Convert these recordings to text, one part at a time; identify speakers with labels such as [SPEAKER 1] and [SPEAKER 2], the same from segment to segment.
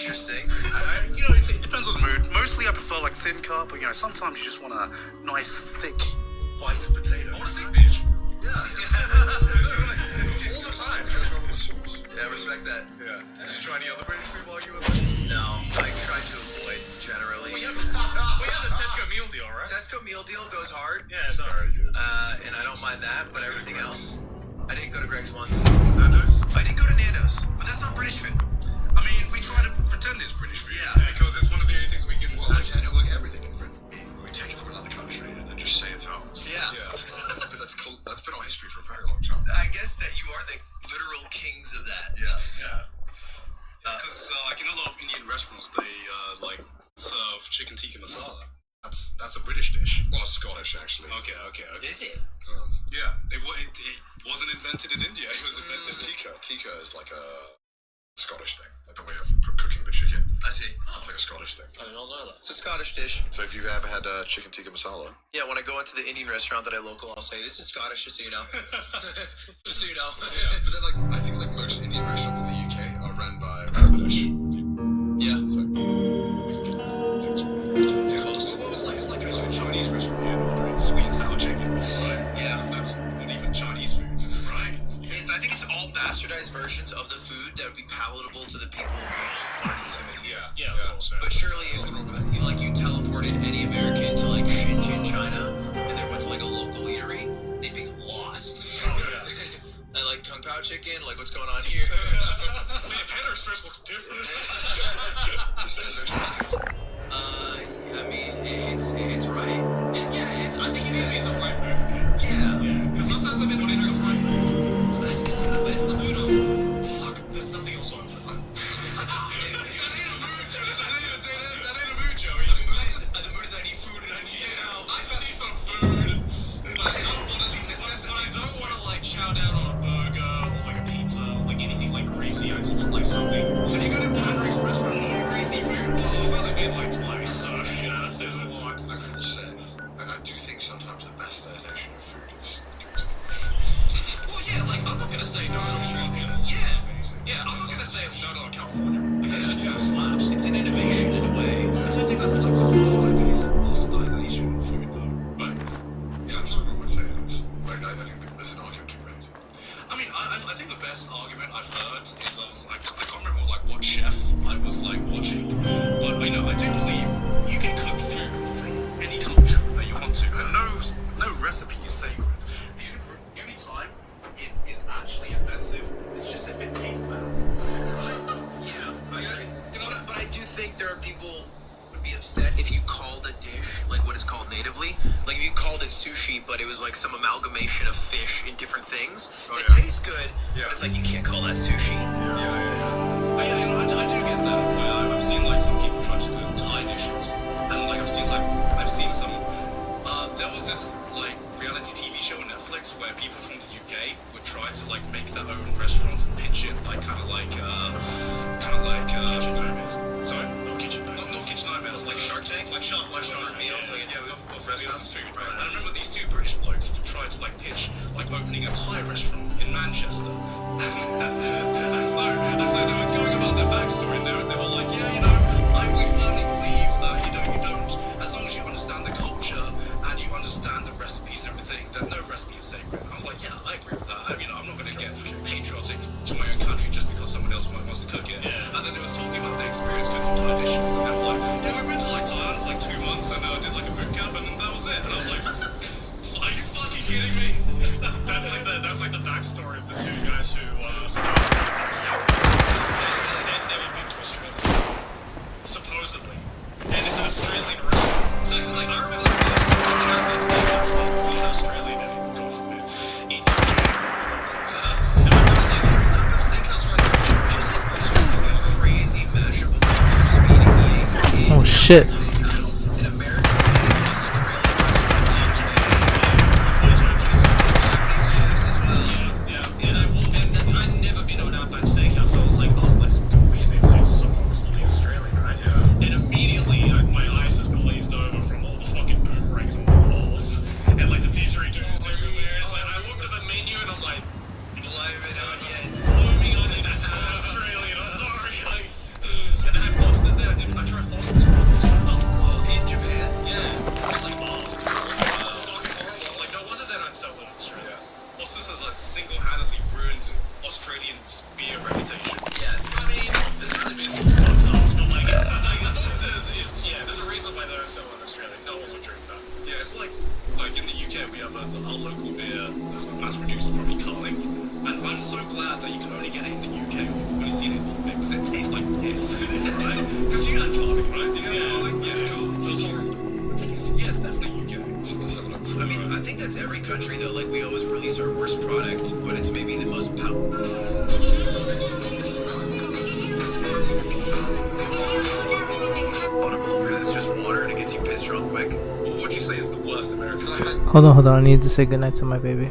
[SPEAKER 1] Interesting.
[SPEAKER 2] It depends on the mood. Mostly I prefer like thin cut, but sometimes you just want a nice thick bite of potato.
[SPEAKER 3] I want a thick bitch.
[SPEAKER 2] Yeah.
[SPEAKER 3] All the time. Goes well with the sauce.
[SPEAKER 1] Yeah, I respect that.
[SPEAKER 3] Yeah. Did you try any other British food while you were there?
[SPEAKER 1] No, I try to avoid generally.
[SPEAKER 3] We have the Tesco meal deal, right?
[SPEAKER 1] Tesco meal deal goes hard.
[SPEAKER 3] Yeah, it's
[SPEAKER 4] Very good.
[SPEAKER 1] And I don't mind that, but everything else. I didn't go to Greg's once.
[SPEAKER 3] Nando's?
[SPEAKER 1] I did go to Nando's, but that's not British food.
[SPEAKER 3] I mean, we try to pretend it's British food.
[SPEAKER 1] Yeah.
[SPEAKER 3] Because it's one of the only things we can...
[SPEAKER 4] Well, look, everything in Britain, we take it from another country and then just say it's ours.
[SPEAKER 1] Yeah.
[SPEAKER 4] That's been our history for a very long time.
[SPEAKER 1] I guess that you are the literal kings of that.
[SPEAKER 4] Yes.
[SPEAKER 3] Yeah. Because, in a lot of Indian restaurants, they, serve chicken tikka masala. That's a British dish.
[SPEAKER 4] Well, it's Scottish, actually.
[SPEAKER 3] Okay.
[SPEAKER 1] Is it?
[SPEAKER 3] Yeah. It wasn't invented in India. It was invented...
[SPEAKER 4] Tikka is like a Scottish thing, like the way of cooking the chicken.
[SPEAKER 1] I see.
[SPEAKER 4] It's like a Scottish thing.
[SPEAKER 3] I did not know that.
[SPEAKER 1] It's a Scottish dish.
[SPEAKER 4] So if you've ever had chicken tikka masala,
[SPEAKER 1] Yeah, when I go into the Indian restaurant that I local, I'll say, this is Scottish, just so you know. Just so you know.
[SPEAKER 4] yeah. But then, I think most Indian restaurants in the UK are run by British.
[SPEAKER 1] Yeah.
[SPEAKER 4] So,
[SPEAKER 1] It's close.
[SPEAKER 3] What was like? It's like a Chinese restaurant here ordering sweet and sour chicken. Right.
[SPEAKER 1] Yeah.
[SPEAKER 3] That's not even Chinese food. Right.
[SPEAKER 1] I think it's all bastardized versions of the food that would be palatable to the people who want to consume it.
[SPEAKER 3] Yeah.
[SPEAKER 1] But surely if you teleported any American to like Shenzhen, China, and they went to like a local eatery, they'd be lost.
[SPEAKER 3] Oh, yeah.
[SPEAKER 1] And like Kung Pao chicken, like what's going on here?
[SPEAKER 3] Man, Panda Express looks different.
[SPEAKER 1] I mean, it's right. I think
[SPEAKER 3] It's made the right move again.
[SPEAKER 1] Yeah.
[SPEAKER 3] Because sometimes I've been on Express.
[SPEAKER 1] It's the mood of
[SPEAKER 3] Fuck, there's nothing else open. That ain't a mood, Joey.
[SPEAKER 1] the mood is I need food and I need it now.
[SPEAKER 3] I just need some food. I don't want to like chow down on a burger or like a pizza or like anything like greasy. I just want like something.
[SPEAKER 4] have you go to Panda Express for non-greasy food?
[SPEAKER 3] Oh, I've only been like twice, so that says a lot.
[SPEAKER 4] I will say, I do think sometimes the bastardization of food is
[SPEAKER 3] Well, yeah, like I'm not gonna say no to fucking yeah. I'm not gonna say no to California. Like that shit still slaps.
[SPEAKER 1] It's an innovation in a way. I think that's like the Palestinian food though.
[SPEAKER 3] But
[SPEAKER 4] Sometimes I would say it is. Like, I think there's an argument to be made.
[SPEAKER 3] I mean, I think the best argument I've heard is I can't remember like what chef I was like watching, but I do believe you can cook food from any culture that you want to, and no recipe is sacred. The only time it is actually offensive is just if it tastes bad.
[SPEAKER 1] Yeah, but I do think there are people who would be upset if you called a dish like what is called natively. Like if you called it sushi, but it was like some amalgamation of fish in different things. It tastes good, but it's like you can't call that sushi.
[SPEAKER 3] I do get that. I've seen like some people try to do Thai dishes, and like I've seen some. There was this like reality TV show on Netflix where people from the UK would try to like make their own restaurants and pitch it like kind of like Kitchen Nightmares. Sorry, not Kitchen Nightmares. Not Kitchen Nightmares. Like Shark Tank. Like Shark Tank.
[SPEAKER 1] Meals, like
[SPEAKER 3] Of restaurants food, right? I remember these two British blokes tried to like pitch like opening a Thai restaurant in Manchester. and so they were going about their backstory and they were like, we firmly believe that, you don't, as long as you understand the culture and you understand the recipes and everything, then no recipe is sacred. I was like, yeah, I agree with that. I mean, I'm not going to get patriotic to my own country just because someone else wants to cook it. Yeah. And then they was talking about their experience cooking Thai dishes, and they were like, yeah, we went to like Thailand for like 2 months and did like a boot camp, and then that was it. And I was like, are you fucking kidding me? That's like the backstory of the two guys who started Steakhouse. They'd never been to Australia, supposedly, and it's an Australian restaurant. So it's like I remember the first time I went to Steakhouse was in Australia. They didn't go from it. And my friend was like, it's not a steakhouse right there. Which is like a crazy mashup of cultures, eating.
[SPEAKER 5] Oh shit.
[SPEAKER 1] In America, Australian
[SPEAKER 3] and I'd never been to an Outback Steakhouse, so I was like, oh, let's go in. It's supposedly Australian, right? Yeah. And immediately, my eyes just glazed over from all the fucking boomerangs on the walls, and like the didgeridoos everywhere. It's like I looked at the menu and I'm like,
[SPEAKER 1] blooming onions.
[SPEAKER 3] blooming onion, that's not Australian. I'm sorry. Like, and I have has like single-handedly ruined Australian's beer reputation.
[SPEAKER 1] Yes.
[SPEAKER 3] I mean, there's really been some sucks ups, but like, it's, there's a reason why they're so in Australia. No one would drink that. Yeah, it's like in the UK, we have our local beer that's mass produced, probably Carling. And I'm so glad that you can only get it in the UK. When you see it, because it tastes like piss, right? Because you got Carling, right? Do you know Carling? Yeah, it's cool. I think it's definitely UK.
[SPEAKER 1] I mean, I think that's every country though. Like we always release our worst product, but it's maybe the most powerful. Potable because it's just water and it gets you pissed real quick.
[SPEAKER 3] What would you say is the worst American?
[SPEAKER 5] Hold on, I need to say goodnight to my baby.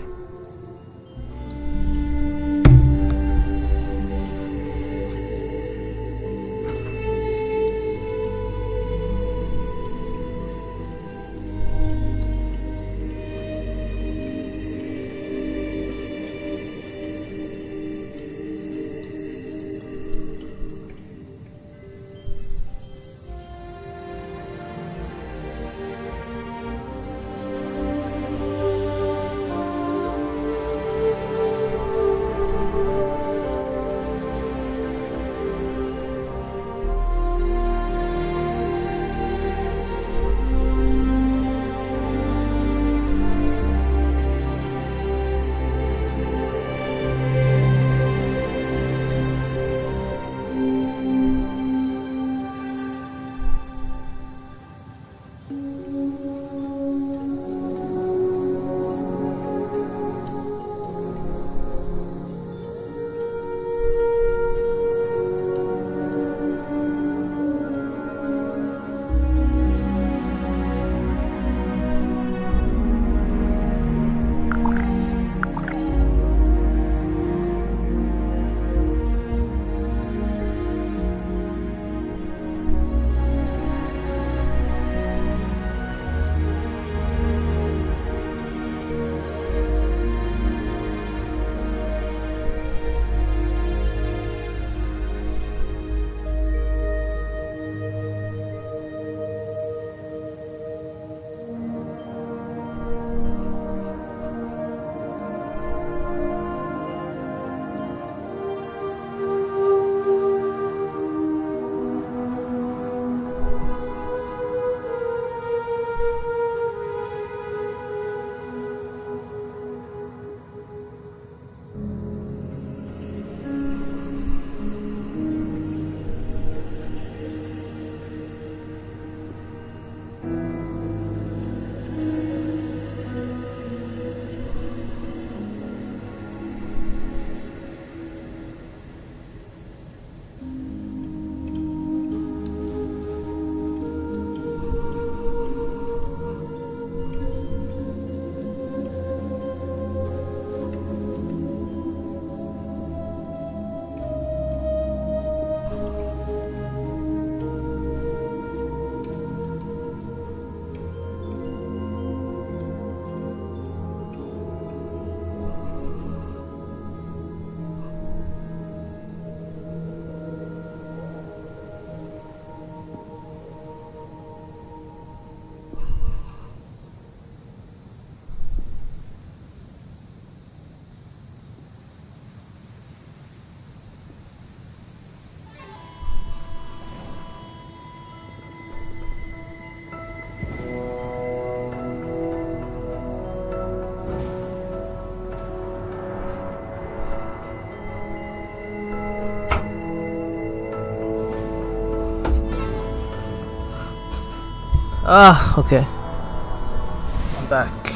[SPEAKER 5] Okay. I'm back.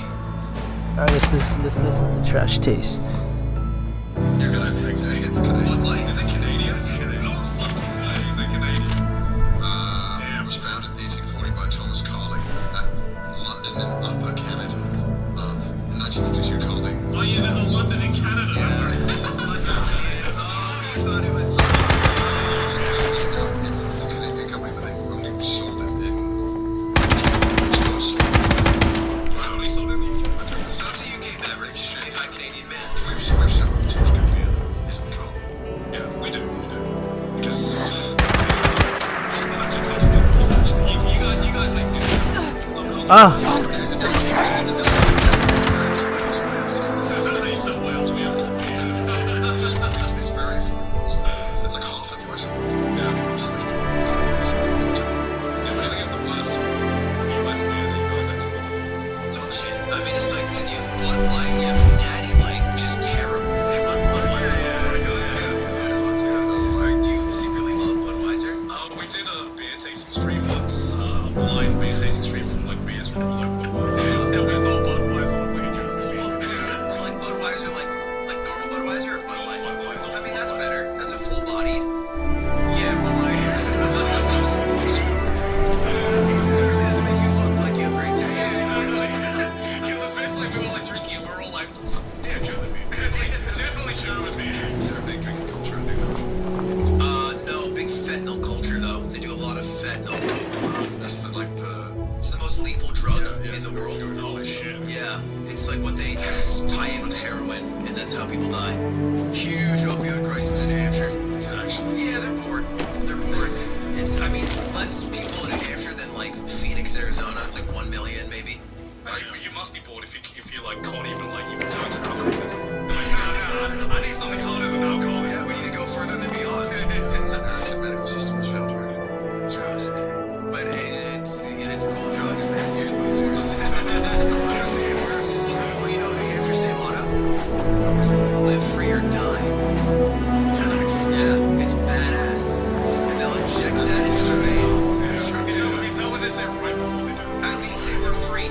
[SPEAKER 5] Alright, let's listen to Trash Taste.
[SPEAKER 4] You're gonna say it's Canadian.
[SPEAKER 3] Bud Light, is it Canadian? It's Canadian. No fucking way. Is it Canadian?
[SPEAKER 4] It was founded in 1840 by Thomas Carling at London in Upper Canada. 1952 Carling.
[SPEAKER 3] Oh yeah, there's a London in Canada. That's right.
[SPEAKER 1] You thought it was.
[SPEAKER 4] It's a Canadian company, but they've only sold it in.
[SPEAKER 3] Only sold in the UK.
[SPEAKER 1] So it's a UK beverage. Made by Canadian men.
[SPEAKER 4] We've sold such good beer that isn't cold.
[SPEAKER 3] Yeah, we do. We just not actually confident. You guys make good.
[SPEAKER 1] There's a
[SPEAKER 3] That's how you sell well. Yeah, German beer. Definitely German beer.
[SPEAKER 4] Is there a big drinking culture in New Hampshire?
[SPEAKER 1] No, big fentanyl culture though. They do a lot of fentanyl.
[SPEAKER 4] That's
[SPEAKER 1] It's the most lethal drug
[SPEAKER 4] yeah,
[SPEAKER 1] in the world.
[SPEAKER 3] Holy shit.
[SPEAKER 1] Yeah, it's like what they just tie in with heroin, and that's how people die. Huge opioid crisis in New Hampshire.
[SPEAKER 4] Is it actually?
[SPEAKER 1] Yeah, they're bored. They're bored. It's less people in New Hampshire than like Phoenix, Arizona. It's like 1 million maybe.
[SPEAKER 3] Like, you must be bored if you like can't even turn to alcoholism. No, I need something harder than alcoholism.
[SPEAKER 1] Yeah, we need to go further than beyond.
[SPEAKER 4] The American medical system has failed me. It's honest.
[SPEAKER 1] But it's cool drugs, man. You're losers. Well, you know New Hampshire state motto? Live free or die. Yeah, it's badass. And they'll inject that into your veins.
[SPEAKER 3] Is that what they say right before they do it?
[SPEAKER 1] At least they were free.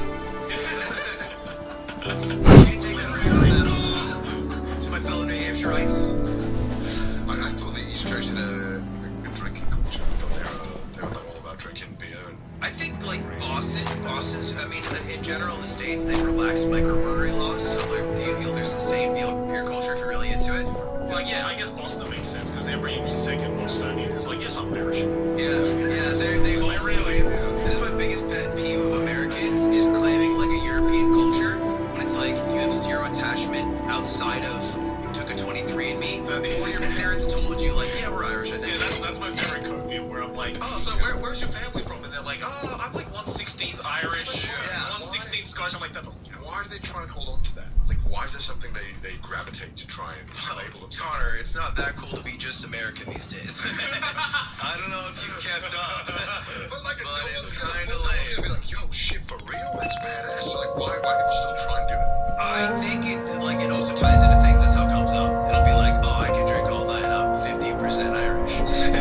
[SPEAKER 1] Can't take that away from them. To my fellow New Hampshireites.
[SPEAKER 4] I thought the East Coast had a drinking culture. I thought they were all about drinking beer and
[SPEAKER 1] I think like Boston's. I mean, in general, in the states, they've relaxed microbrewery laws, so there's insane beer culture if you're really into it.
[SPEAKER 3] Like, yeah, I guess Boston makes sense because every second Bostonian is like, yes, I'm Irish.
[SPEAKER 1] Yeah, they really. That is my biggest pet peeve of Americans is claiming like a European culture when it's like you have zero attachment outside of you took a 23andMe or your parents told you like, yeah, we're Irish. I think.
[SPEAKER 3] Yeah, that's my favorite copium where I'm like, oh, so where's your family from? And they're like, oh, I'm like 1/16th Irish,
[SPEAKER 1] Yeah.
[SPEAKER 3] 1/16th Scottish. I'm like, that doesn't count.
[SPEAKER 4] why do they try and hold on to that? Like, why is there something they gravitate to try and label themselves?
[SPEAKER 1] Connor, it's not that cool to be just American these days. I don't know if you've kept up,
[SPEAKER 4] But like,
[SPEAKER 1] but
[SPEAKER 4] no
[SPEAKER 1] it's
[SPEAKER 4] one's gonna
[SPEAKER 1] kind of
[SPEAKER 4] be
[SPEAKER 1] lame.
[SPEAKER 4] like, yo, shit, for real? That's badass. So, like, why people still try and do it?
[SPEAKER 1] I think it also ties into things. That's how it comes up. It'll be like, oh, I can drink all night. I'm 15% Irish.
[SPEAKER 4] I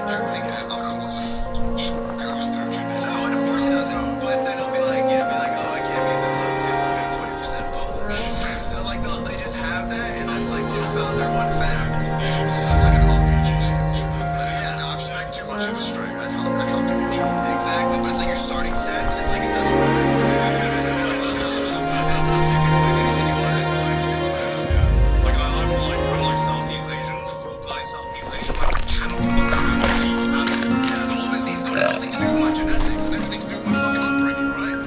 [SPEAKER 4] don't think alcoholism just goes through genetic.
[SPEAKER 1] No, and of course it doesn't. But then it'll be like, oh, I can't be in the sun too long. I'm 20% Polish. So like they just have that, and that's like they'll spout their one fact.
[SPEAKER 4] It's just like an RPG skill.
[SPEAKER 1] Yeah.
[SPEAKER 4] I've smoked too much in Australia. I can't do it.
[SPEAKER 1] Exactly, but it's like your starting stats, and it's like it doesn't matter. You can spend anything you want. It's fine.
[SPEAKER 3] Like, I'm like Southeast Asian, full-blooded Southeast Asian. Like, I cannot eat at it. So obviously it's got nothing to do with my genetics and everything to do with my fucking upbringing, right?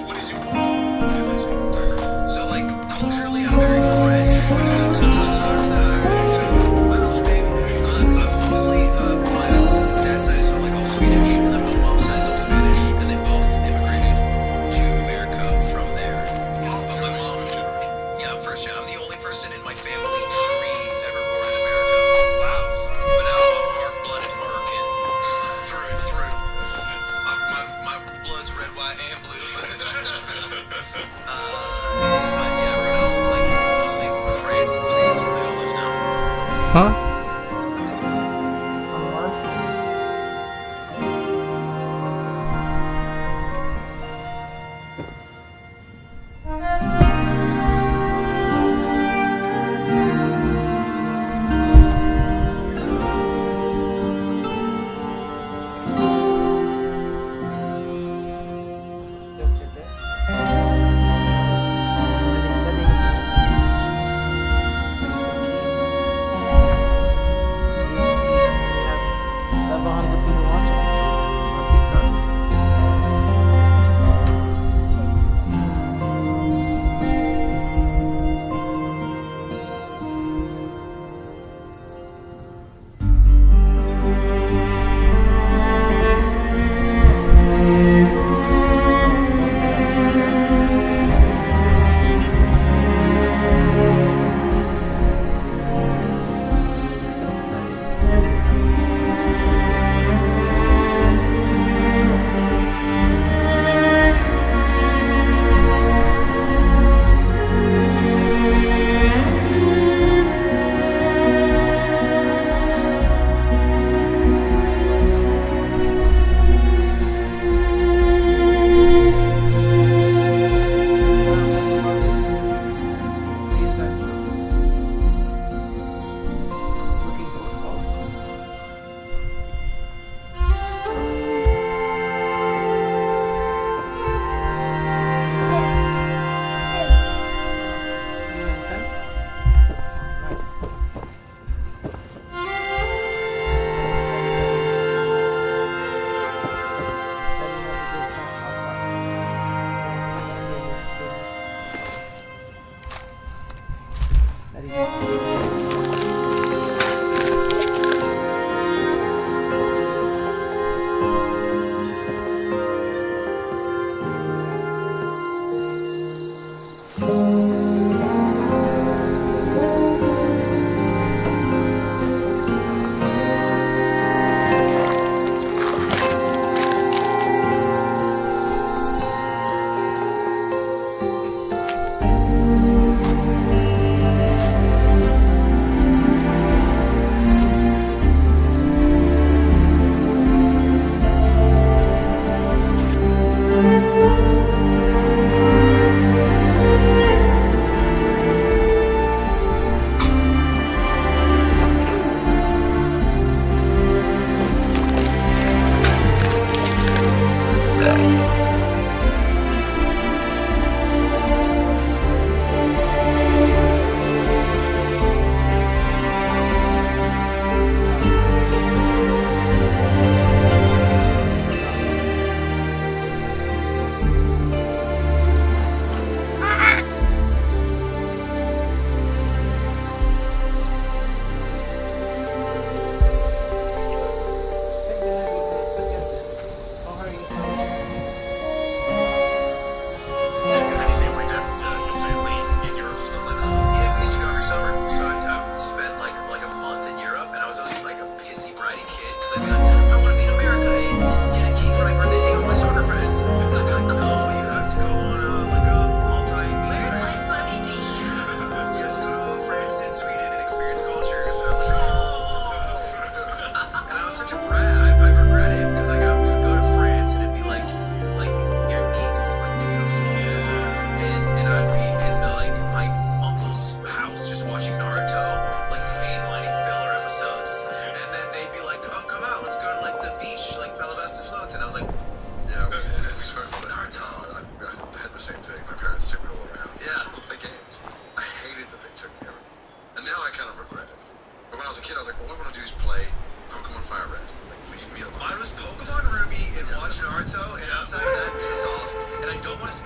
[SPEAKER 3] What is your ethnicity?
[SPEAKER 1] So like culturally, I'm very French. Welsh, baby. I'm mostly my dad's side is like all Swedish, and then my mom's side is all Spanish, and they both immigrated to America from there. But my mom, yeah, I'm first gen. I'm the only person in my family tree ever born in America.
[SPEAKER 3] Wow.
[SPEAKER 1] But now I'm half-blooded American through and through. My blood's red, white, and blue. But yeah, everyone else, like, mostly France and Sweden's where they all live now.
[SPEAKER 5] Huh?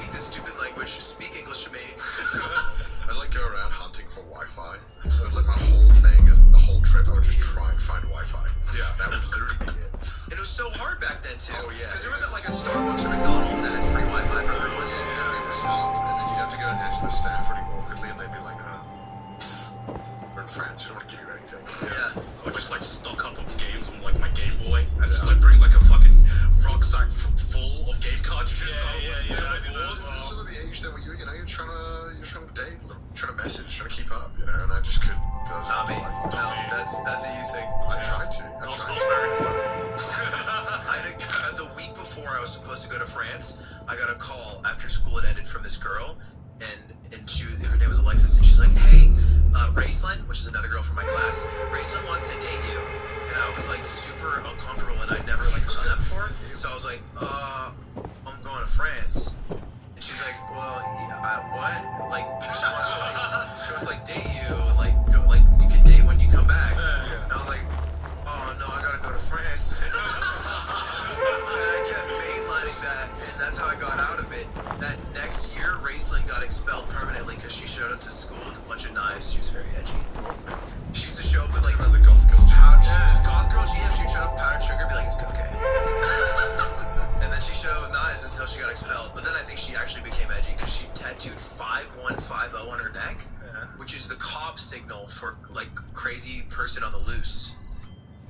[SPEAKER 1] speak this stupid language. Speak English to me.
[SPEAKER 4] I'd like go around hunting for Wi-Fi. So like my whole thing is the whole trip I would just try and find Wi-Fi. Yeah, that would literally be it.
[SPEAKER 1] And it was so hard back then too.
[SPEAKER 4] Oh, yeah,
[SPEAKER 1] Because there
[SPEAKER 4] it
[SPEAKER 1] wasn't
[SPEAKER 4] was.
[SPEAKER 1] like a Starbucks or McDonald's that has free Wi-Fi for everyone.
[SPEAKER 4] Yeah, it was hard. And then you'd have to go and ask the staff really awkwardly, and they'd be like, we're in France, we don't want to give you anything.
[SPEAKER 1] Yeah.
[SPEAKER 3] I would just like stock up on games on like my Game Boy and just like bring like a fucking rucksack full of game cartridges. So I wasn't never bored.
[SPEAKER 4] This is sort of the age that you're trying to date, trying to message, trying to keep up, you know, and I just couldn't.
[SPEAKER 1] Nah, mate. No, that's a you thing.
[SPEAKER 4] I tried to.
[SPEAKER 3] I was married to
[SPEAKER 1] I think the week before I was supposed to go to France, I got a call after school had ended from this girl, and her name was Alexis, and she's like, "Hey, Raceland, which is another girl from my class, Raceland wants to date you." And I was like super uncomfortable, and I'd never like done that before, so I was like, I'm going to France." And she's like, "Well, what? Like, she wants like date you, and like go, like you can date when you come back." And I was like, "Oh no, I gotta go to France." And I kept mainlining that, and that's how I got out of it. That next year, Raceland got expelled permanently because she showed up to school with a bunch of knives. She was very edgy. She used to show up with like
[SPEAKER 4] the golf girl.
[SPEAKER 1] she was goth girl GF. She'd show up powdered sugar, be like, "It's okay." And then she showed up with knives until she got expelled. But then I think she actually became edgy because she tattooed 5150 on her neck, which is the cop signal for like crazy person on the loose.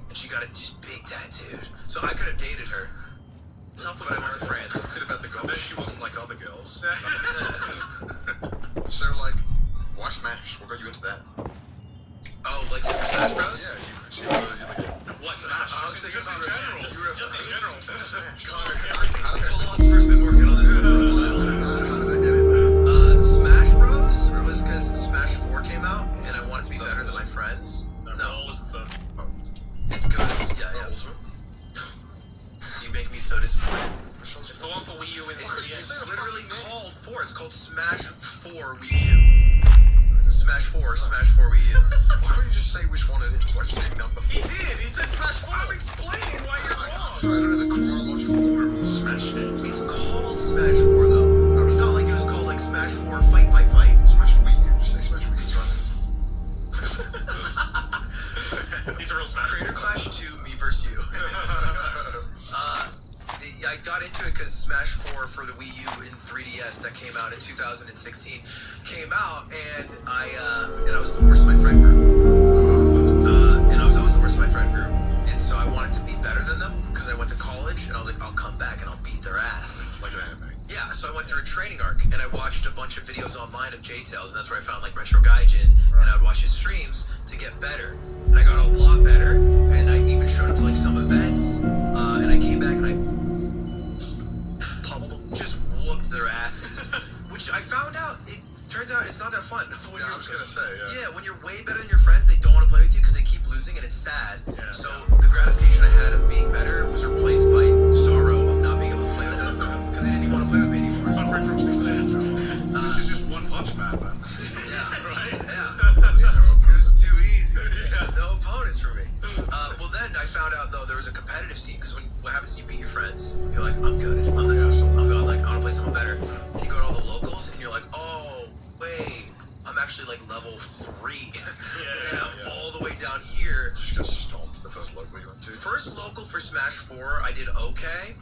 [SPEAKER 1] And she got it just big tattooed. So I could have dated her. But I went to France.
[SPEAKER 4] Could have had the
[SPEAKER 3] I
[SPEAKER 4] golf.
[SPEAKER 3] bet she wasn't like other girls.
[SPEAKER 4] So like, why Smash? What got you into that?
[SPEAKER 1] Oh, like Super Smash Bros?
[SPEAKER 4] Yeah, you're like
[SPEAKER 3] What Smash?
[SPEAKER 1] I was thinking
[SPEAKER 3] Just in
[SPEAKER 1] about
[SPEAKER 3] general.
[SPEAKER 1] just
[SPEAKER 3] in general.
[SPEAKER 4] Smash.
[SPEAKER 1] The philosopher's been working on this one for a while.
[SPEAKER 4] How did they get it?
[SPEAKER 1] Smash Bros was because Smash 4 came out, and I wanted to be better than my friends.
[SPEAKER 3] No, what was the
[SPEAKER 1] It goes, yeah.
[SPEAKER 4] Ultimate?
[SPEAKER 1] You make me so disappointed.
[SPEAKER 4] Which one's
[SPEAKER 3] It's the one for Wii U and
[SPEAKER 1] It's
[SPEAKER 3] 3DS.
[SPEAKER 1] literally called 4. It's called Smash 4 Wii U. Smash 4, Smash 4 Wii U.
[SPEAKER 4] Why can't you just say which one it is? Why'd you say number 4?
[SPEAKER 3] He did. He said Smash 4.
[SPEAKER 1] I'm explaining why you're wrong.
[SPEAKER 4] Sorry, I don't know the chronological order of the Smash games.
[SPEAKER 1] It's called Smash 4 though. It's not like it was called like Smash 4 Fight.
[SPEAKER 4] Smash Wii U. Just say Smash Wii U.
[SPEAKER 3] He's a real Smash.
[SPEAKER 1] Creator Clash 2, me versus you. I got into it because Smash 4 for the Wii U and 3DS that came out in 2016 came out, and I was the worst in my friend group. And I was always the worst in my friend group, and so I wanted to be better than them because I went to college, and I was like, I'll come back and I'll beat their ass.
[SPEAKER 4] Like an anime.
[SPEAKER 1] Yeah, so I went through a training arc, and I watched a bunch of videos online of J-Tails, and that's where I found like Retro Gaijin, and I would watch his streams to get better. And I got a lot better, and I even showed up to like some events, and I came back and I just whooped their asses. Which I found out, it turns out it's not that fun. When
[SPEAKER 4] Yeah, I was gonna say, yeah.
[SPEAKER 1] when you're way better than your friends, they don't want to play with you because they keep losing, and it's sad.
[SPEAKER 3] Yeah.
[SPEAKER 1] So the gratification I had of being better was replaced by sorrow of not being able to play with them because they didn't even want to play with me anymore.
[SPEAKER 3] Suffering from success. This is just One Punch Man, man.
[SPEAKER 1] Yeah.
[SPEAKER 3] Right?
[SPEAKER 1] Yeah. It was too easy. No opponents for me. Well, then I found out though there was a competitive scene because what happens when you beat your friends? You're like, I'm good. I'm going like I want to play someone better. And you go to all the locals and you're like, oh wait, I'm actually like level 3, and I'm all the way down here.
[SPEAKER 4] You just got stomped the first local you went to.
[SPEAKER 1] First local for Smash 4, I did okay,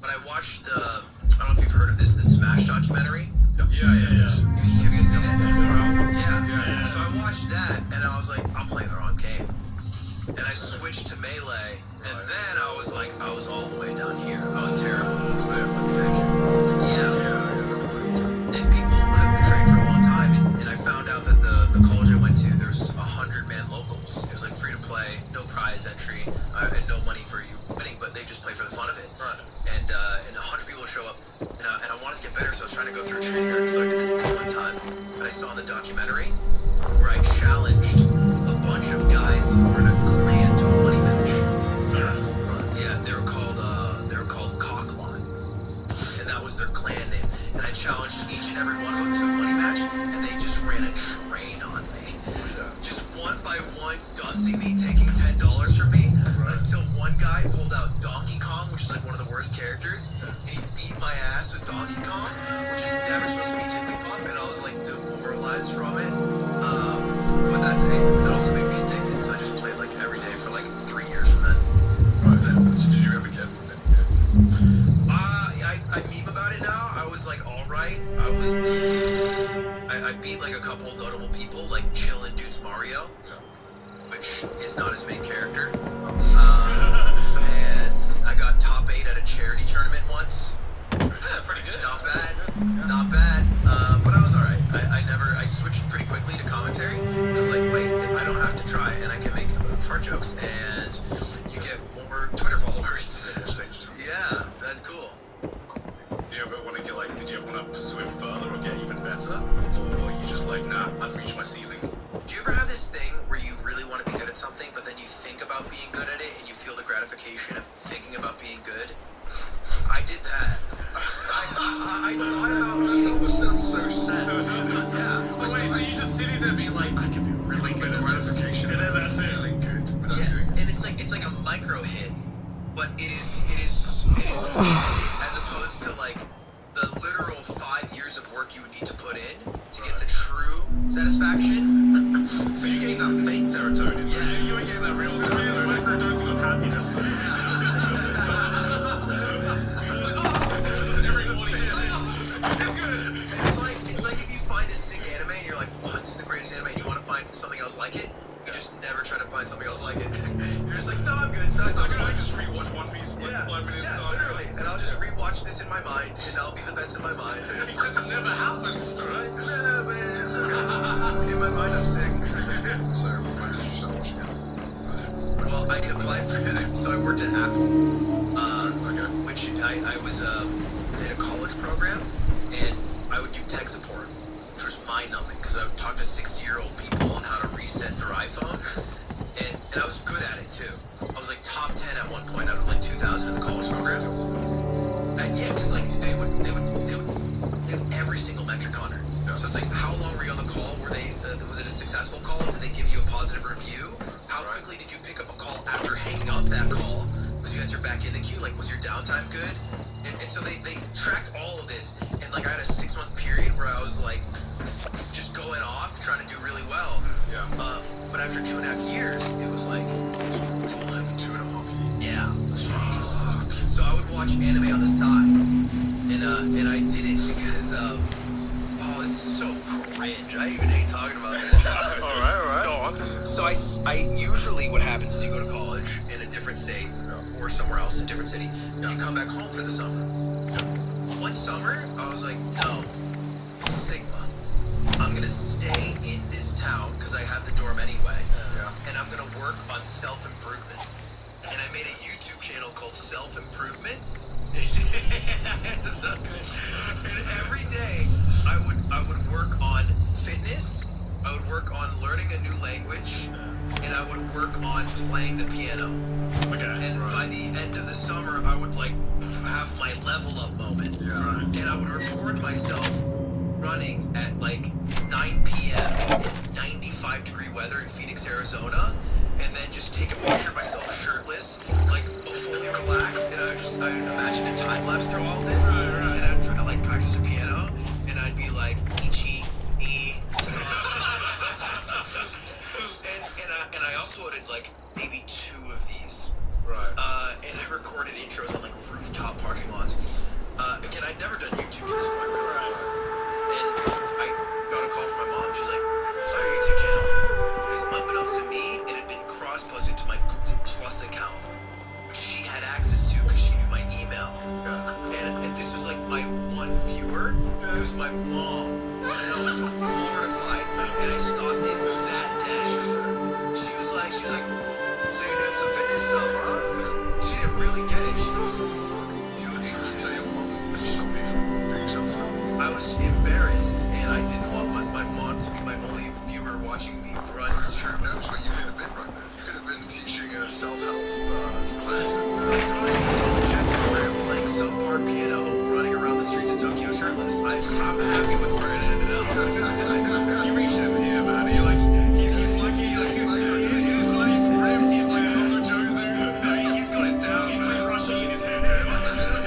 [SPEAKER 1] but I watched I don't know if you've heard of the Smash documentary.
[SPEAKER 3] Yeah.
[SPEAKER 1] Have you guys seen it?
[SPEAKER 3] Yeah.
[SPEAKER 1] So I watched that, and I was like, I'm playing the wrong game. And I switched to Melee, and then I was like, I was all the way down here. I was terrible.
[SPEAKER 4] Was there like back?
[SPEAKER 1] Yeah. And people have trained for a long time, and I found out that the college I went to, there's 100-man locals. It was like free to play, no prize entry, and no money for you winning, but they just play for the fun of it.
[SPEAKER 3] Right.
[SPEAKER 1] And 100 people would show up, and I wanted to get better, so I was trying to go through a training arc. So I did this thing one time that I saw in the documentary where I challenged a bunch of guys who were in a clan to a money match. Yeah, they were called Cocklot, and that was their clan name. And I challenged each and every one of them to a money match, and they just ran a train on me. Just one by one, dusting me, taking $10 from me, until one guy pulled out Donkey Kong, which is like one of the worst worst characters, and he beat my ass with Donkey Kong, which is never supposed to be Jigglypuff, and I was like demoralized from it. But that also made me addicted, so I just played like every day for like 3 years from then.
[SPEAKER 4] Right. Did you ever get it?
[SPEAKER 1] I meme about it now. I was like, all right. I beat like a couple notable people, like Chillin' Dudes Mario, which is not his main character. And I got top 8 at a charity tournament once.
[SPEAKER 3] Yeah, pretty good.
[SPEAKER 1] Not bad. Not bad. But I was all right. I switched pretty quickly to commentary. I was like, wait, I don't have to try, and I can make fart jokes, and you get more Twitter followers. Yeah, that's cool.
[SPEAKER 3] Do you ever want to get like? Did you ever want to pursue it further or get even better, or you just like, nah, I've reached my ceiling?
[SPEAKER 1] Do you ever have this thing where you really want to be good at something, but then you think about being good at it, and you feel the gratification of thinking about being good? I did that. I thought about
[SPEAKER 4] That almost sounds so sad.
[SPEAKER 1] Yeah.
[SPEAKER 3] So wait, so you just sitting there being like, I could be really good at this,
[SPEAKER 4] gratification
[SPEAKER 3] and then that's it.
[SPEAKER 4] feeling good without
[SPEAKER 1] Yeah,
[SPEAKER 4] doing it.
[SPEAKER 1] and it's like a micro hit, but it is instant as opposed to like the literal 5 years of work you would need to put in to get the true satisfaction.
[SPEAKER 3] So you're getting that fake serotonin.
[SPEAKER 1] Yes.
[SPEAKER 3] You ain't getting that real serotonin. Microdosing of happiness. Every morning.
[SPEAKER 1] It's good. It's like if you find a sick anime and you're like, fuck, this is the greatest anime, and you want to find something else like it, you just never try to find something else like it. You're just like, no, I'm good. No,
[SPEAKER 3] It's like
[SPEAKER 1] I'm
[SPEAKER 3] I
[SPEAKER 1] good.
[SPEAKER 3] just rewatch One Piece for like 5 minutes.
[SPEAKER 1] Yeah, literally. And I'll just rewatch this in my mind, and I'll be the best in my mind.
[SPEAKER 3] Except it never happens, right?
[SPEAKER 1] Yeah, man. It's okay. In my mind, I'm sick.
[SPEAKER 4] So when did you start watching it?
[SPEAKER 1] Well, I applied for it. So I worked at Apple, which I was they had a college program, and I would do tech support, which was mind-numbing because I would talk to 60-year-old people on how to reset their iPhone, and I was good at it too. I was like top 10 at one point out of like 2,000 in the college program. Yeah, because like they would have every single metric on her. So it's like, how long were you on the call? Were they was it a successful call? Did they give you a positive review? How quickly did you pick up a call after hanging up that call? Was you answered back in the queue? Like, was your downtime good? And so they tracked all of this, and like I had a 6-month period where I was like just going off, trying to do really well.
[SPEAKER 3] Yeah.
[SPEAKER 1] But after 2.5 years, it was like,
[SPEAKER 4] Cool, for 2.5 years.
[SPEAKER 1] yeah. So I would watch anime on the side, and I did it because oh, this is so cringe. I even hate talking about this.
[SPEAKER 3] All right. Go on.
[SPEAKER 1] So I usually what happens is you go to college in a different state or somewhere else, a different city, and you come back home for the summer. One summer, I was like, no, Sigma. I'm gonna stay in this town because I have the dorm anyway, and I'm gonna work on self-improvement. And I made a YouTube channel called Self-Improvement. So, and every day I would work on fitness, I would work on learning a new language, and I would work on playing the piano.
[SPEAKER 3] Okay.
[SPEAKER 1] And by the end of the summer, I would like have my level up moment.
[SPEAKER 4] Yeah.
[SPEAKER 1] And I would record myself running at like 9 p.m. in 95-degree weather in Phoenix, Arizona, and then just take a picture of myself shirtless, like fully relaxed, and I imagined a time lapse through all this, and I'd like practice the piano, and I'd be like Ichi E. and I uploaded like maybe 2 of these.
[SPEAKER 3] Right.
[SPEAKER 1] And I recorded intros on like rooftop parking lots. Again, I'd never done YouTube to this point, really. And I got a call from my mom. She's like, "Saw your YouTube channel." Because unbeknownst to me, it had been cross-posted to my Google Plus account, which she had access to because she knew my email. And this was like my one viewer. It was my mom. And I was mortified. And I stopped it that day. She was like, "So you're doing some fitness stuff, huh?" She didn't really get it. She's like, "What the fuck are you doing?"
[SPEAKER 4] So your mom stopped you from doing something?
[SPEAKER 1] I was embarrassed, and I didn't want my mom to be my only viewer watching me run shirtless.
[SPEAKER 4] That's what you could have been right now. You could have been teaching a self-help class.
[SPEAKER 1] I'd probably be in this jet program playing subpar piano, running around the streets of Tokyo shirtless. I'm happy with where it ended up.
[SPEAKER 3] You reached him here, man. You're like, he's lucky. He's ripped. He's like Homo Jozu. He's got it down. He's playing Russian in his head.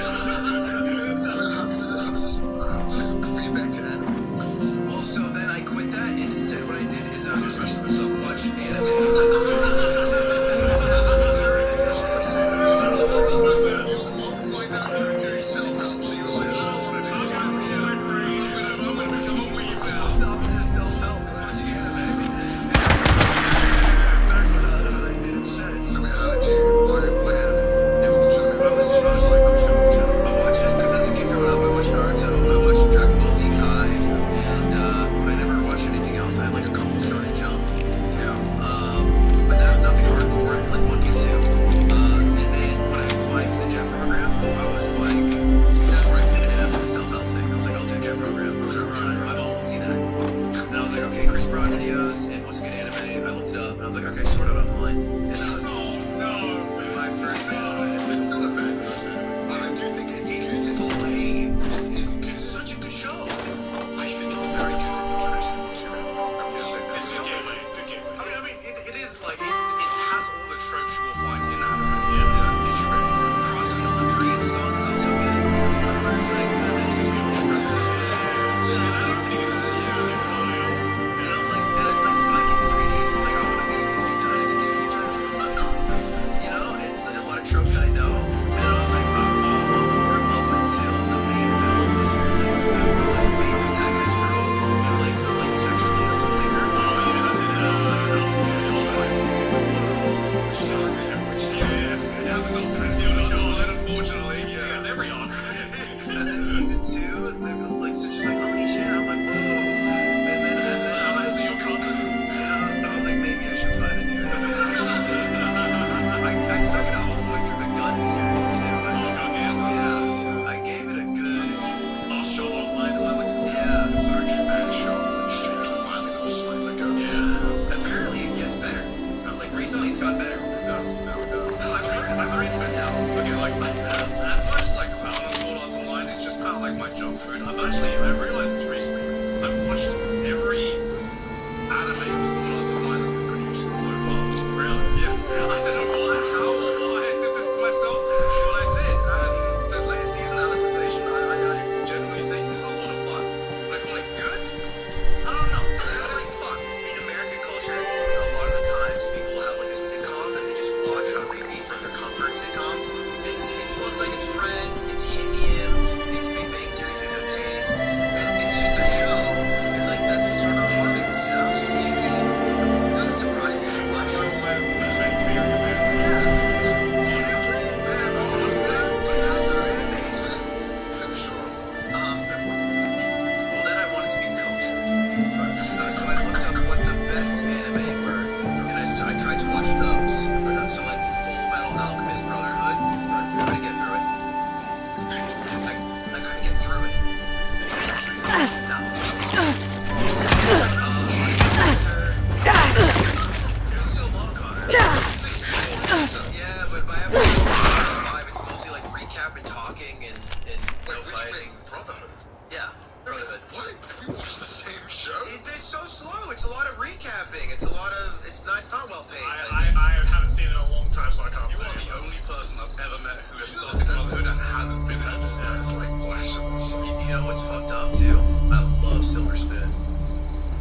[SPEAKER 1] love Silver Spoon.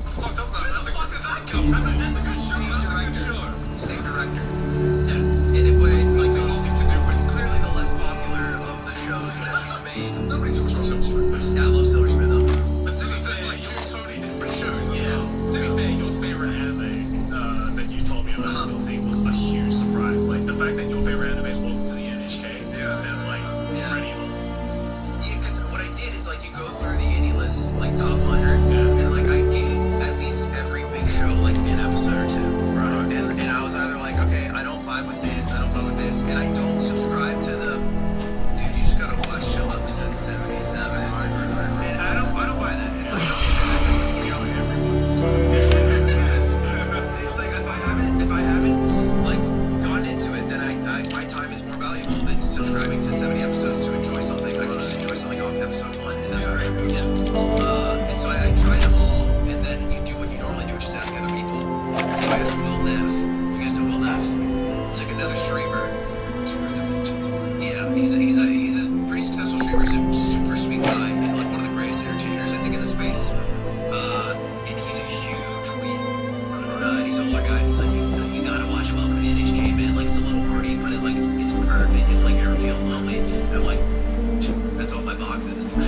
[SPEAKER 3] What's fucked up about
[SPEAKER 1] Where
[SPEAKER 3] that?
[SPEAKER 1] the fuck did that come
[SPEAKER 3] That's
[SPEAKER 1] from?
[SPEAKER 3] a good show. That's a good show.
[SPEAKER 1] Same director.
[SPEAKER 3] Yeah.
[SPEAKER 1] And but it's like nothing to do with. It's clearly the less popular of the shows that she's made.
[SPEAKER 4] Nobody talks about Silver Spoon.
[SPEAKER 1] Yeah, I love Silver Spoon though.
[SPEAKER 3] But to be fair, like two totally different shows.
[SPEAKER 1] Yeah.
[SPEAKER 3] To be fair, your favorite anime that you told me about your thing was a huge surprise. Like the fact that your favorite anime is Welcome to the NHK says like already.
[SPEAKER 1] Yeah, because what I did is like you go through the indie list, like top 100,
[SPEAKER 3] Yeah.
[SPEAKER 1] and like I gave at least every big show like an episode or two.
[SPEAKER 3] Right.
[SPEAKER 1] And I was either like, okay, I don't vibe with this, I don't fuck with this, and I don't subscribe to the. Dude, you just gotta watch till episode 77.
[SPEAKER 4] I agree.
[SPEAKER 1] And I don't buy that. It's like okay, guys, I need to be on everyone. It's like if I haven't like gone into it, then I my time is more valuable than subscribing to 70 episodes to enjoy something. I can just enjoy something off episode 1, and that's great. And so I tried them all, and then you do what you normally do, which is ask other people. So I guess Will Neff. You guys know Will Neff? It's like another streamer. Yeah, he's a pretty successful streamer. He's a super sweet guy and like one of the greatest entertainers I think in the space. And he's a huge weeb. And he's an older guy. And he's like, you gotta watch Welcome to NHK, man. Like it's a little horny, but it's perfect. It's like you're feeling lonely. I'm like, that's all my boxes. And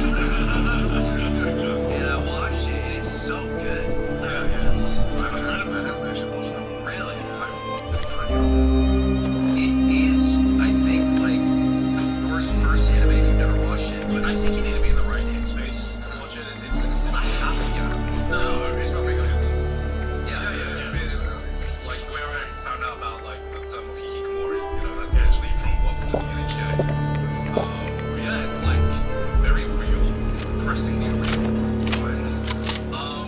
[SPEAKER 1] I watched it, and it's so good.
[SPEAKER 3] Yeah. It's
[SPEAKER 4] I haven't actually watched that one.
[SPEAKER 1] Really.
[SPEAKER 4] I've been putting it off.
[SPEAKER 1] It is, I think, like the first anime if you've never watched it. But
[SPEAKER 3] I think you need to be in the right headspace to watch it. It's not a happy anime. No,
[SPEAKER 4] It's not big like a
[SPEAKER 3] It's like where I found out about like the term of hikikomori. You know, that's actually from Welcome to the NHK. But yeah, it's like very real, depressingly real at times.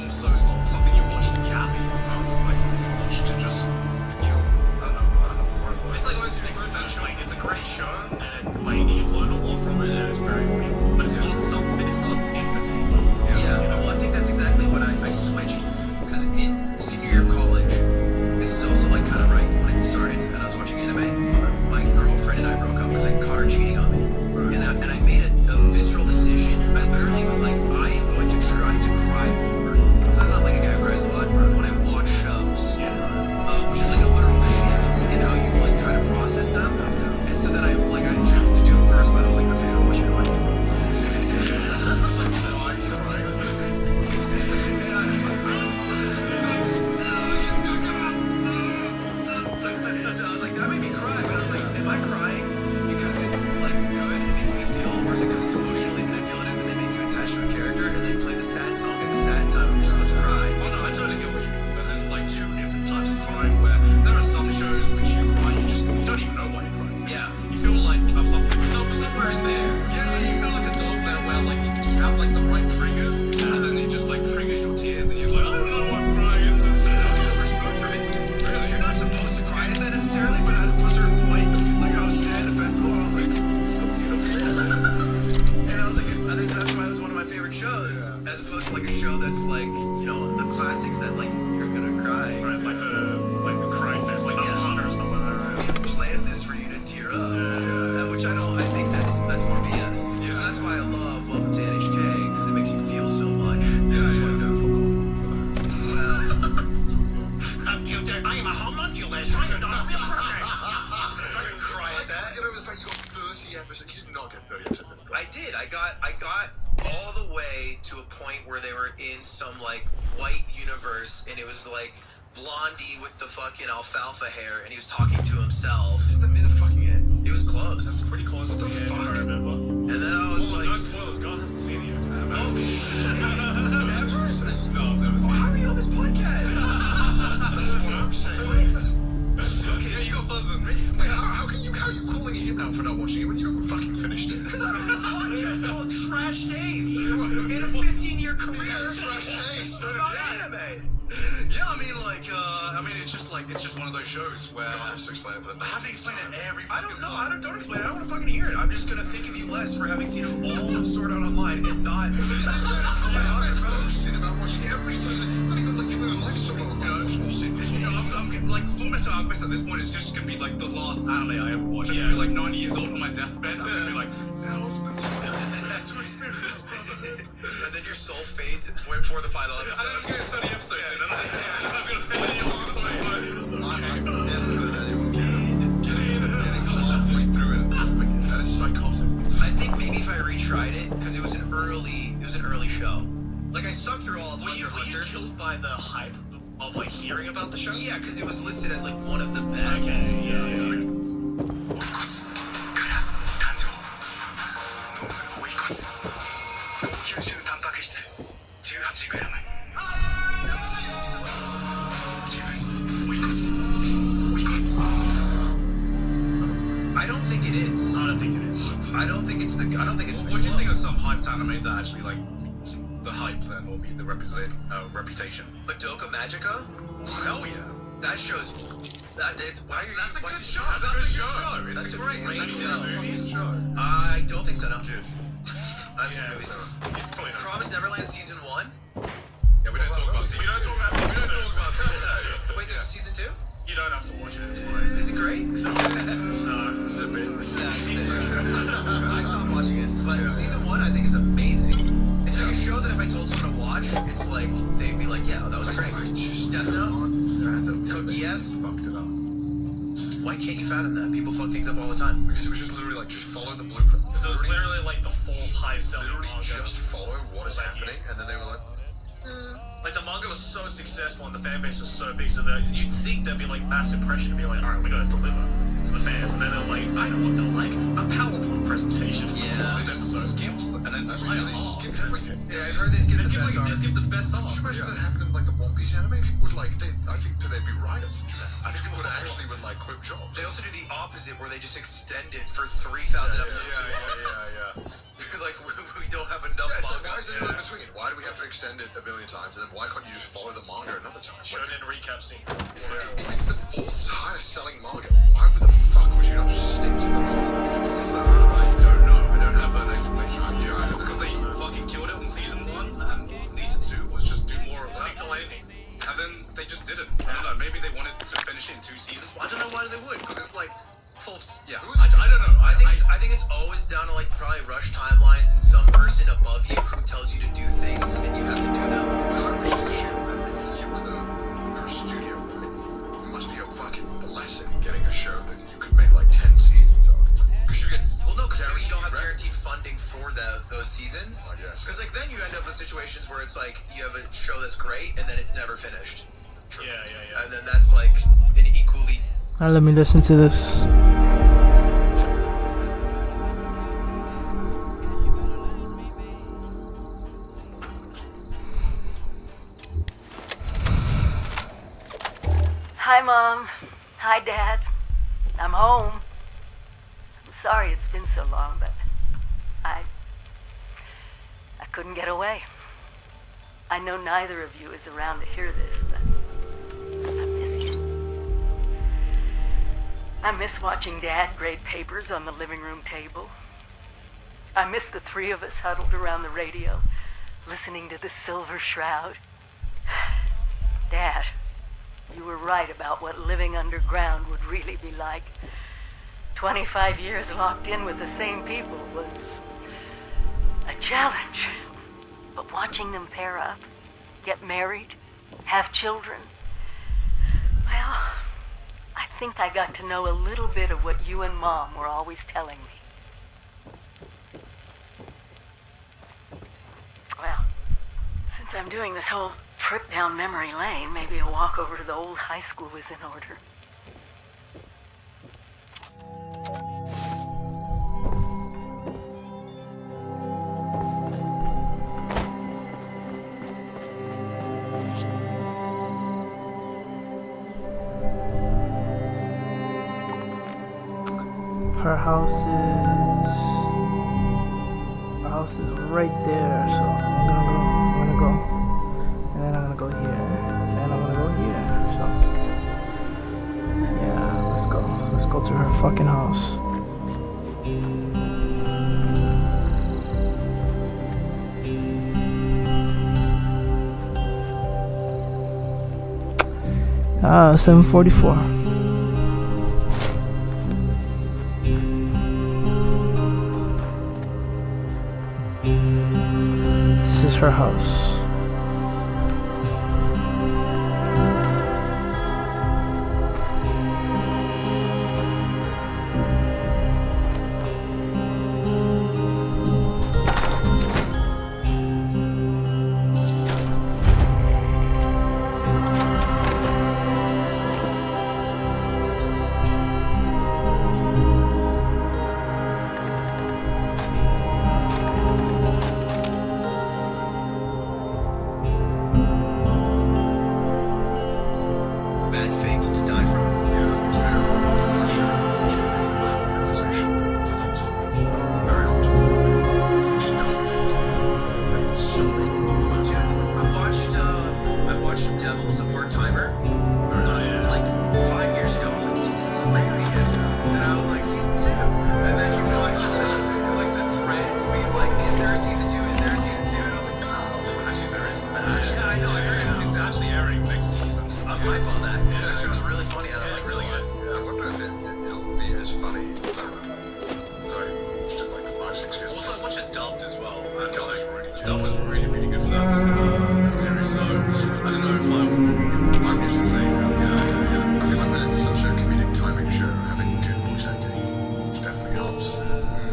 [SPEAKER 3] So it's not something you watch to be happy. It's like something you watch to just, you know, I don't know the right word. It's like obviously makes sense. Like it's a great show, and like you learn a lot from it, and it's very real. But it's not something. It's not entertainment.
[SPEAKER 1] yeah,
[SPEAKER 3] You know?
[SPEAKER 1] well, I think that's exactly what I switched. Because in senior year of college, this is also like kind of right when it started, and I was watching anime. My girlfriend and I broke up because I caught her cheating on me, and I made a visceral decision. I literally was like, I am going to try to cry more. Because I'm not like a guy who cries a lot when I watch shows, which is like a literal shift in how you like try to process them. And so then I tried to do it first, but I was like, okay, I want you to like it, bro. And I was like, and so I was like, that made me cry, but I was like, am I crying because it's like good and making me feel, or is it because it's emotionally manipulative and they make you attached to a character and they play the sad song at the sad time when you're supposed to cry?
[SPEAKER 3] Oh no, I totally get what you mean. But there's like two different types of crying where there are some shows which you cry, you don't even know why you're crying.
[SPEAKER 1] Yeah.
[SPEAKER 3] You feel like a fucking somewhere in there. Yeah, you feel like a dog there where like you have like the right triggers and then it just like triggers your tears and you're like, I don't know why I'm crying. It's just Silver Spoon for me. Really?
[SPEAKER 1] You're not supposed to cry at that necessarily, but at a certain point, like I was there at the festival and I was like, it's so beautiful. And I was like, I think that's why it was one of my favorite shows, as opposed to like a show that's like, you know, the classics that like you're gonna cry.
[SPEAKER 3] Right, like the cry fest, like Hunter or something like that, right?
[SPEAKER 1] We have planned this for you to tear up, which I think that's more BS. So that's why I love Welcome to NHK, because it makes you feel so much.
[SPEAKER 4] It's like football.
[SPEAKER 1] Well,
[SPEAKER 3] I am a homunculus. I am not a real person.
[SPEAKER 1] cry at that.
[SPEAKER 4] Get over the fact you got 30 episodes. You did not get 30 episodes in.
[SPEAKER 1] I did. I got all the way to a point where they were in some like white universe, and it was like Blondie with the fucking alfalfa hair, and he was talking to himself.
[SPEAKER 4] Isn't that near the fucking end?
[SPEAKER 1] It was close.
[SPEAKER 3] Pretty close to
[SPEAKER 4] What the
[SPEAKER 3] the end, if I
[SPEAKER 4] fuck?
[SPEAKER 3] remember.
[SPEAKER 1] And then I was like,
[SPEAKER 3] No spoilers. God hasn't seen it yet.
[SPEAKER 1] oh shit, never?
[SPEAKER 3] No, I've never seen
[SPEAKER 1] How
[SPEAKER 3] it.
[SPEAKER 1] are you on this podcast?
[SPEAKER 4] That's what I'm saying.
[SPEAKER 1] What?
[SPEAKER 3] Okay, yeah, you got further than me.
[SPEAKER 4] Wait, how are you calling him out for not watching it when you haven't fucking finished it?
[SPEAKER 1] Because I'm on a podcast called Trash Taste. In a 15-year career,
[SPEAKER 4] Trash Taste.
[SPEAKER 1] about anime.
[SPEAKER 3] Yeah, I mean, it's just one of those shows where.
[SPEAKER 4] God, I have to explain it for the
[SPEAKER 3] I have to explain it every.
[SPEAKER 1] I don't know. Don't explain it. I don't want to fucking hear it. I'm just gonna think of you less for having seen all of Sword Art Online and not.
[SPEAKER 4] I've posted about watching every season. Not even like you really like Sword Art Online. All seasons.
[SPEAKER 3] You know, I'm like Fullmetal Alchemist at this point is just gonna be like the last anime I ever watched. I'm gonna be like 90 years old on my deathbed. I'm gonna be like, now's the time to experience, brother.
[SPEAKER 1] And then you're soul fades for the final
[SPEAKER 3] I
[SPEAKER 1] episode.
[SPEAKER 3] didn't get 30 episodes in, and I'm gonna say that yours was always worse.
[SPEAKER 4] I've never heard anyone getting halfway through it and dropping it. That is psychotic.
[SPEAKER 1] I think maybe if I retried it, because it was an early show. Like I stuck through all of
[SPEAKER 3] Were you
[SPEAKER 1] Hunter.
[SPEAKER 3] killed by the hype of like hearing about the show?
[SPEAKER 1] Yeah, because it was listed as like one of the best.
[SPEAKER 3] Okay, yeah.
[SPEAKER 4] 追い越すから誕生脳無追い越す高吸収タンパク質 18g 自分追い越す追い越す
[SPEAKER 1] I don't think it is.
[SPEAKER 3] I don't think it is.
[SPEAKER 1] I don't think it's
[SPEAKER 3] What do you think of some hyped anime that actually like the hype then will be the reputation?
[SPEAKER 1] Madoka Magica?
[SPEAKER 3] Hell yeah.
[SPEAKER 1] That show's that's a good show.
[SPEAKER 3] That's a good show.
[SPEAKER 1] That's a great
[SPEAKER 3] show.
[SPEAKER 1] show.
[SPEAKER 3] Movies?
[SPEAKER 1] I don't think so. No.
[SPEAKER 4] Kids.
[SPEAKER 1] I haven't seen the movies.
[SPEAKER 3] Probably not.
[SPEAKER 1] Promised Neverland season 1.
[SPEAKER 3] Yeah, we don't talk about season 2.
[SPEAKER 1] Wait, there's a season 2?
[SPEAKER 3] You don't have to watch it. It's fine.
[SPEAKER 1] Is it great?
[SPEAKER 3] No.
[SPEAKER 4] It's a bit.
[SPEAKER 1] That's big. I stopped watching it, but season 1 I think is amazing. It's like a show that if I told someone to watch, it's like they'd be like, "Yeah, that was great."
[SPEAKER 4] I just
[SPEAKER 1] Death Note,
[SPEAKER 4] can't fathom
[SPEAKER 1] Code Geass.
[SPEAKER 4] fucked it up.
[SPEAKER 1] Why can't you fathom that? People fuck things up all the time.
[SPEAKER 4] Because it was just literally like, just follow the blueprint.
[SPEAKER 3] Because it was literally like the fourth highest selling
[SPEAKER 4] Literally
[SPEAKER 3] manga.
[SPEAKER 4] just follow what is
[SPEAKER 3] Like,
[SPEAKER 4] happening, and then they were like,
[SPEAKER 3] Like the manga was so successful and the fan base was so big, so that you'd think there'd be like massive pressure to be like, all right, we gotta deliver to the fans, and then they're like, I know what they're like, a PowerPoint presentation for
[SPEAKER 1] Yeah.
[SPEAKER 3] the last episode. Skips an
[SPEAKER 4] they
[SPEAKER 3] entire
[SPEAKER 4] skip
[SPEAKER 3] arc.
[SPEAKER 4] everything.
[SPEAKER 1] Yeah, I've heard they skip
[SPEAKER 3] They
[SPEAKER 1] the
[SPEAKER 3] skip
[SPEAKER 1] best
[SPEAKER 3] like
[SPEAKER 1] arc.
[SPEAKER 3] they skip the best arc.
[SPEAKER 4] Could you imagine if that happened in like the One Piece anime? People would like, I think there'd be riots in Japan. I think people would actually would like quit jobs.
[SPEAKER 1] They also do the opposite, where they just extend it for 3,000 episodes too long.
[SPEAKER 3] yeah.
[SPEAKER 1] Like we don't have enough.
[SPEAKER 4] Yeah, it's like,
[SPEAKER 1] manga.
[SPEAKER 4] why is there no in between? Why do we have to extend it a million times? And then why can't you just follow the manga another time?
[SPEAKER 3] Shonen recap scene.
[SPEAKER 4] If it's the fourth highest selling manga, why would the fuck would you not just stick to the manga?
[SPEAKER 3] So, I don't know. I don't have an explanation for you.
[SPEAKER 4] I don't know.
[SPEAKER 3] Because they fucking killed it in season 1, and all they needed to do was just do more of that. Stick the landing. And then they just didn't. I don't know. Maybe they wanted to finish it in 2 seasons. But I don't know why they would. Because it's like fourth. Yeah. I don't know.
[SPEAKER 1] I think it's always down to like probably rush timelines and some person above you who tells you to do things and you have to do them.
[SPEAKER 4] But I was just assume that if you were a studio, right, it must be a fucking blessing getting a show that you could make like 10 seasons of. Because you get
[SPEAKER 1] Well, no, because maybe you don't have
[SPEAKER 4] guaranteed
[SPEAKER 1] guaranteed funding for those seasons.
[SPEAKER 4] I guess.
[SPEAKER 1] Because like then you end up with situations where it's like you have a show that's great and then it's never finished,
[SPEAKER 3] Yeah.
[SPEAKER 1] and then that's like an equally.
[SPEAKER 5] Alright, let me listen to this.
[SPEAKER 6] Hi, Mom. Hi, Dad. I'm home. I'm sorry it's been so long, but I couldn't get away. I know neither of you is around to hear this, but I miss you. I miss watching Dad grade papers on the living room table. I miss the three of us huddled around the radio, listening to the Silver Shroud. Dad, you were right about what living underground would really be like. 25 years locked in with the same people was a challenge. But watching them pair up, get married, have children, well, I think I got to know a little bit of what you and Mom were always telling me. Well, since I'm doing this whole trip down memory lane, maybe a walk over to the old high school is in order.
[SPEAKER 5] Her house is right there, so I'm gonna go, and then I'm gonna go here, and I'm gonna go here, so yeah, let's go to her fucking house. Ah, 7:44. This is her house.
[SPEAKER 1] Bad fates to die from.
[SPEAKER 4] Yeah, I was there. It was the first show. It was really a cool realization that sometimes, very often, it just doesn't end. They stop it.
[SPEAKER 1] I watched Devil's a Part-Timer like 5 years ago. I was like, dude, this is hilarious. And I was like, season 2. And then you find like the threads being like, is there a season 2? Is there a season 2? And I was like, no.
[SPEAKER 3] Actually, there is.
[SPEAKER 1] Yeah, I know. I heard it.
[SPEAKER 3] It's actually airing next season.
[SPEAKER 1] I'm hype on that because that show is really funny and I like
[SPEAKER 3] really good.
[SPEAKER 4] Yeah, I wonder if it'll be as funny as I remember. Because I watched it like 5-6 years
[SPEAKER 3] Also, I
[SPEAKER 4] ago.
[SPEAKER 3] watched it dubbed as well. And
[SPEAKER 4] Dubbed was really good.
[SPEAKER 3] Dubbed was really, really good for that series. So I don't know if I'm used to saying that. Yeah.
[SPEAKER 4] I feel like when it's such a comedic timing show, having good voice acting definitely helps. I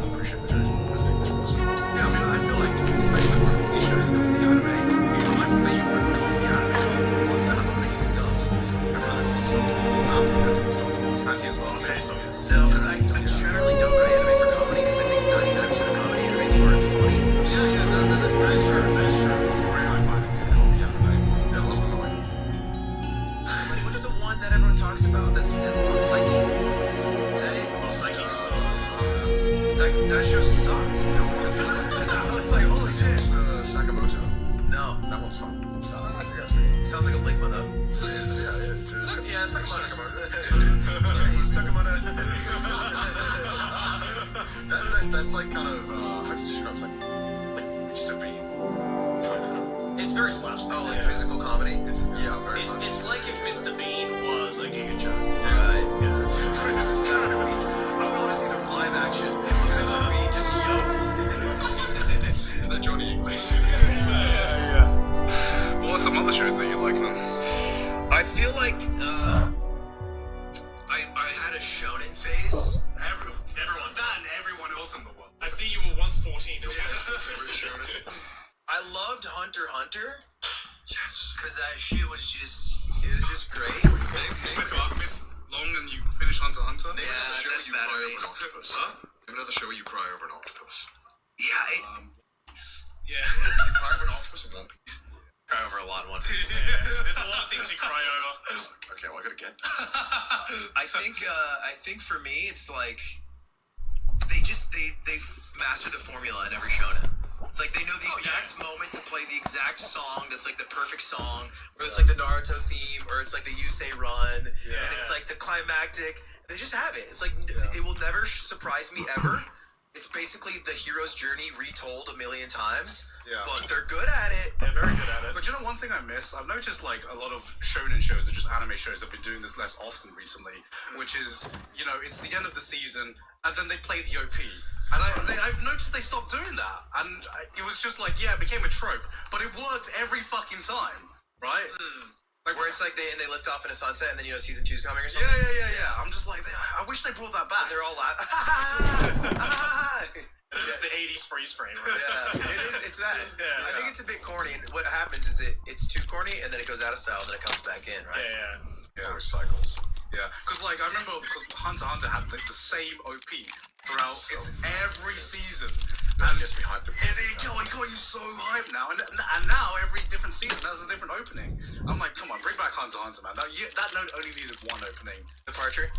[SPEAKER 4] appreciate the joke because the English wasn't.
[SPEAKER 3] Yeah, I mean, I feel like, especially with comedy shows and comedy anime, my favorite comedy anime are the ones that have amazing dubs. Because okay, so it's
[SPEAKER 1] No, because I generally don't go to anime for comedy because I think 99% of comedy animes aren't funny.
[SPEAKER 3] that is true. That is true. It's rare I find a good comedy anime.
[SPEAKER 4] Yeah, a lot of them are like,
[SPEAKER 1] What's the one that everyone talks about that's in Long Psyche? Is that it?
[SPEAKER 3] Well, Psyche's
[SPEAKER 1] That show sucked. I was like, holy shit.
[SPEAKER 4] Sakamoto.
[SPEAKER 1] No,
[SPEAKER 4] That one's fun. I think that's pretty fun.
[SPEAKER 1] sounds like a Ligma though.
[SPEAKER 4] Yeah, it's
[SPEAKER 3] Sakamoto.
[SPEAKER 1] Yeah, you suck him on a.
[SPEAKER 4] That's like kind of how do you describe something? Like Mr. Bean, kind of.
[SPEAKER 3] It's very slapstick.
[SPEAKER 1] Oh, like physical comedy.
[SPEAKER 4] It's very much.
[SPEAKER 3] It's like if Mr. Bean was a Giga Joe.
[SPEAKER 1] Right.
[SPEAKER 3] Yeah, it's
[SPEAKER 1] I would want to see the live action. Mr. Bean just yokes.
[SPEAKER 4] Is that Johnny English?
[SPEAKER 3] What are some other shows that you like, man?
[SPEAKER 1] I feel like I had a shonen phase.
[SPEAKER 3] Everyone, that and everyone else in the world. I see you were once 14 as well.
[SPEAKER 1] I loved Hunter x Hunter
[SPEAKER 3] Yes.
[SPEAKER 1] because that shit was just great.
[SPEAKER 3] Went to Alchemist long and you finish Hunter x Hunter?
[SPEAKER 1] Yeah,
[SPEAKER 4] Show
[SPEAKER 1] that's
[SPEAKER 4] you
[SPEAKER 1] bad
[SPEAKER 4] cry
[SPEAKER 1] of
[SPEAKER 4] over
[SPEAKER 1] me.
[SPEAKER 4] an octopus.
[SPEAKER 3] Huh?
[SPEAKER 4] Another show where you cry over an octopus.
[SPEAKER 1] Yeah,
[SPEAKER 3] Yeah.
[SPEAKER 4] You cry over an octopus in One Piece.
[SPEAKER 1] cry over a lot of One Piece.
[SPEAKER 3] There's a lot of things you cry over.
[SPEAKER 4] Okay, well I gotta get.
[SPEAKER 1] I think for me it's like they master the formula in every shonen. It's like they know the exact moment to play the exact song that's like the perfect song, or it's like the Naruto theme, or it's like the Yusei Run, and it's like the climactic. They just have it. It's like it will never surprise me ever. It's basically the hero's journey retold a million times, but they're good at it.
[SPEAKER 3] They're very good at it. But you know one thing I miss? I've noticed like a lot of shonen shows or just anime shows have been doing this less often recently, which is, you know, it's the end of the season and then they play the OP. And I've noticed they stopped doing that. And it was just like, yeah, it became a trope, but it worked every fucking time, right?
[SPEAKER 1] Like where it's like they lift off in a sunset, and then you know season 2's coming or something.
[SPEAKER 3] Yeah. I'm just like, I wish they brought that back.
[SPEAKER 1] They're all laughing.
[SPEAKER 3] It's the 80s freeze frame, right?
[SPEAKER 1] Yeah, it is. It's that.
[SPEAKER 3] Yeah,
[SPEAKER 1] I think it's a bit corny. And what happens is it's too corny, and then it goes out of style, and then it comes back in, right?
[SPEAKER 3] Yeah.
[SPEAKER 4] It always cycles.
[SPEAKER 3] Yeah, because like I remember, because Hunter x Hunter had like the same OP throughout its every season,
[SPEAKER 4] That gets me hyped.
[SPEAKER 3] it got you so hyped now, and now every different season has a different opening. I'm like, come on, bring back Hunter x Hunter, man. That note only needed one opening.
[SPEAKER 1] Departure.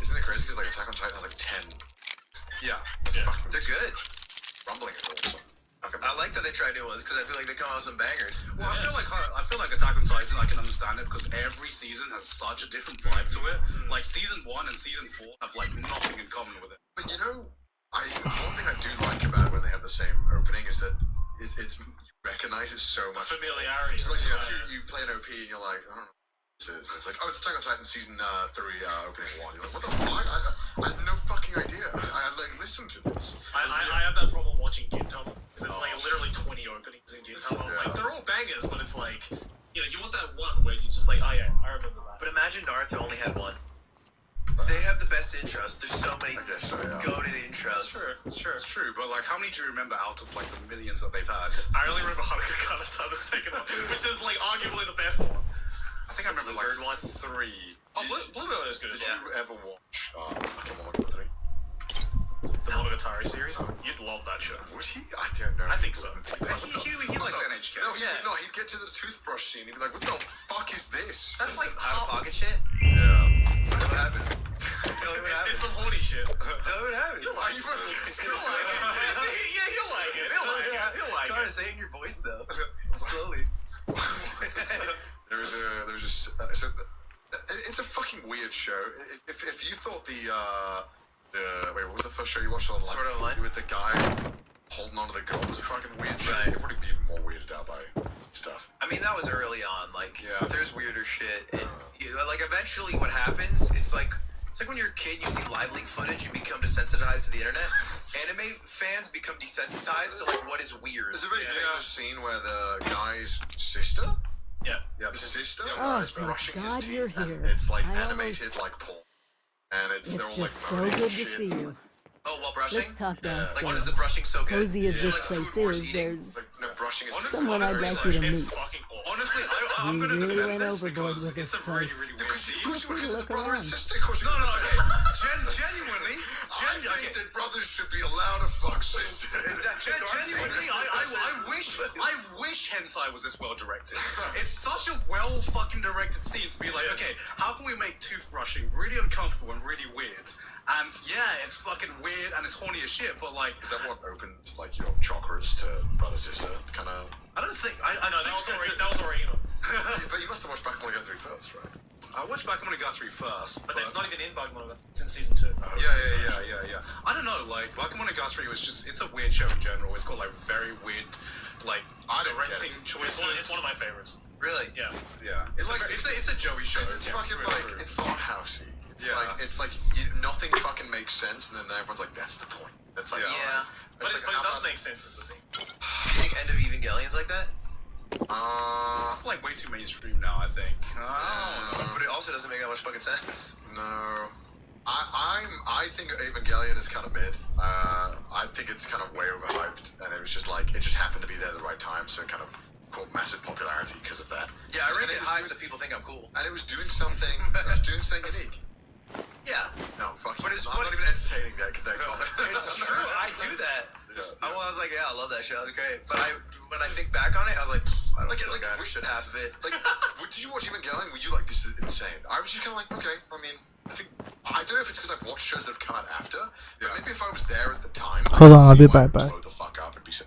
[SPEAKER 4] Isn't it crazy? Because like Attack on Titan has like 10.
[SPEAKER 3] Yeah,
[SPEAKER 4] Fucking
[SPEAKER 1] They're good.
[SPEAKER 4] Rumbling is awesome.
[SPEAKER 1] I like that they try new ones because I feel like they come out with some bangers.
[SPEAKER 3] Well, I feel like Attack on Titan. I can understand it because every season has such a different vibe to it. Like season 1 and season 4 have like nothing in common with it.
[SPEAKER 4] But you know, one thing I do like about it when they have the same opening is that it's you recognize it so much.
[SPEAKER 3] Familiarity.
[SPEAKER 4] It's like you play an OP and you're like, I don't know what this is. And it's like, oh, it's Attack on Titan season 3 opening 1. You're like, what the fuck? I had no fucking idea. I like listened to this.
[SPEAKER 7] I have that problem watching Gintama.
[SPEAKER 3] There's like literally 20 openings in Gintama. Like they're all bangers, but it's like you want that one where you just like, oh yeah, I remember that.
[SPEAKER 1] But imagine Naruto only had one. They have the best intros. There's so many goated intros.
[SPEAKER 2] It's true, but like, how many do you remember out of like the millions that they've had?
[SPEAKER 3] I only remember Haruka Kanata, the second one, which is like arguably the best one.
[SPEAKER 2] I think I remember like
[SPEAKER 1] Bluebird one?
[SPEAKER 2] 3.
[SPEAKER 3] Oh, Bluebird is good as
[SPEAKER 2] Did
[SPEAKER 3] well.
[SPEAKER 2] you ever watch Pokemon 3?
[SPEAKER 3] The Monogatari series. You'd love that show.
[SPEAKER 4] Would he? I don't know.
[SPEAKER 3] I think so.
[SPEAKER 2] He likes NHK.
[SPEAKER 4] No, he'd get to the toothbrush scene. He'd be like, "What the fuck is this?"
[SPEAKER 3] That's like
[SPEAKER 1] Out of pocket shit.
[SPEAKER 2] Yeah.
[SPEAKER 1] What happens? Tell me what
[SPEAKER 3] it's
[SPEAKER 1] happens.
[SPEAKER 3] some horny shit.
[SPEAKER 1] Tell me what happens.
[SPEAKER 3] You'll like it. Yeah, he'll like it. He'll like
[SPEAKER 1] Gotta
[SPEAKER 3] it.
[SPEAKER 1] say it in your voice though. Slowly.
[SPEAKER 4] There's a so it's a fucking weird show. If you thought the wait, what was the first show you watched on
[SPEAKER 1] Sword Art Online?
[SPEAKER 4] with the guy holding onto the girl was a fucking weird show?
[SPEAKER 1] Right.
[SPEAKER 4] You'd probably be even more weirded out by stuff.
[SPEAKER 1] I mean, that was early on. Like,
[SPEAKER 2] Yeah.
[SPEAKER 1] there's weirder shit, and like eventually, what happens? It's like when you're a kid, you see live leak footage, you become desensitized to the internet. Anime fans become desensitized to like what is weird.
[SPEAKER 4] There's a very famous scene where the guy's sister,
[SPEAKER 3] Yeah.
[SPEAKER 4] his sister,
[SPEAKER 7] Oh,
[SPEAKER 4] is
[SPEAKER 7] thank
[SPEAKER 4] brushing his
[SPEAKER 7] God
[SPEAKER 4] teeth,
[SPEAKER 7] you're
[SPEAKER 4] and
[SPEAKER 7] here.
[SPEAKER 4] it's like
[SPEAKER 7] I
[SPEAKER 4] animated like porn, and
[SPEAKER 7] It's
[SPEAKER 4] they're all
[SPEAKER 7] just
[SPEAKER 4] like
[SPEAKER 7] so
[SPEAKER 4] moaning
[SPEAKER 7] good
[SPEAKER 4] and
[SPEAKER 7] to
[SPEAKER 4] shit.
[SPEAKER 7] see you.
[SPEAKER 1] Oh, while brushing.
[SPEAKER 7] Let's talk
[SPEAKER 1] Like, what
[SPEAKER 7] downstairs.
[SPEAKER 1] is the brushing so good?
[SPEAKER 7] Cozy as
[SPEAKER 1] So,
[SPEAKER 7] this
[SPEAKER 1] like,
[SPEAKER 7] place
[SPEAKER 1] Food Wars
[SPEAKER 7] is,
[SPEAKER 1] eating.
[SPEAKER 7] there's
[SPEAKER 4] Like, no, brushing his teeth.
[SPEAKER 7] someone I'd like you to meet.
[SPEAKER 3] It's fucking awesome.
[SPEAKER 2] Honestly, I'm
[SPEAKER 7] We
[SPEAKER 2] gonna
[SPEAKER 7] really
[SPEAKER 2] defend
[SPEAKER 7] went
[SPEAKER 2] this
[SPEAKER 7] overboard
[SPEAKER 2] because
[SPEAKER 7] with
[SPEAKER 2] it's a
[SPEAKER 7] this
[SPEAKER 2] really,
[SPEAKER 7] place.
[SPEAKER 2] really weird
[SPEAKER 4] Because
[SPEAKER 2] scene.
[SPEAKER 4] it's
[SPEAKER 7] look
[SPEAKER 4] brother and
[SPEAKER 7] around.
[SPEAKER 4] sister. Of course you
[SPEAKER 2] No,
[SPEAKER 4] can.
[SPEAKER 2] genuinely,
[SPEAKER 4] I think that brothers should be allowed to fuck sisters.
[SPEAKER 2] Genuinely, I wish hentai was this well directed. It's such a well fucking directed scene to be like, okay, how can we make toothbrushing really uncomfortable and really weird? And yeah, it's fucking weird and it's horny as shit, but like,
[SPEAKER 4] Is that what opened like your chakras to brother sister kind of?
[SPEAKER 2] I don't think I
[SPEAKER 3] No, that was already.
[SPEAKER 4] But you must have watched Bakemonogatari first, right?
[SPEAKER 2] I watched Bakemonogatari first,
[SPEAKER 3] But it's not even in Bakemonogatari. It's in season 2.
[SPEAKER 2] Yeah. I don't know, like Bakemonogatari was just—it's a weird show in general. It's got like very weird, like
[SPEAKER 4] I don't get
[SPEAKER 2] directing
[SPEAKER 4] it.
[SPEAKER 2] choices.
[SPEAKER 3] It's one of my favorites.
[SPEAKER 1] Really?
[SPEAKER 3] Yeah.
[SPEAKER 2] Yeah, it's like it's a Joey show.
[SPEAKER 4] Because it's
[SPEAKER 2] Yeah,
[SPEAKER 4] fucking
[SPEAKER 2] through and
[SPEAKER 4] like
[SPEAKER 2] through.
[SPEAKER 4] it's art housey.
[SPEAKER 2] Yeah.
[SPEAKER 4] It's like nothing fucking makes sense, and then everyone's like, "That's the point." It's like,
[SPEAKER 1] Yeah.
[SPEAKER 3] But
[SPEAKER 4] It's
[SPEAKER 3] it,
[SPEAKER 4] like,
[SPEAKER 3] but it
[SPEAKER 4] how
[SPEAKER 3] does
[SPEAKER 4] about-
[SPEAKER 3] make sense, is the thing.
[SPEAKER 1] Do you think End of Evangelion's like that?
[SPEAKER 2] It's like way too mainstream now, I think.
[SPEAKER 1] But it also doesn't make that much fucking sense.
[SPEAKER 4] No. I think Evangelion is kind of mid. I think it's kind of way overhyped, and it was just like it just happened to be there at the right time, so it kind of caught massive popularity because of that.
[SPEAKER 1] Yeah, I
[SPEAKER 4] And
[SPEAKER 1] rank it
[SPEAKER 4] was
[SPEAKER 1] high
[SPEAKER 4] doing-
[SPEAKER 1] so people think I'm cool.
[SPEAKER 4] And it was doing something. It was doing something unique.
[SPEAKER 1] Yeah.
[SPEAKER 4] No, fuck.
[SPEAKER 1] But
[SPEAKER 4] you.
[SPEAKER 1] it's
[SPEAKER 4] I'm
[SPEAKER 1] funny-
[SPEAKER 4] not even entertaining that comment.
[SPEAKER 1] It's true. I do that.
[SPEAKER 4] Yeah.
[SPEAKER 1] I was like, yeah, I love that show. It was great. But when I think back on it, I was like, I don't feel like I understood half of it.
[SPEAKER 4] Like, did you watch Evangelion? Were you like, this is insane? I was just kind of like, okay. I mean, I don't know if it's because I've watched shows that have come out after, but maybe if I was there at the time,
[SPEAKER 5] Hold
[SPEAKER 4] I
[SPEAKER 5] on, I'll
[SPEAKER 4] could see
[SPEAKER 5] be
[SPEAKER 4] why it
[SPEAKER 5] right
[SPEAKER 4] would
[SPEAKER 5] back.
[SPEAKER 4] blow the fuck up and be so.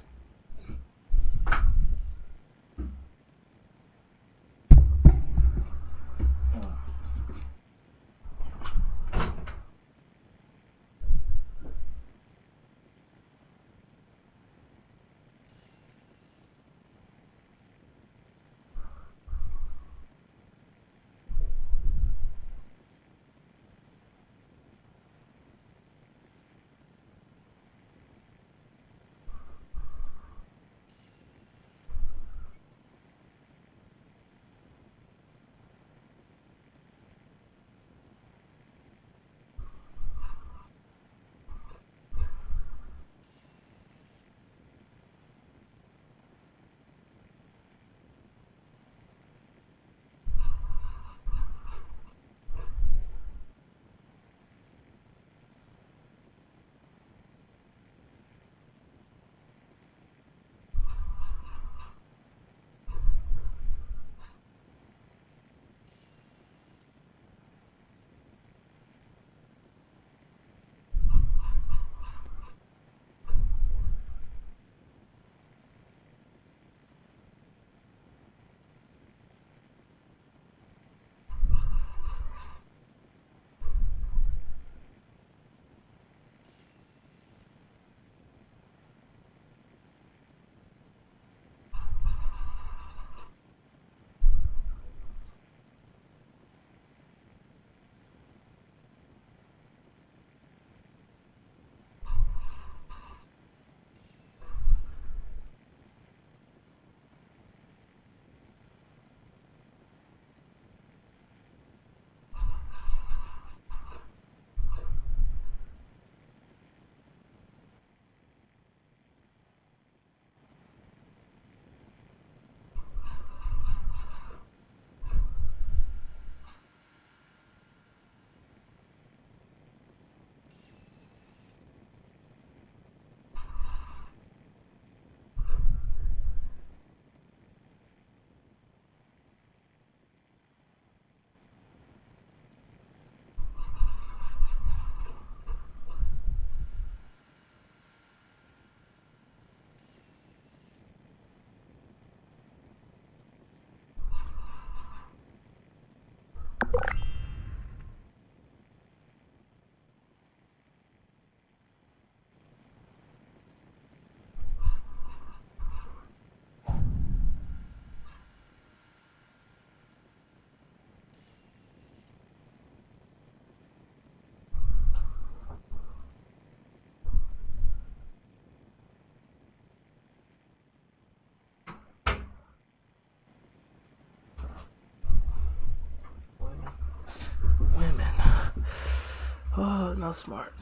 [SPEAKER 5] not smart.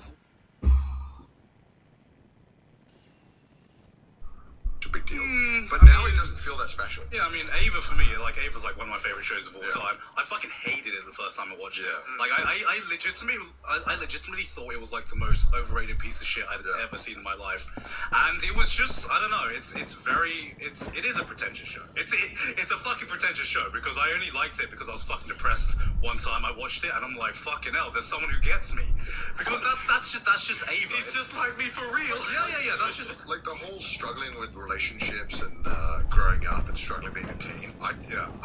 [SPEAKER 4] It's a big deal. But now it doesn't feel that special.
[SPEAKER 3] Yeah, I mean, Ava for me, like Ava's like one of my favorite shows of all
[SPEAKER 4] Yeah.
[SPEAKER 3] time. I fucking hated it the first time I watched it.
[SPEAKER 4] Yeah.
[SPEAKER 3] Like I legitimately thought it was like the most overrated piece of shit I'd ever seen in my life, and it was just I don't know. It is a pretentious show. It's a fucking pretentious show because I only liked it because I was fucking depressed one time I watched it and I'm like fucking hell, there's someone who gets me because that's just Ava.
[SPEAKER 2] He's just like me for real.
[SPEAKER 3] Yeah. That's just
[SPEAKER 4] Like the whole struggling with relationships and growing up and struggling being a teen. I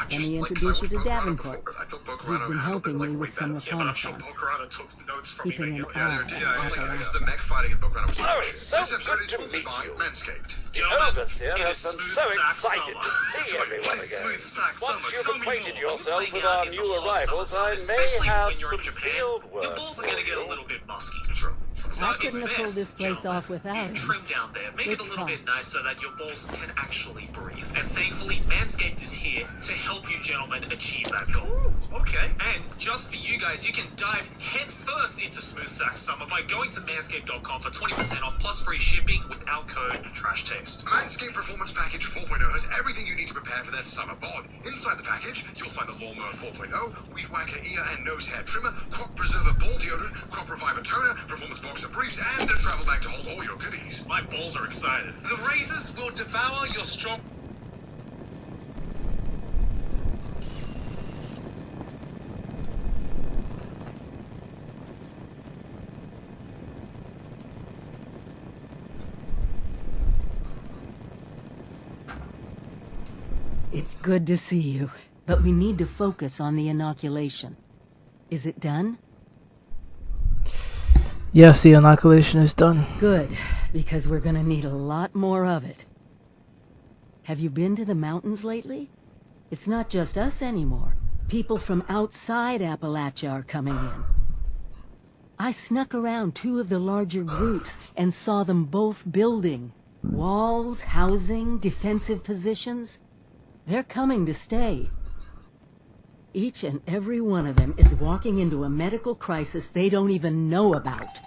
[SPEAKER 4] just
[SPEAKER 7] me
[SPEAKER 4] like
[SPEAKER 7] introduce you to
[SPEAKER 4] Bokurano
[SPEAKER 7] Davenport,
[SPEAKER 4] before. I thought
[SPEAKER 7] who's
[SPEAKER 4] Bokurano
[SPEAKER 7] been
[SPEAKER 4] handled it
[SPEAKER 7] helping
[SPEAKER 4] like
[SPEAKER 7] me
[SPEAKER 4] way
[SPEAKER 7] with some
[SPEAKER 4] better.
[SPEAKER 3] yeah, but I'm sure
[SPEAKER 7] reconnaissance,
[SPEAKER 3] Bokurano took notes from me
[SPEAKER 7] keeping
[SPEAKER 3] making
[SPEAKER 7] an
[SPEAKER 3] it.
[SPEAKER 4] Yeah,
[SPEAKER 7] eye
[SPEAKER 4] no, did.
[SPEAKER 7] out
[SPEAKER 4] But like,
[SPEAKER 7] for
[SPEAKER 4] because the mech fighting in Bokurano was
[SPEAKER 8] Oh, it's so
[SPEAKER 4] This episode
[SPEAKER 8] good
[SPEAKER 4] is
[SPEAKER 8] to
[SPEAKER 4] sponsored
[SPEAKER 8] meet
[SPEAKER 4] by
[SPEAKER 8] you.
[SPEAKER 4] Manscaped.
[SPEAKER 8] Elvis here
[SPEAKER 3] It
[SPEAKER 8] has
[SPEAKER 3] is
[SPEAKER 8] been
[SPEAKER 3] smooth
[SPEAKER 8] so
[SPEAKER 3] sack
[SPEAKER 8] excited
[SPEAKER 3] summer.
[SPEAKER 8] to see
[SPEAKER 3] What
[SPEAKER 8] everyone
[SPEAKER 3] is
[SPEAKER 8] again.
[SPEAKER 3] smooth sack summer?
[SPEAKER 8] Once you've
[SPEAKER 3] Tell me
[SPEAKER 8] acquainted
[SPEAKER 3] more.
[SPEAKER 8] yourself
[SPEAKER 3] I'm
[SPEAKER 8] with
[SPEAKER 3] playing
[SPEAKER 8] our
[SPEAKER 3] in the
[SPEAKER 8] new
[SPEAKER 3] hot
[SPEAKER 8] arrivals,
[SPEAKER 3] summer,
[SPEAKER 8] I may
[SPEAKER 3] especially
[SPEAKER 8] have
[SPEAKER 3] when you're in
[SPEAKER 8] some
[SPEAKER 3] Japan.
[SPEAKER 8] field
[SPEAKER 3] The
[SPEAKER 8] work
[SPEAKER 3] balls are
[SPEAKER 8] for
[SPEAKER 3] gonna get a
[SPEAKER 8] you.
[SPEAKER 3] little bit musky. True. So
[SPEAKER 7] I
[SPEAKER 3] it's
[SPEAKER 7] couldn't have pulled
[SPEAKER 3] best,
[SPEAKER 7] this place
[SPEAKER 3] gentlemen,
[SPEAKER 7] off without
[SPEAKER 3] you
[SPEAKER 7] him.
[SPEAKER 3] trim down there, make it a
[SPEAKER 7] Good
[SPEAKER 3] little bit
[SPEAKER 7] talk.
[SPEAKER 3] nice so that your balls can actually breathe. And thankfully, Manscaped is here to help you gentlemen achieve that goal. Ooh, okay. And just for you guys, you can dive head first into Smooth Sack Summer by going to manscaped.com for 20% off plus free shipping without code TRASHTASTE.
[SPEAKER 4] Manscaped Performance Package 4.0 has everything you need to prepare for that summer bod. Inside the package, you'll find the Lawnmower 4.0, Weed Whacker ear and nose hair trimmer, Crop Preserver ball deodorant, Crop Reviver toner, Performance Boxer briefs, and a travel bag to hold all your goodies.
[SPEAKER 3] My balls are excited.
[SPEAKER 2] The razors will devour your strong.
[SPEAKER 7] It's good to see you, but we need to focus on the inoculation. Is it done?
[SPEAKER 5] Yes, the inoculation is done.
[SPEAKER 7] Good, because we're gonna need a lot more of it. Have you been to the mountains lately? It's not just us anymore. People from outside Appalachia are coming in. I snuck around two of the larger groups and saw them both building. Walls, housing, defensive positions. They're coming to stay. Each and every one of them is walking into a medical crisis they don't even know about.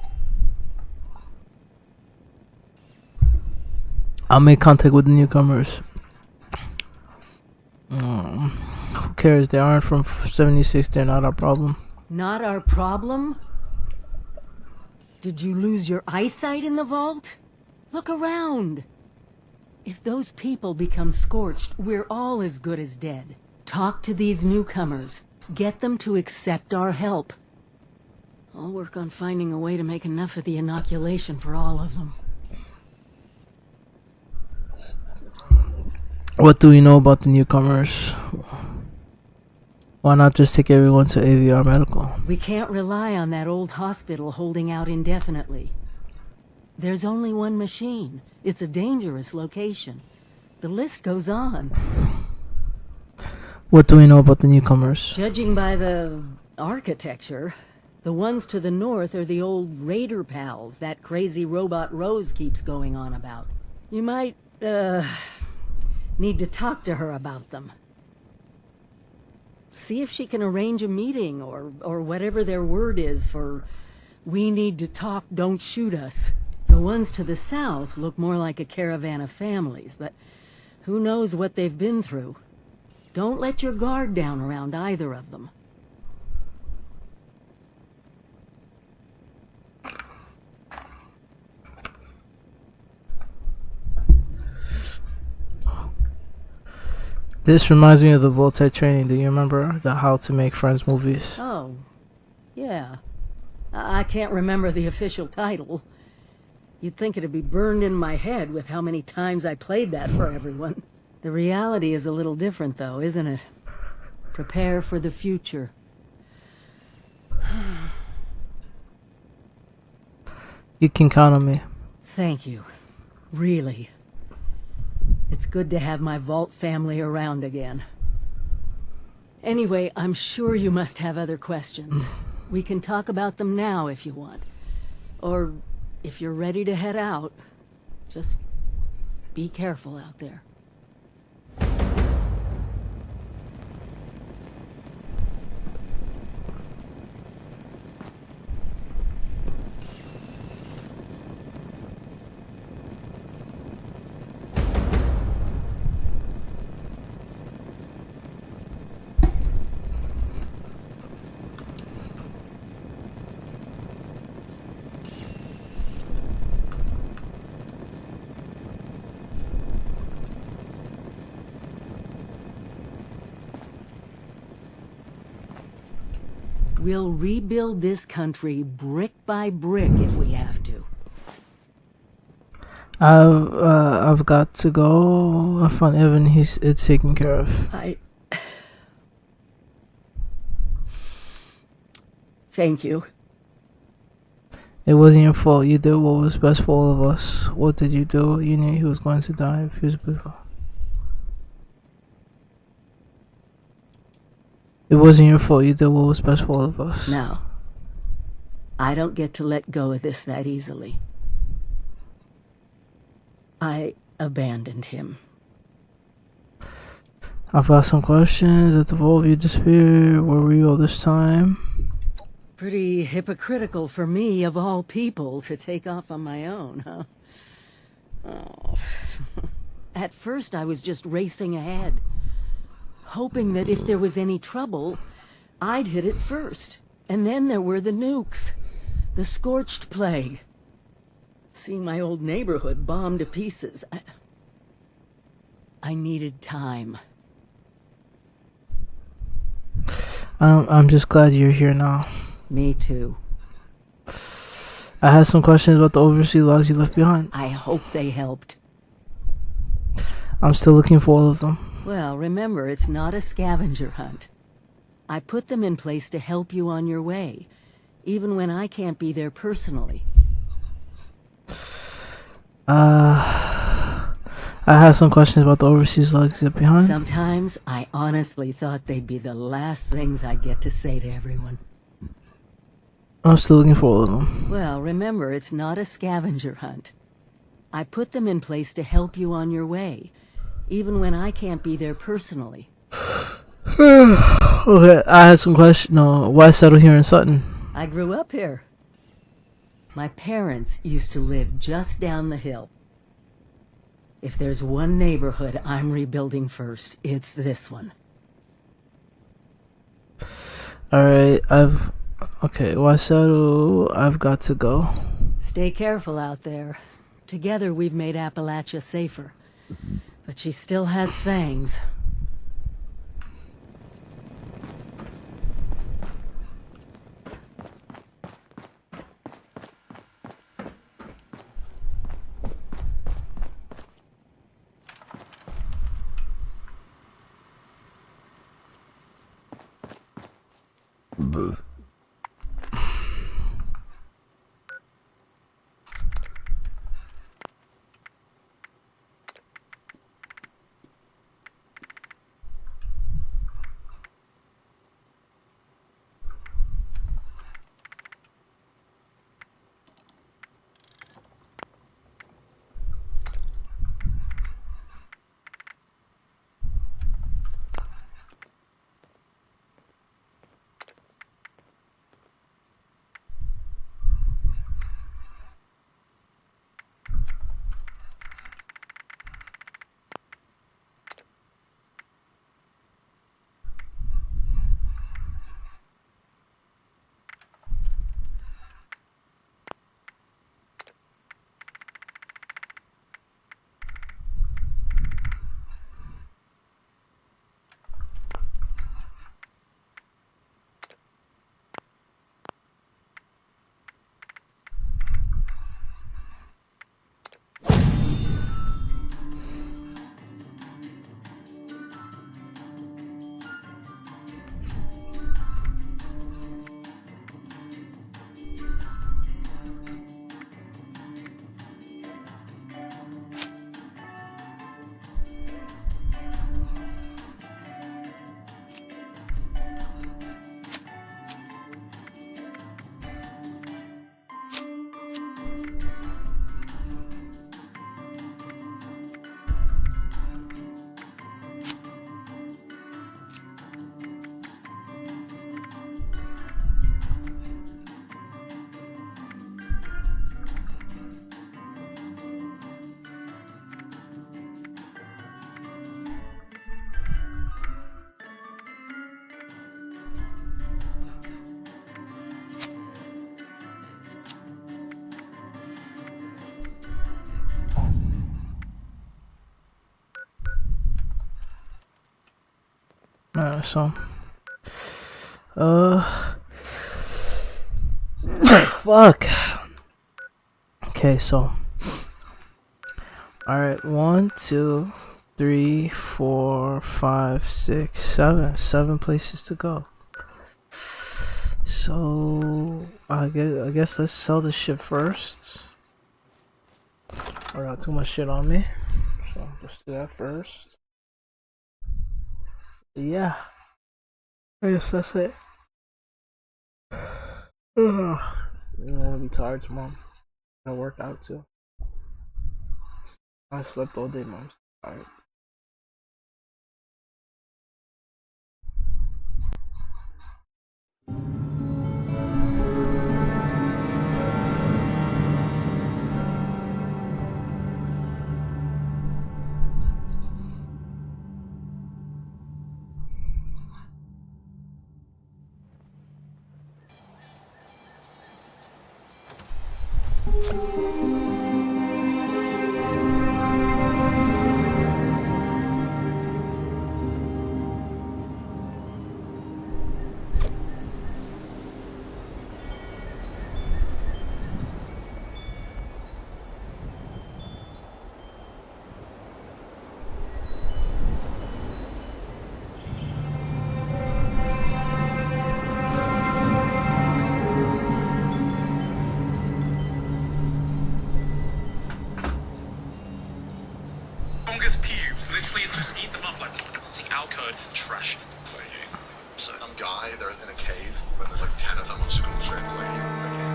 [SPEAKER 5] I'll make contact with the newcomers. Who cares? They aren't from 76. They're not our problem.
[SPEAKER 7] Not our problem? Did you lose your eyesight in the vault? Look around. If those people become scorched, we're all as good as dead. Talk to these newcomers. Get them to accept our help. I'll work on finding a way to make enough of the inoculation for all of them.
[SPEAKER 5] What do we know about the newcomers? Why not just take everyone to AVR Medical?
[SPEAKER 7] We can't rely on that old hospital holding out indefinitely. There's only one machine. It's a dangerous location. The list goes on.
[SPEAKER 5] What do we know about the newcomers?
[SPEAKER 7] Judging by the architecture, the ones to the north are the old Raider pals that crazy robot Rose keeps going on about. You might, need to talk to her about them. See if she can arrange a meeting or whatever their word is for we need to talk, don't shoot us. The ones to the south look more like a caravan of families, but who knows what they've been through. Don't let your guard down around either of them.
[SPEAKER 5] This reminds me of the Voltaire training. Do you remember the How to Make Friends movies?
[SPEAKER 7] Oh, yeah. I can't remember the official title. You'd think it'd be burned in my head with how many times I played that for everyone. The reality is a little different, though, isn't it? Prepare for the future.
[SPEAKER 5] You can count on me.
[SPEAKER 7] Thank you. Really. It's good to have my vault family around again. Anyway, I'm sure you must have other questions. We can talk about them now if you want. Or if you're ready to head out, just be careful out there. We'll rebuild this country brick by brick if we have to.
[SPEAKER 5] I've got to go. I found Evan. It's taken care of.
[SPEAKER 7] Thank you.
[SPEAKER 5] It wasn't your fault. You did what was best for all of us. What did you do? You knew he was going to die if he was before. It wasn't your fault. You did what was best for all of us.
[SPEAKER 7] Now, I don't get to let go of this that easily. I abandoned him.
[SPEAKER 5] I've got some questions. At the vault, you disappeared. Where were you all this time?
[SPEAKER 7] Pretty hypocritical for me, of all people, to take off on my own, huh? Oh. At first, I was just racing ahead, hoping that if there was any trouble, I'd hit it first. And then there were the nukes, the scorched plague. Seeing my old neighborhood bombed to pieces, I needed time.
[SPEAKER 5] I'm just glad you're here now.
[SPEAKER 7] Me too.
[SPEAKER 5] I had some questions about the overseas logs you left behind.
[SPEAKER 7] I hope they helped.
[SPEAKER 5] I'm still looking for all of them.
[SPEAKER 7] Well, remember, it's not a scavenger hunt. I put them in place to help you on your way, even when I can't be there personally.
[SPEAKER 5] I had some questions about the overseas logs you left behind.
[SPEAKER 7] Sometimes I honestly thought they'd be the last things I get to say to everyone.
[SPEAKER 5] I'm still looking for all of them.
[SPEAKER 7] Well, remember, it's not a scavenger hunt. I put them in place to help you on your way, even when I can't be there personally.
[SPEAKER 5] Okay, I had some questions. No, why settle here in Sutton?
[SPEAKER 7] I grew up here. My parents used to live just down the hill. If there's one neighborhood I'm rebuilding first, it's this one.
[SPEAKER 5] Alright, okay, why settle? I've got to go.
[SPEAKER 7] Stay careful out there. Together we've made Appalachia safer. But she still has fangs.
[SPEAKER 5] Fuck. Okay, so. Alright, 1, 2, 3, 4, 5, 6, 7. 7 places to go. So I guess let's sell this shit first. I got too much shit on me, so let's do that first. Yeah, I guess that's it. Ugh. I'm gonna be tired tomorrow. I work out too. I slept all day, mom. Tired.
[SPEAKER 3] Longest pubes, literally just eat them up like alcode trash.
[SPEAKER 4] Some guy, they're in a cave, but there's like 10 of them on school trips, like, okay.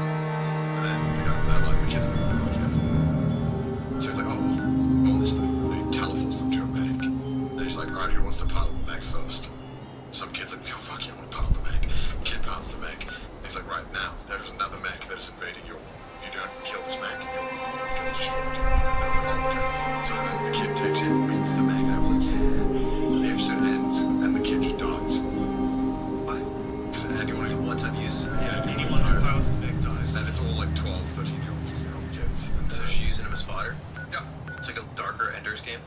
[SPEAKER 4] And then the kids are like, yeah. So he's like, oh, on this thing, and they teleports them to a mech. Then he's like, alright, who wants to pilot the mech first? Some kid's like, oh, fuck, you want to pilot the mech. Kid pilots the mech. He's like, right, now, there's another mech that is invading your. If you don't kill this mech, it gets destroyed. And it's like, oh, okay. So then the kid takes it, beats the mech, and I'm like, yeah. And the episode ends, and the kid just dies. Because anyone
[SPEAKER 1] It's a one-time use.
[SPEAKER 4] yeah,
[SPEAKER 3] Anyone who pilots the mech dies.
[SPEAKER 4] and it's all like 12, 13-year-olds, 16-year-old kids. And
[SPEAKER 1] So she's using him as fodder.
[SPEAKER 4] yeah,
[SPEAKER 1] It's like a darker Ender's Game.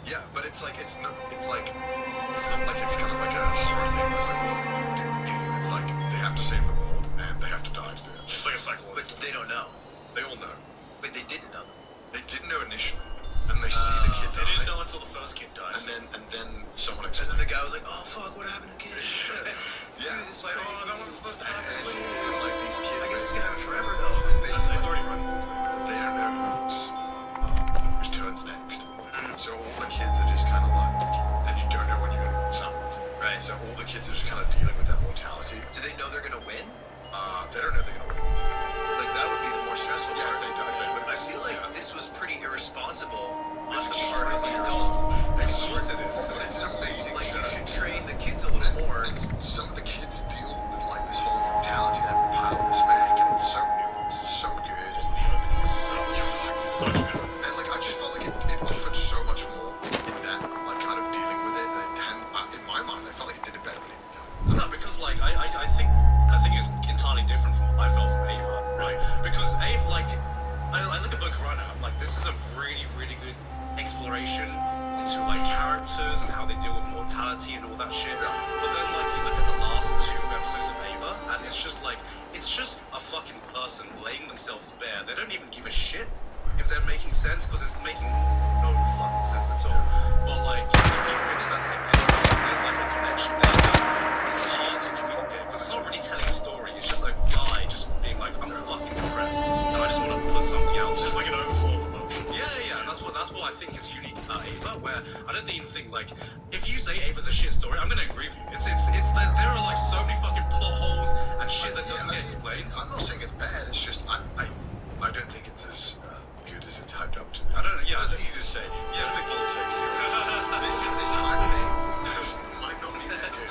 [SPEAKER 4] yeah, but it's like it's not like it's kind of like a horror thing. Where it's like game. It's like they have to save the world and they have to die to do it.
[SPEAKER 3] It's like a psychological.
[SPEAKER 1] But they don't know.
[SPEAKER 4] They all know.
[SPEAKER 1] Wait, they didn't know.
[SPEAKER 4] They didn't know initially, and they see the kid
[SPEAKER 3] They didn't
[SPEAKER 4] die,
[SPEAKER 3] know until the first kid dies.
[SPEAKER 4] and then someone
[SPEAKER 1] And then the guy was like, "Oh fuck, what happened to the kid?"
[SPEAKER 4] yeah,
[SPEAKER 1] Dude, this is
[SPEAKER 3] like,
[SPEAKER 1] crazy.
[SPEAKER 3] oh, that wasn't supposed to happen.
[SPEAKER 4] and like these kids,
[SPEAKER 1] I guess it's gonna happen forever though.
[SPEAKER 4] basically,
[SPEAKER 3] It's already running.
[SPEAKER 4] they don't know whose turns next. So all the kids are just kind of like, and you don't know when you're gonna get summoned.
[SPEAKER 1] Right.
[SPEAKER 4] So all the kids are just kind of dealing with that mortality.
[SPEAKER 1] Do they know they're gonna win?
[SPEAKER 4] They don't know they're gonna win.
[SPEAKER 1] Like that would be the more stressful
[SPEAKER 4] Yeah,
[SPEAKER 1] part.
[SPEAKER 4] if they die, if they lose.
[SPEAKER 1] I feel like this was pretty irresponsible on
[SPEAKER 4] It's
[SPEAKER 1] the part of the
[SPEAKER 4] extremely
[SPEAKER 1] adult.
[SPEAKER 4] Of
[SPEAKER 3] course it is.
[SPEAKER 4] But it's an amazing
[SPEAKER 1] Like
[SPEAKER 4] show.
[SPEAKER 1] you should train the kids a little more.
[SPEAKER 4] And some of the kids deal with like this whole mortality and having to pilot this mech, and it's so nuanced, it's so good. It's the opening, so you're fucking so good. And like I just felt like it offered so much more in that, like kind of dealing with it, and in my mind, I felt like it did it better than it did.
[SPEAKER 3] No, because like I think it's entirely different from what I felt from Ava, right? Because Ava, like I look at Book of Runner, I'm like, this is a really, really good exploration into like characters and how they deal with mortality and all that shit. But then like you look at the last 2 episodes of Ava, and it's just a fucking person laying themselves bare. They don't even give a shit if they're making sense, because it's making no fucking sense at all. But like if you've been in that same headspace, there's like a connection there that it's hard to communicate, because it's not really telling a story. It's just like a guy just being like, I'm fucking depressed and I just want to put something out. It's just like an overflow of emotion. Yeah, and that's what I think is unique about Ava, where I don't even think like if you say Ava's a shit story, I'm gonna agree with you. It's that there are like so many fucking plot holes and shit that doesn't get explained.
[SPEAKER 4] I'm not saying it's bad. It's just I don't think it's as good as it's hyped up to be.
[SPEAKER 3] I don't know, yeah,
[SPEAKER 4] That's easy to say. Yeah, big politics. this hype thing might not be that good.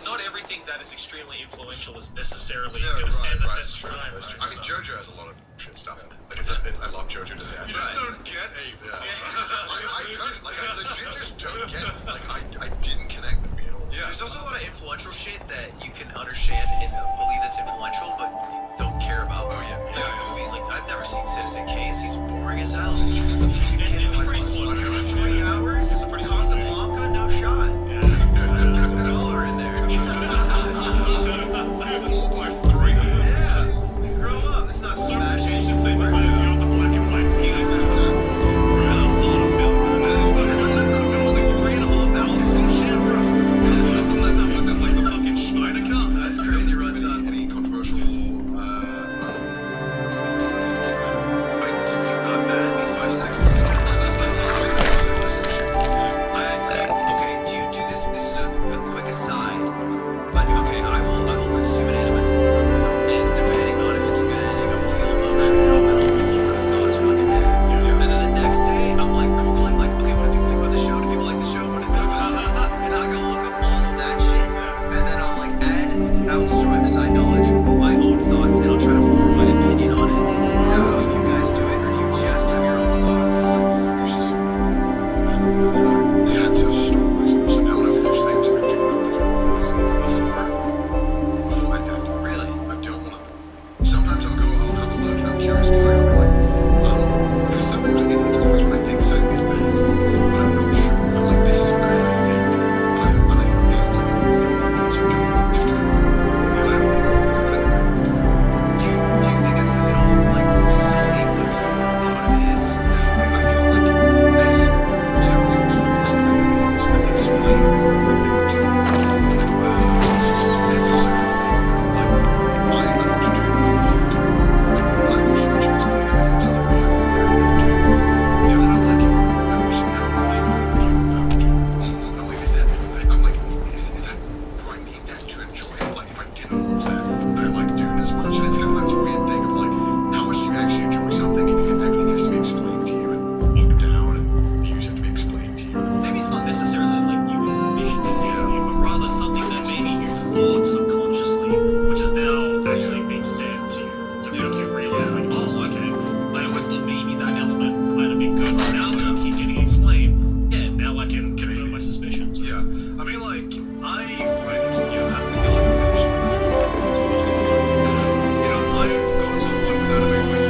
[SPEAKER 3] Not everything that is extremely influential is necessarily
[SPEAKER 4] No,
[SPEAKER 3] going to stand the
[SPEAKER 4] right,
[SPEAKER 3] test of time.
[SPEAKER 4] that's true.
[SPEAKER 3] Right?
[SPEAKER 4] I mean,
[SPEAKER 3] So-
[SPEAKER 4] JoJo has a lot of shit stuff in it. Like, I love JoJo to death.
[SPEAKER 3] You just don't get Ava.
[SPEAKER 4] Yeah. I don't, like, I legit just don't get it. Like, I didn't connect with me at all.
[SPEAKER 3] Yeah.
[SPEAKER 1] There's also a lot of influential shit that you can understand and believe that's influential, but don't care about.
[SPEAKER 4] Oh, yeah.
[SPEAKER 1] Like
[SPEAKER 4] Yeah.
[SPEAKER 1] in movies, like I've never seen Citizen Kane. It seems boring as hell.
[SPEAKER 3] It's a pretty slow drive.
[SPEAKER 1] 3 hours.
[SPEAKER 3] It's a pretty slow drive.
[SPEAKER 1] Casablanca, no shot. Get some color in there.
[SPEAKER 4] 4x3.
[SPEAKER 1] Yeah.
[SPEAKER 3] Yeah. I mean, like, I find, as the guy who finished it's a lot of fun. I've gotten to a point with anime where you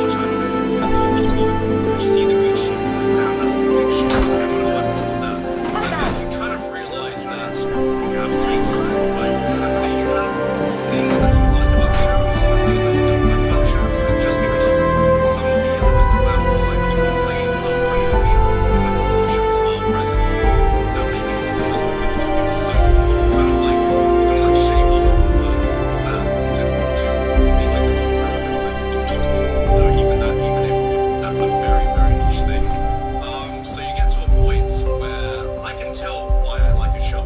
[SPEAKER 3] watch anime, and you see the good shit, damn, that's the good shit, everyone hyped on that. And then you kind of realize that you have taste, right? And so you have things that you like about shows, and things that you don't like about shows, and just because some of the elements about why people play are praising shows are present, that maybe it still isn't because of it. So kind of like, don't like shave off fan to be like the core elements that you do. Even if that's a very, very niche thing. So you get to a point where I can tell why I like a show,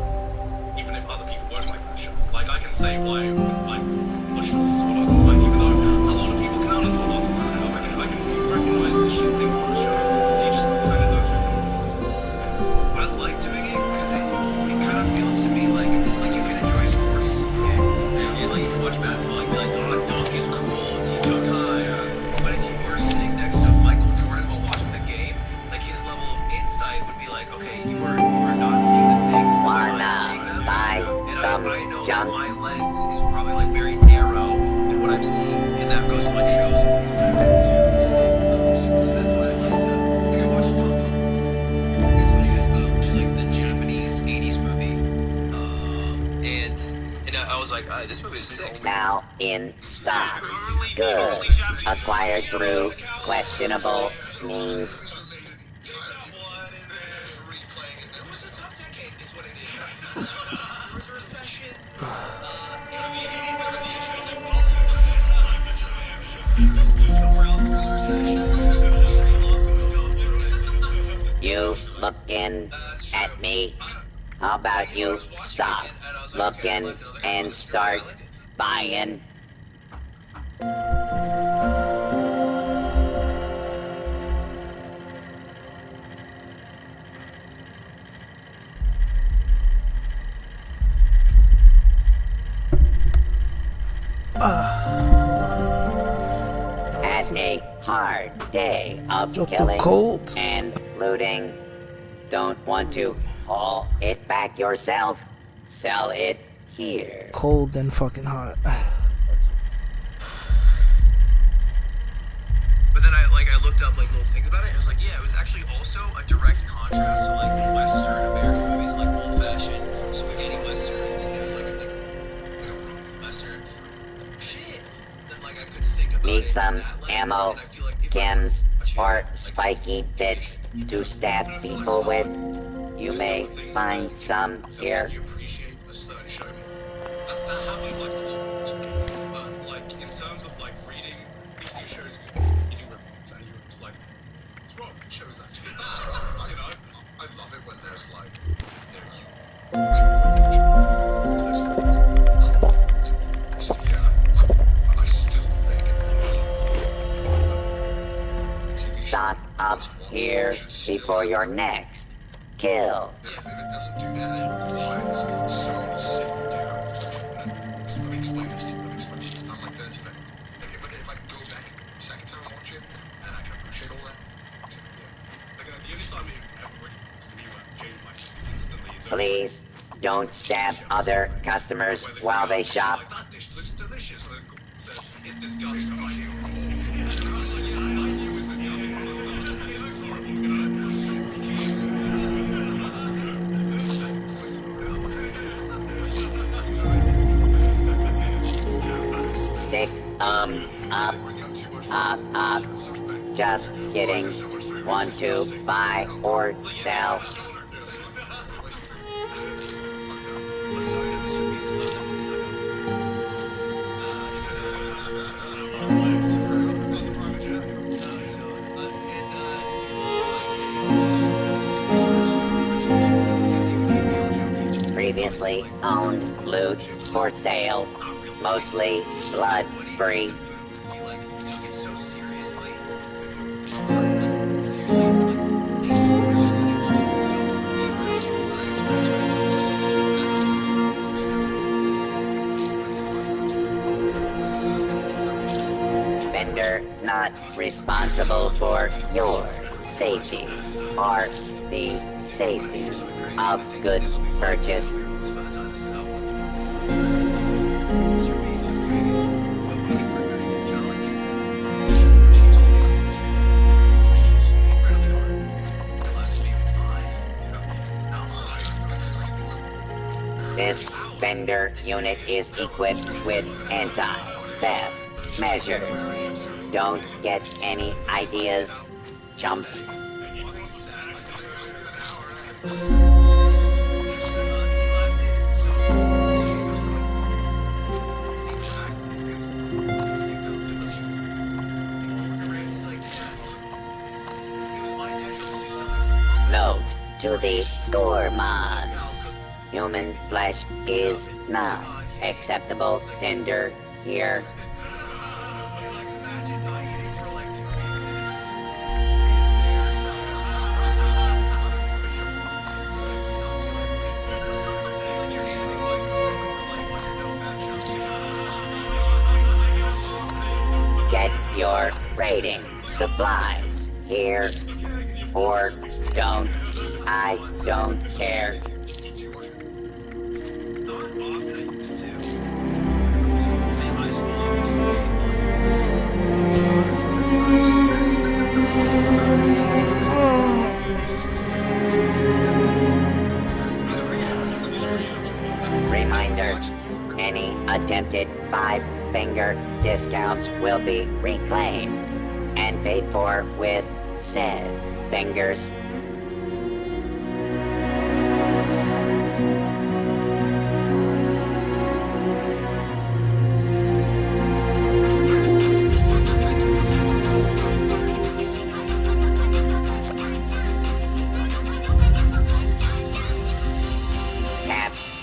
[SPEAKER 3] even if other people won't like that show. Like I can say why, like, what show is Sword Art Online, even though a lot of people count as Sword Art Online. I can recognize the shit things about the show. You just kind of know to.
[SPEAKER 1] I like doing it because it kind of feels to me like you can enjoy sports, okay? And like you can watch basketball and be like, oh, dunk is cool, he dunked high. But if you are sitting next to Michael Jordan while watching the game, like his level of insight would be like, okay, you are not seeing the things that I'm seeing them. And I know that my lens is probably like very narrow in what I'm seeing, and that goes for like shows, movies, whatever. So that's why I like to, like I watched Tombo. I told you guys about, which is like the Japanese 80s movie. And I was like, this movie is sick.
[SPEAKER 8] Now in stock. Good. Acquired through questionable means.
[SPEAKER 1] It was a tough decade, is what it is. There was a recession. Somewhere else there was a recession. Sri Lanka was going through it.
[SPEAKER 8] You looking at me? How about you stop looking and start buying? Had a hard day of
[SPEAKER 5] Drop the
[SPEAKER 8] killing
[SPEAKER 5] Colt.
[SPEAKER 8] and looting. Don't want to haul it back yourself? Sell it here.
[SPEAKER 5] Cold and fucking hot.
[SPEAKER 1] But then I looked up like little things about it, and it was like, yeah, it was actually also a direct contrast to like Western American movies and like old-fashioned spaghetti westerns, and it was like a Western shit. Then like I could think about
[SPEAKER 8] Need
[SPEAKER 1] it
[SPEAKER 8] some
[SPEAKER 1] in that lens,
[SPEAKER 8] ammo,
[SPEAKER 1] and I feel like if I
[SPEAKER 8] chems,
[SPEAKER 1] were
[SPEAKER 8] or
[SPEAKER 1] like,
[SPEAKER 8] spiky bits to stab people with? You may find some here.
[SPEAKER 3] You appreciate a certain showman. That happens like a lot. But like in terms of like reading these new shows, you do reviews and you're just like, what's wrong? The show's actually bad.
[SPEAKER 4] I love it when there's like, I still think
[SPEAKER 8] Stock up here before your next kill.
[SPEAKER 4] if it doesn't do that, it requires someone to sit you down. Let me explain this to you. I'm like, that's fair. But if I can go back a second time and watch it, and I can appreciate all that.
[SPEAKER 3] Like the only time it ever really happens to me where Jane likes instantly is
[SPEAKER 8] Please don't stab other customers while they shop.
[SPEAKER 3] like that dish looks delicious. And then says it's disgusting. I'm like, it was disgusting. It looks horrible.
[SPEAKER 8] Stick up. Just kidding. Want to buy or sell?
[SPEAKER 1] this would be some
[SPEAKER 8] Previously owned loot for sale. Mostly blood-free.
[SPEAKER 1] He like took it so seriously. Seriously, like it's just because he loves food so much. It's crazy.
[SPEAKER 8] Vendor not responsible for your safety. Are the safety of good purchase.
[SPEAKER 1] By the time this is out, Mr. Beast was doing it, but waiting for her to get challenged. She told me it's incredibly hard. It lasted maybe 5.
[SPEAKER 8] This vendor unit is equipped with anti-theft measures. Don't get any ideas, chump. Note to the gourmand. Human flesh is not acceptable tender here. Get your rating supplies here, or don't. I don't care. Reminder, any attempted 5-finger discounts will be reclaimed and paid for with said fingers.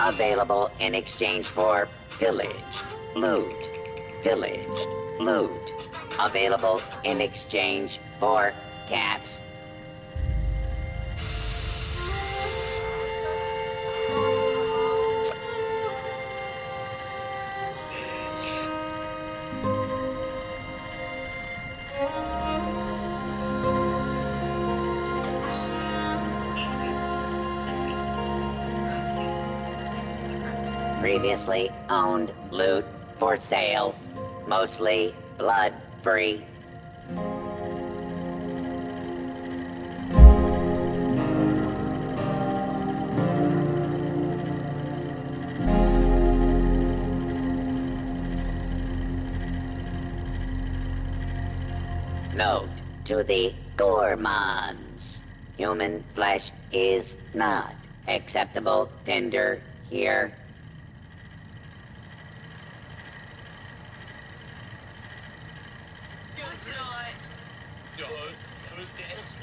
[SPEAKER 8] Available in exchange for pillage, loot, pillage, loot. Available in exchange for caps. Previously owned loot for sale, mostly blood-free. Note to the gourmands. Human flesh is not acceptable tender here.
[SPEAKER 3] Your hostess.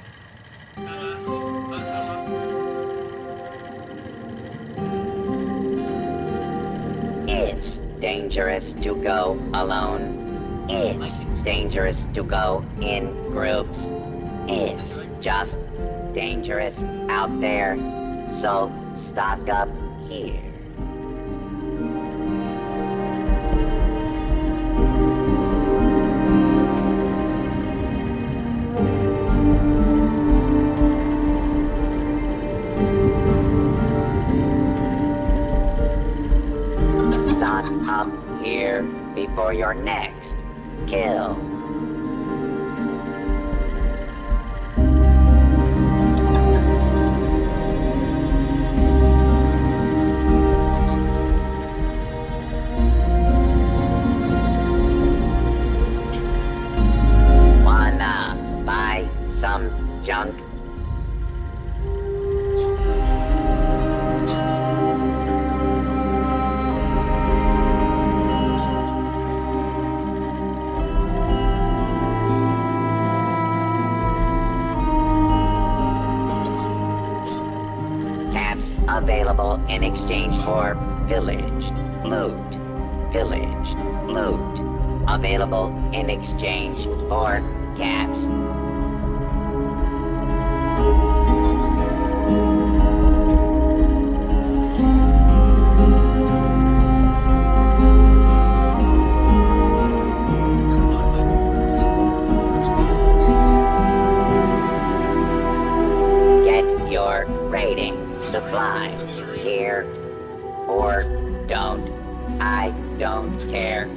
[SPEAKER 8] It's dangerous to go alone. It's dangerous to go in groups. It's just dangerous out there. So stock up here. Up here before your next kill. Wanna buy some junk? Available in exchange for pillaged loot. Pillaged loot. Available in exchange for caps. Get your here or don't. I don't care.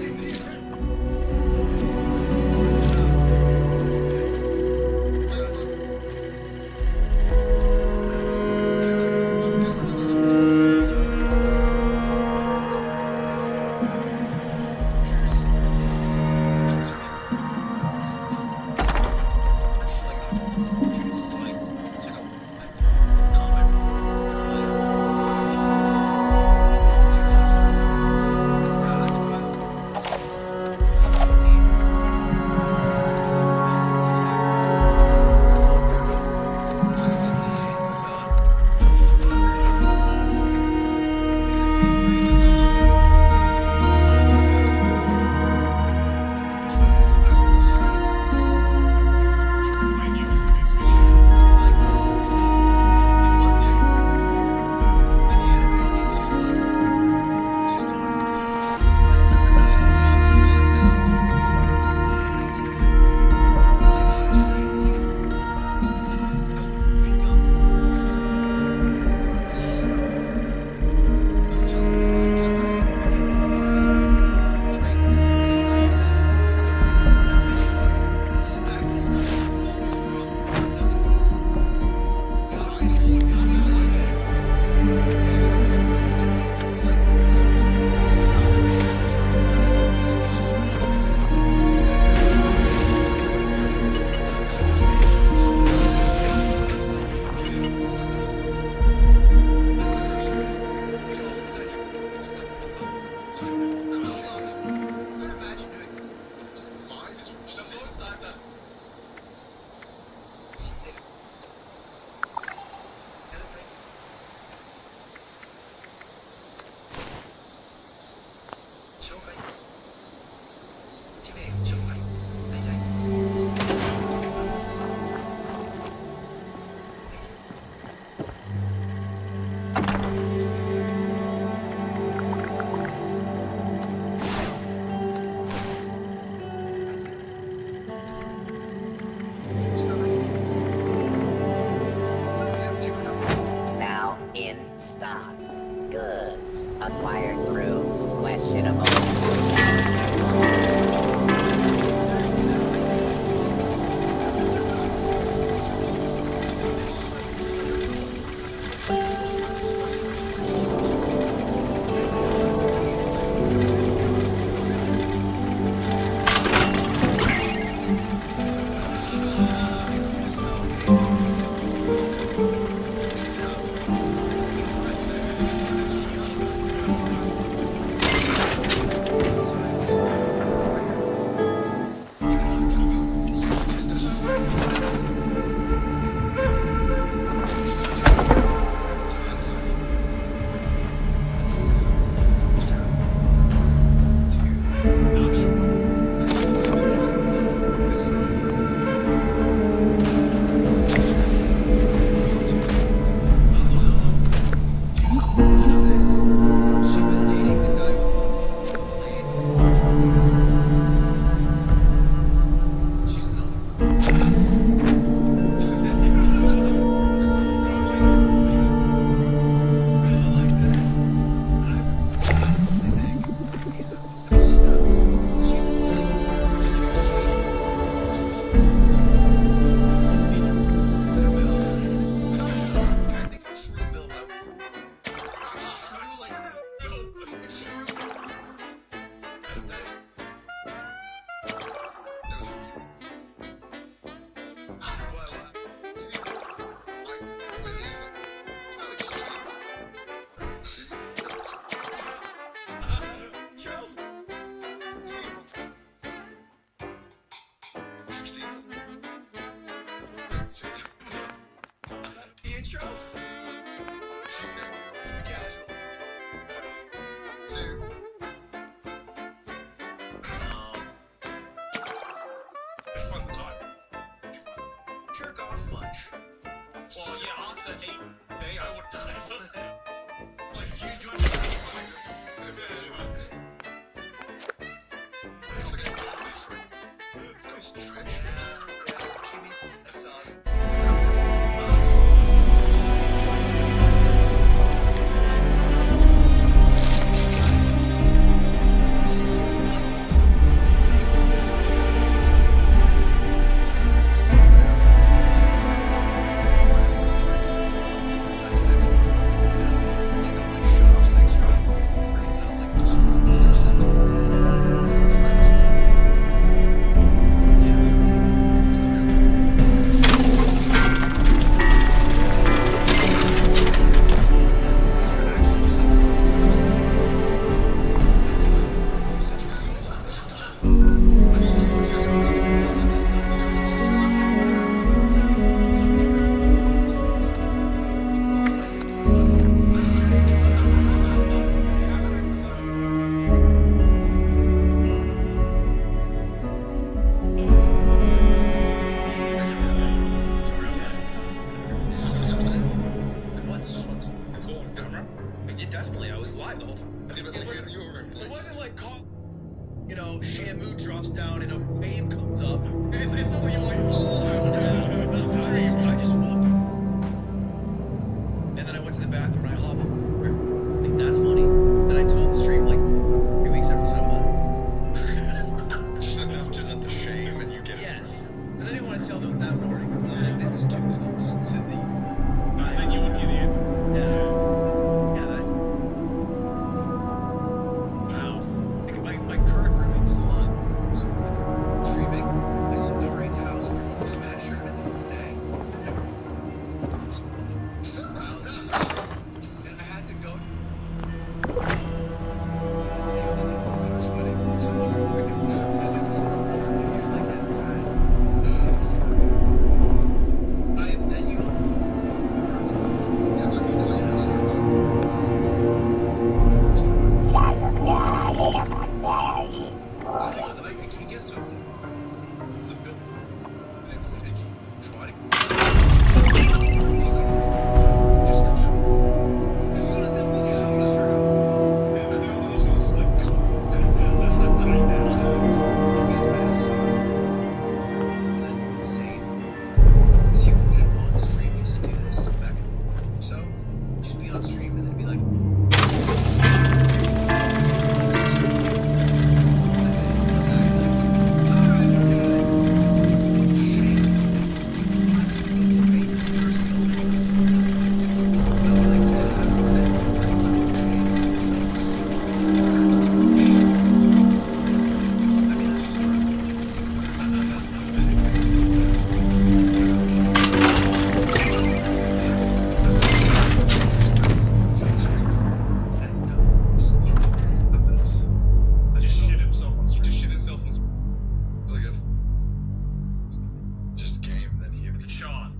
[SPEAKER 1] Yeah, definitely. I was live the whole time.
[SPEAKER 4] Yeah, but like, you were in
[SPEAKER 1] It wasn't like you know, Shamu drops down and a wave comes up. It's not like you're like, I just walked. And then I went to the bathroom and I hobbled. Like, that's funny. Then I told the stream like 3 weeks after someone.
[SPEAKER 4] just enough to let the shame and you get
[SPEAKER 1] Yes. Because I didn't want to tell them that morning. I was like, this is too close to the.
[SPEAKER 3] Then you would be the end.
[SPEAKER 1] Yeah. Yeah, that.
[SPEAKER 3] Wow.
[SPEAKER 1] Like my current roommate's still on. So, like, streaming. I saw Doreen's house. We were almost smashed her the next day. And I had to go to the daughter's wedding. Someone he was like, at the time. Jesus. I have then you. He gets to a point. It's a bill. And if you try to for some reason, just come. There's not a definition of what a shirt is. The definition is just like, right now. He has made us it's insane. So he would be on stream. He used to do this back in so just be on stream and then be like,
[SPEAKER 3] I just shit himself on
[SPEAKER 1] he
[SPEAKER 3] stream.
[SPEAKER 1] just shit himself on
[SPEAKER 4] It's like a just game. Then he would
[SPEAKER 3] Sean.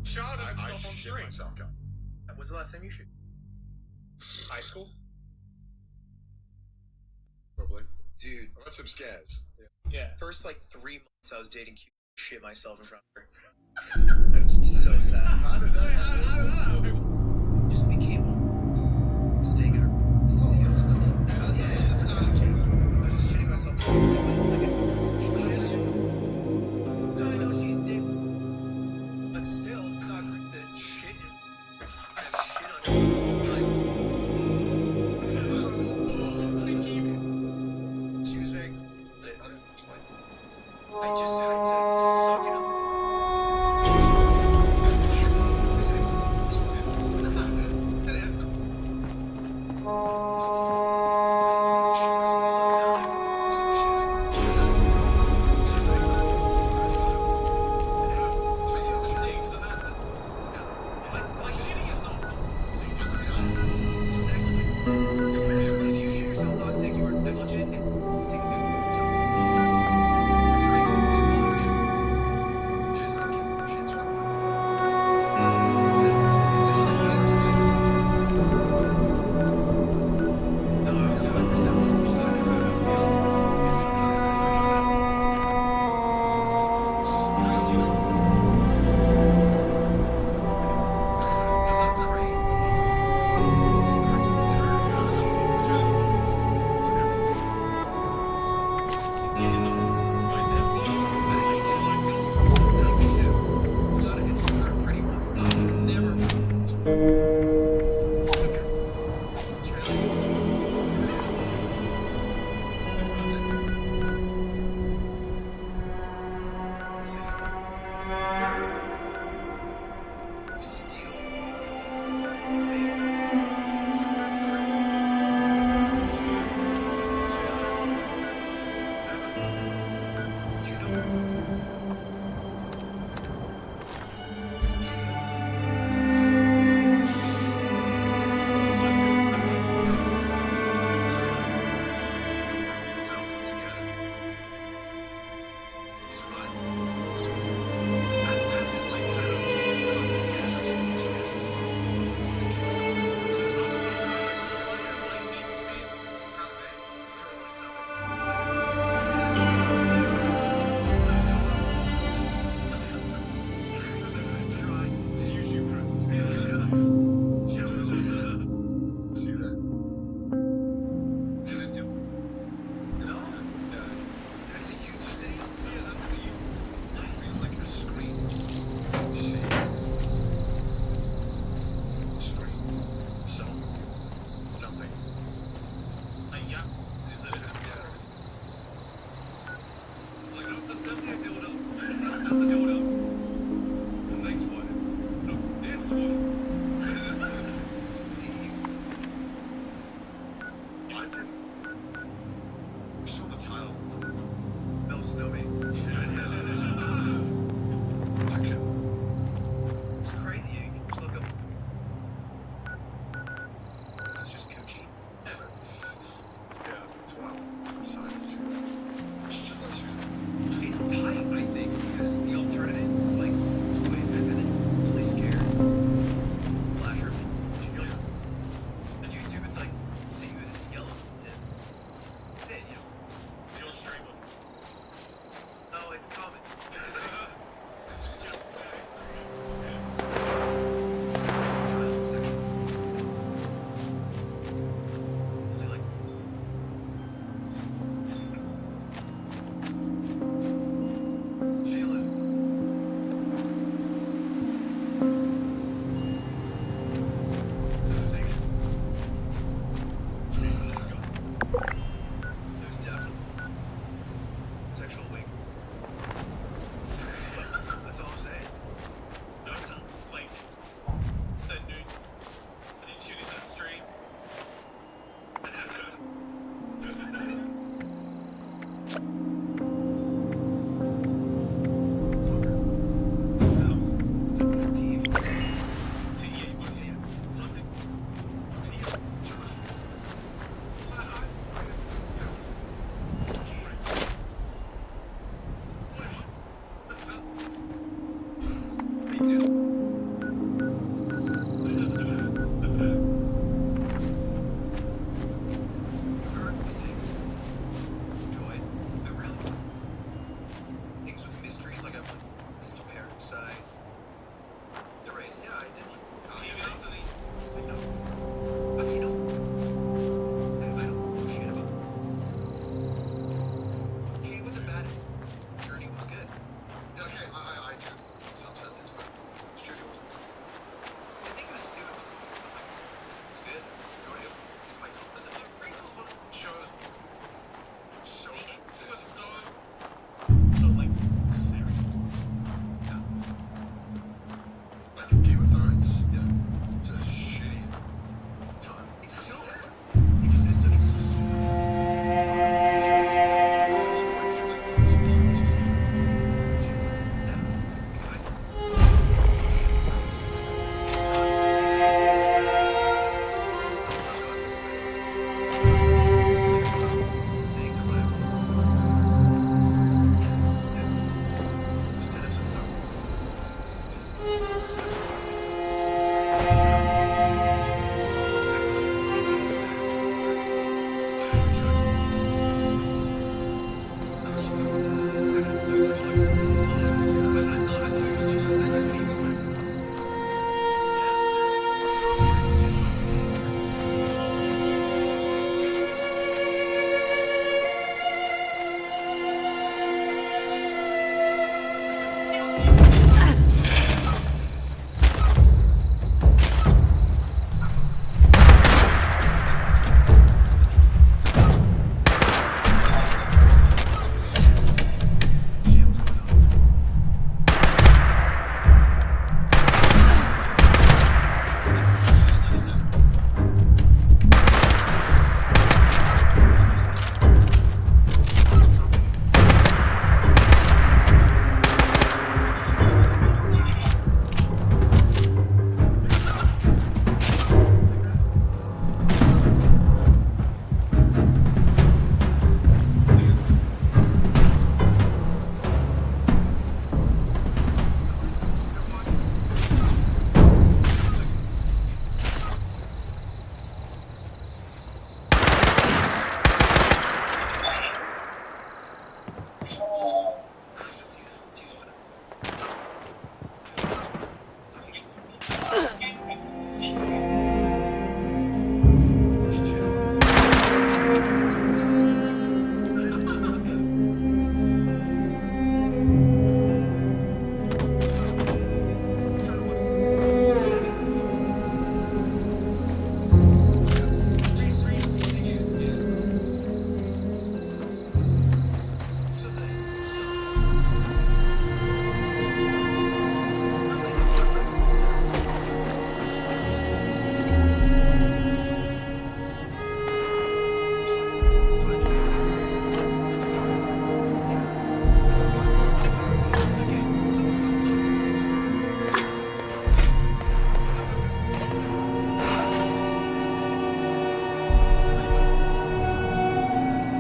[SPEAKER 3] Sean
[SPEAKER 4] I
[SPEAKER 3] himself
[SPEAKER 4] should
[SPEAKER 3] on
[SPEAKER 4] shit
[SPEAKER 3] stream.
[SPEAKER 4] myself, guy.
[SPEAKER 1] When's the last time you shoot?
[SPEAKER 3] High school? Probably.
[SPEAKER 1] Dude,
[SPEAKER 4] I've had some scares.
[SPEAKER 3] Yeah.
[SPEAKER 1] first like 3 months I was dating Q, shit myself in front of her. It was so sad.
[SPEAKER 4] How did that happen?
[SPEAKER 3] I don't know.
[SPEAKER 1] Just became staying at her. I was just shitting myself constantly, but it's like I know she's dick, but still, it's not great to shit if I have shit on you. She was very cool. I just had to suck it up. I said, It's just coochie.
[SPEAKER 4] Yeah, it's one of the sides too. She just lets you.
[SPEAKER 1] It's tight, I think, because the alternative is like Twitch and then totally scared. Flasher. On YouTube, it's like, say you it's yellow. It's it. It's it, you know.
[SPEAKER 3] It's your streamer.
[SPEAKER 1] No, it's common. It's in the child section.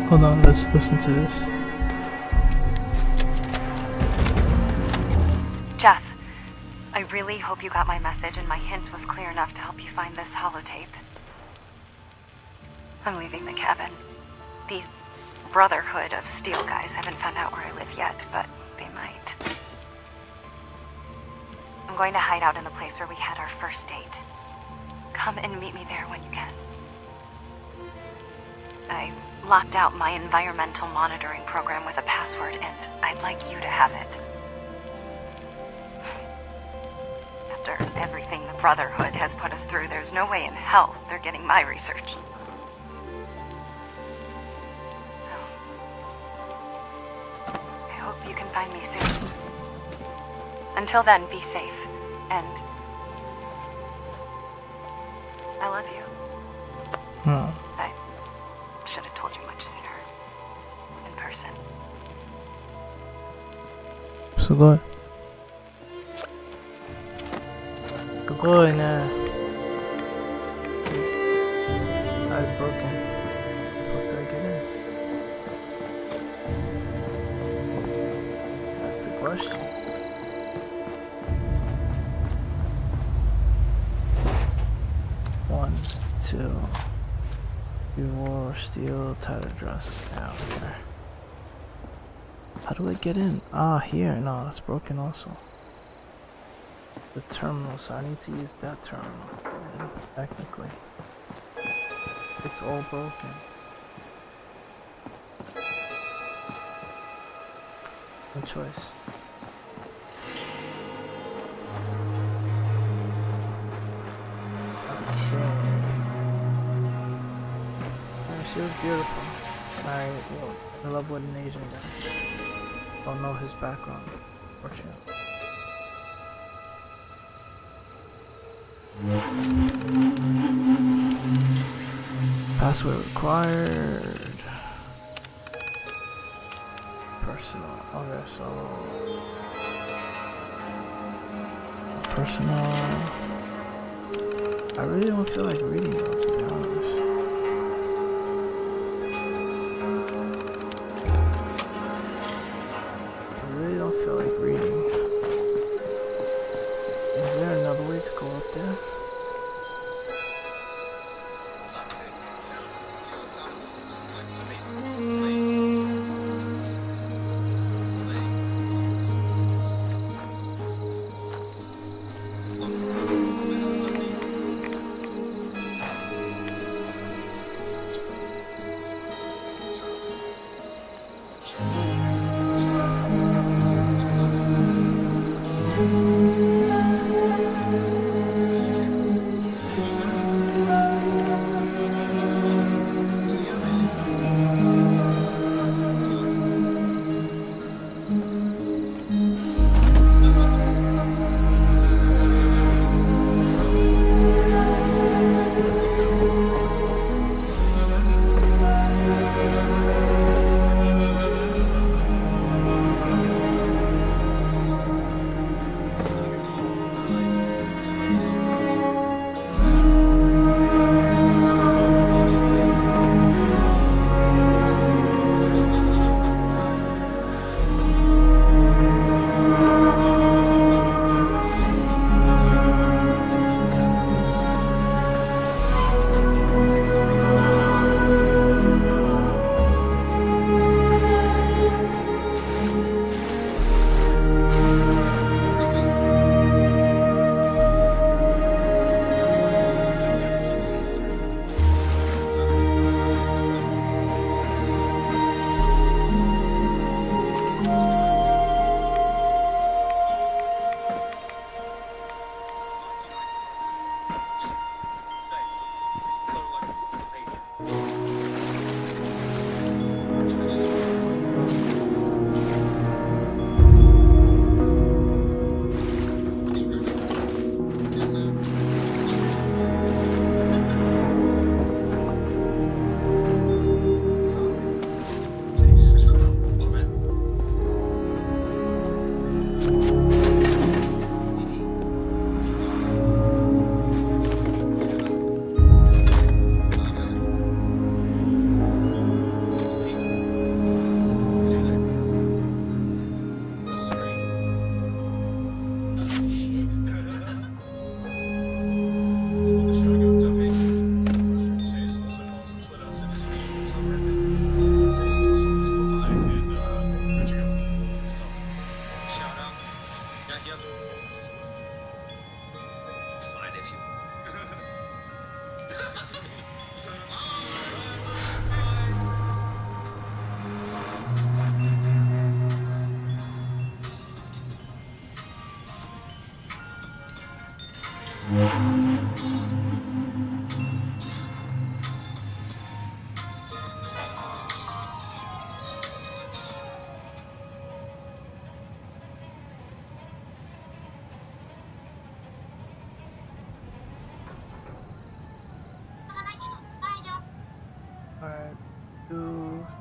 [SPEAKER 5] Hold on, let's listen to this.
[SPEAKER 9] Jeff, I really hope you got my message and my hint was clear enough to help you find this holotape. I'm leaving the cabin. These Brotherhood of Steel guys haven't found out where I live yet, but they might. I'm going to hide out in the place where we had our first date. Come and meet me there when you can. I locked out my environmental monitoring program with a password, and I'd like you to have it. After everything the Brotherhood has put us through, there's no way in hell they're getting my research. So, I hope you can find me soon. Until then, be safe, and I love you.
[SPEAKER 5] Hmm.
[SPEAKER 9] I should have told you much sooner. In person.
[SPEAKER 5] すごい。すごいね。Eyes broken. How did I get in? That's the question. One, two. You wore steel tattered dress. Out there. How do I get in? Ah, here. No, it's broken also. The terminal, so I need to use that terminal. Technically. It's all broken. No choice. Okay. She was beautiful. I love with an Asian guy. Don't know his background, fortunately. Password required. Personal. Okay, so personal. I really don't feel like reading those, to be honest. I really don't feel like reading. Is there another way to go up there?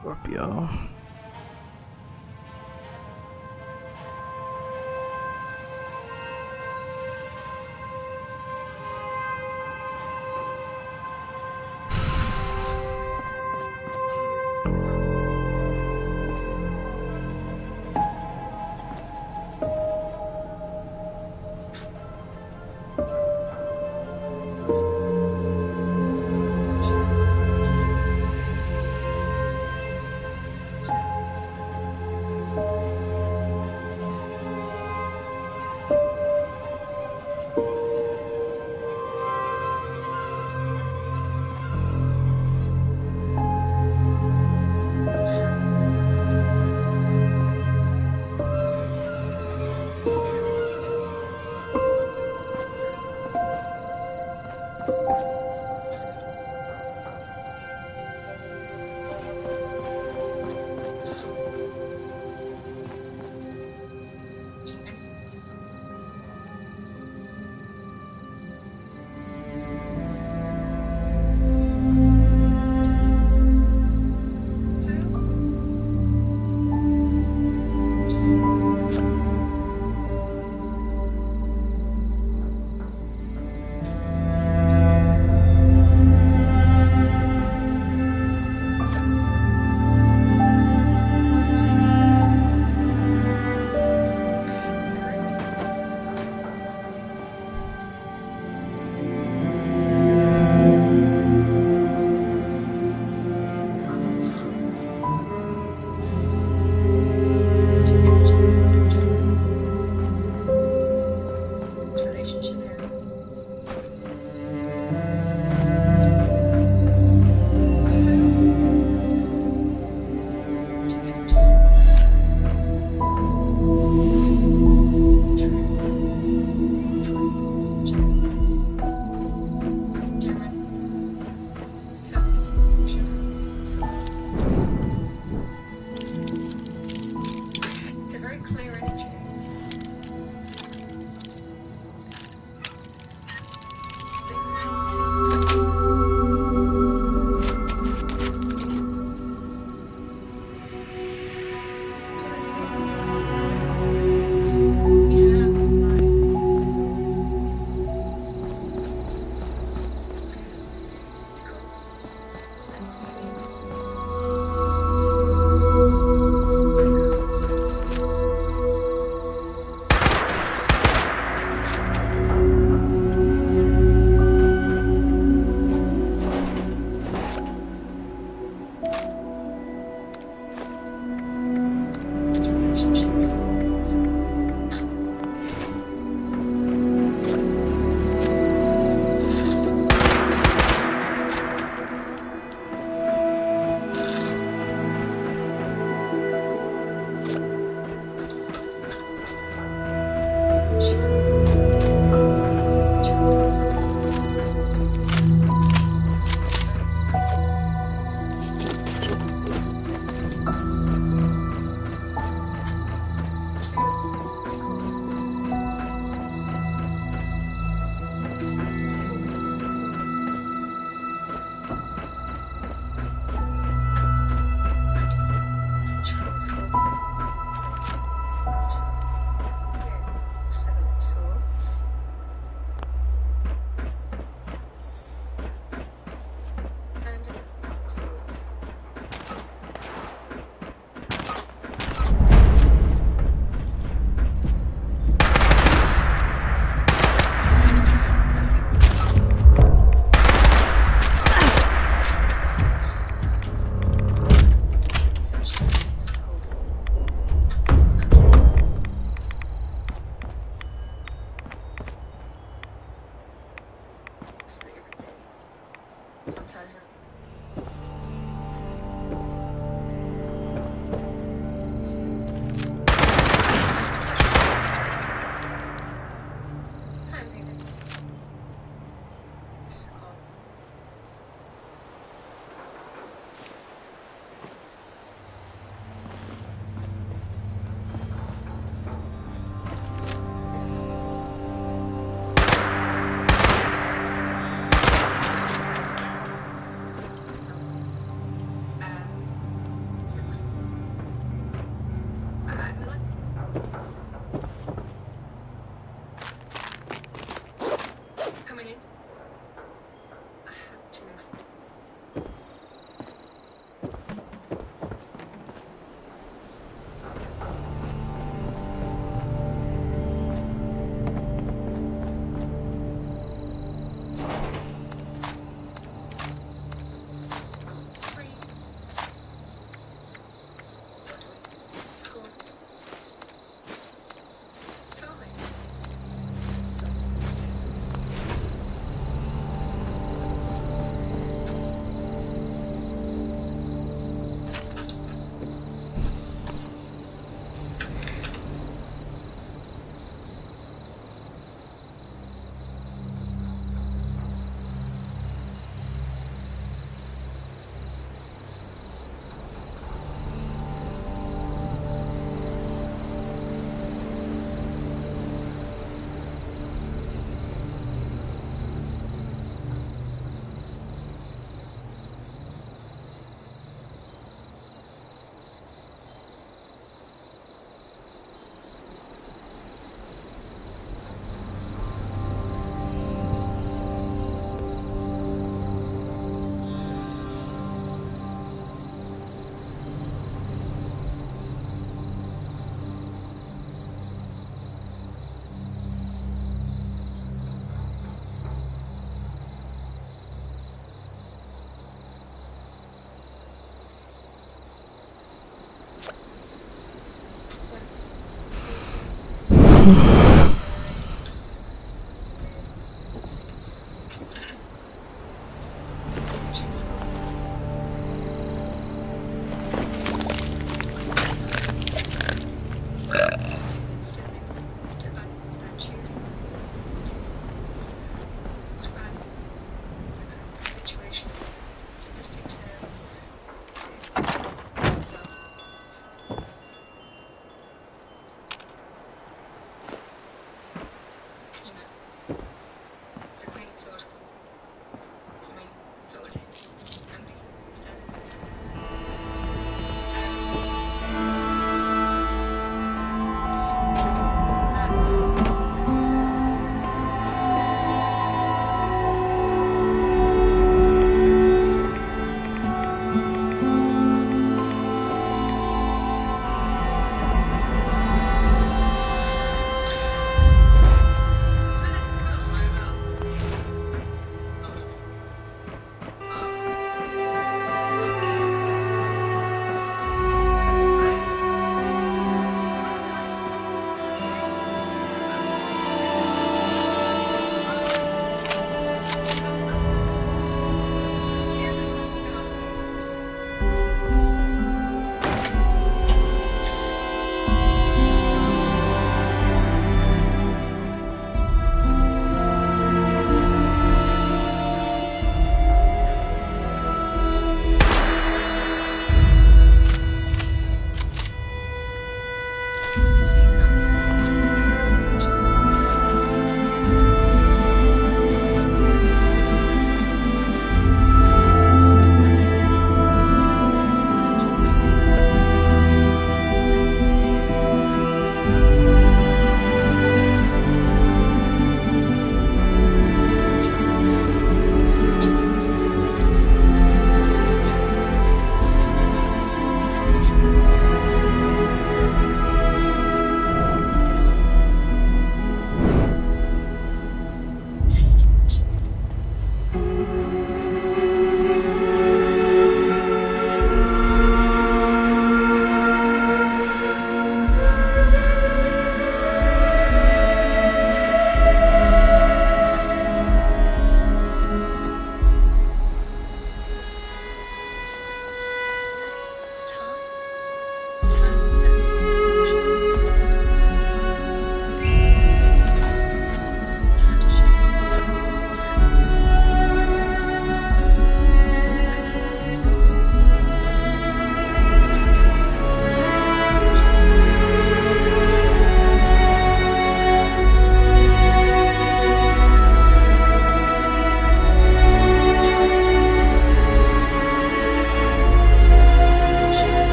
[SPEAKER 5] Scorpio.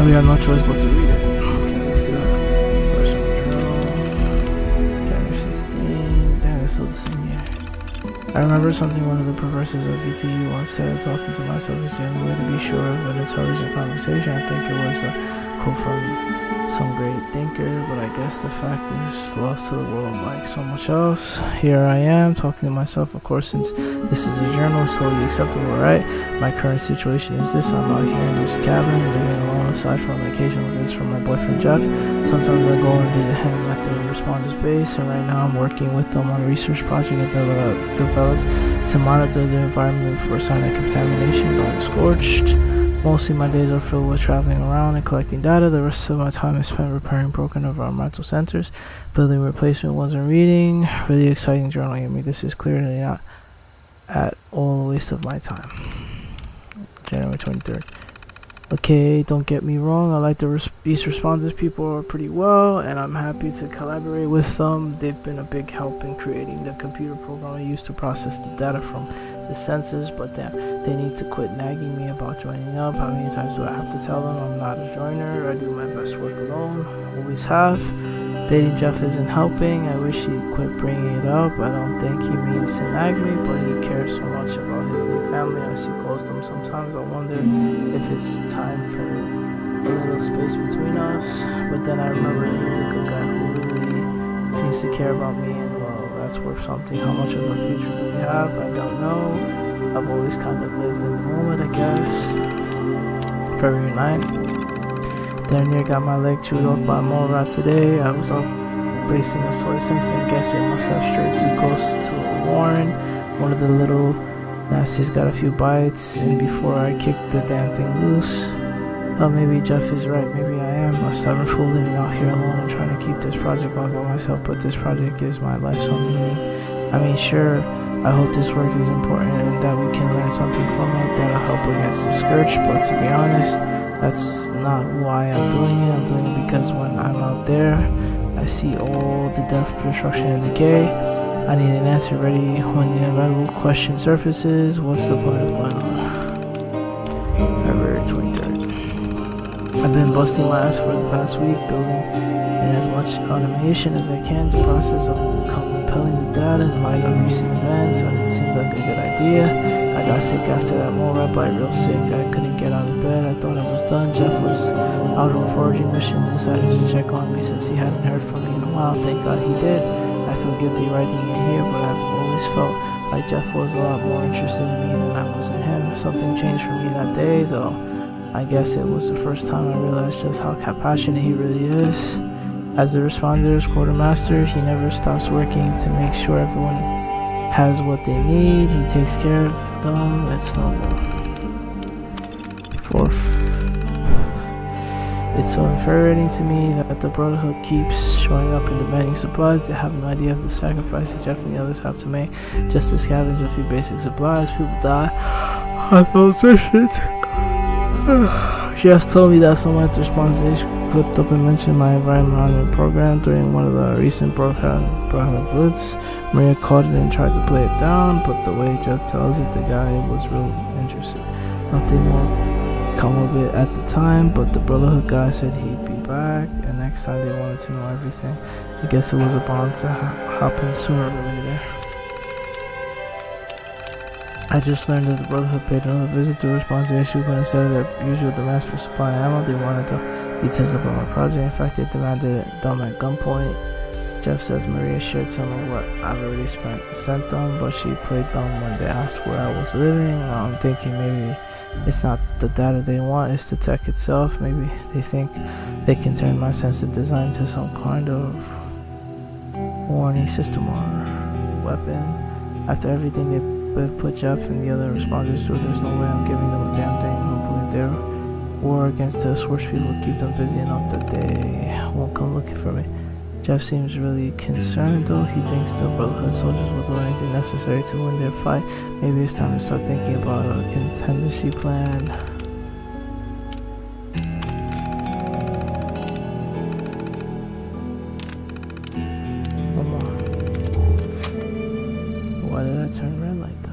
[SPEAKER 5] We have no choice but to read it. Okay, let's do it. Personal journal. Chapter 16. Damn, it's still the same year. I remember something one of the professors of VTU once said, talking to myself is the only way to be sure of an intelligent conversation. I think it was a quote from some great thinker, but I guess the fact is lost to the world like so much else. Here I am, talking to myself, of course, since this is a journal, so you accept me, right? My current situation is this: I'm out here in this cabin, living alone aside from occasional visits from my boyfriend Jeff. Sometimes I go and visit him at the responders base, and right now I'm working with them on a research project that developed to monitor the environment for cyanide contamination by the scorched. Mostly my days are filled with traveling around and collecting data. The rest of my time is spent repairing broken environmental sensors, building replacement ones, and reading. Really exciting journaling. I mean, this is clearly not at all a waste of my time. January 23rd. Okay, don't get me wrong, I like these responders people are pretty well, and I'm happy to collaborate with them. They've been a big help in creating the computer program I use to process the data from the sensors, but they need to quit nagging me about joining up. How many times do I have to tell them I'm not a joiner? I do my best work alone, always have. Dating Jeff isn't helping. I wish he'd quit bringing it up. I don't think he means to nag me, but he cares so much about his new family as he calls them. Sometimes I wonder if it's time for a little space between us. But then I remember he's a good guy who really seems to care about me, and well, that's worth something. How much of a future do we have? I don't know. I've always kind of lived in the moment, I guess. February 9th. Damn near got my leg chewed off by a mole rat today. I was up placing a soy sensor and guess it must have strayed too close to a warren. One of the little nasties got a few bites, and before I kicked the damn thing loose. Oh, maybe Jeff is right. Maybe I am a stubborn fool living out here alone and trying to keep this project going by myself, but this project gives my life some meaning. I mean, sure, I hope this work is important and that we can learn something from it that'll help against the scourge, but to be honest, that's not why I'm doing it. I'm doing it because when I'm out there, I see all the death, destruction, and decay. I need an answer ready when the inevitable question surfaces. What's the point of going on? February 23rd. I've been busting my ass for the past week, building in as much automation as I can to process compelling the data in light of recent events. It seemed like a good idea. I got sick after that mole rat bite, real sick. I couldn't get out of bed. I thought I was done. Jeff was out on a foraging mission, decided to check on me since he hadn't heard from me in a while. Thank God he did. I feel guilty writing it here, but I've always felt like Jeff was a lot more interested in me than I was in him. Something changed for me that day, though. I guess it was the first time I realized just how passionate he really is. As the Responder's quartermaster, he never stops working to make sure everyone has what they need. He takes care of them. It's noble. 4th. It's so infuriating to me that the Brotherhood keeps showing up and demanding supplies. They have no idea of the sacrifices Jeff and the others have to make just to scavenge a few basic supplies. People die on those missions. Jeff told me that someone at the response stage clipped up and mentioned my environmental program during one of the recent Brotherhood votes. Maria caught it and tried to play it down, but the way Jeff tells it, the guy was really interested. Nothing more come of it at the time, but the Brotherhood guy said he'd be back, and next time they wanted to know everything. I guess it was a bond to happen sooner or later. I just learned that the Brotherhood paid another visit to response to the issue, but instead of their usual demands for supply and ammo, they wanted the details about my project. In fact, they demanded it done at gunpoint. Jeff says Maria shared some of what I've already sent them, but she played dumb when they asked where I was living. I'm thinking maybe it's not the data they want, it's the tech itself. Maybe they think they can turn my sensitive design into some kind of warning system or weapon. After everything they put Jeff and the other responders through, there's no way I'm giving them a damn thing. Hopefully their war against the Swish people keep them busy enough that they won't come looking for me. Jeff seems really concerned though. He thinks the Brotherhood soldiers will do anything necessary to win their fight. Maybe it's time to start thinking about a contingency plan. One more. Why did I turn red like that?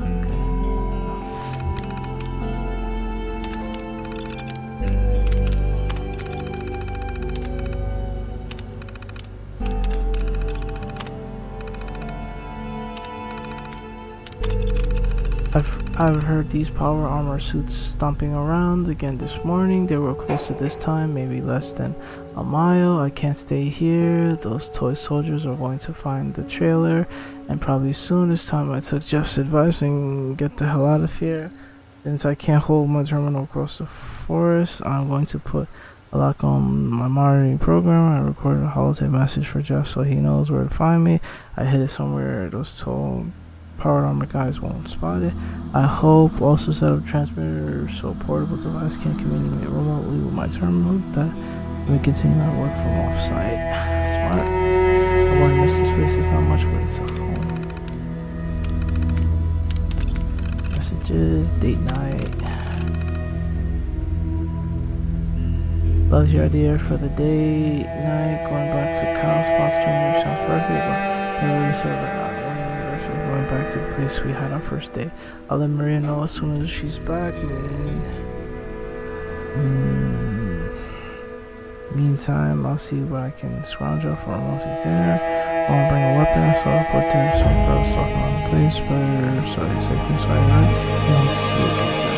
[SPEAKER 5] I've heard these power armor suits stomping around again this morning. They were close to this time, maybe less than a mile. I can't stay here. Those toy soldiers are going to find the trailer, and probably soon it's time I took Jeff's advice and get the hell out of here. Since I can't hold my terminal across the forest, I'm going to put a lock on my monitoring program. I recorded a holotape message for Jeff so he knows where to find me. I hid it somewhere those tall powered armor guys won't spot it. I hope also set up transmitter so portable device can communicate remotely with my terminal. That we continue our work from off-site. Smart. I wouldn't miss this place. It's not much, but it's a home. Messages, date night. Loves your idea for the day, night, going back to Kyle's spot stream sounds perfect, but really server going back to the place we had our first day. I'll let Maria know as soon as she's back, man. Meantime, I'll see what I can scrounge up for a multi dinner. I won't bring a weapon, so I'll report there. So if I was talking on the place, but sorry, second, sorry, right? I want to see you again, Jeff.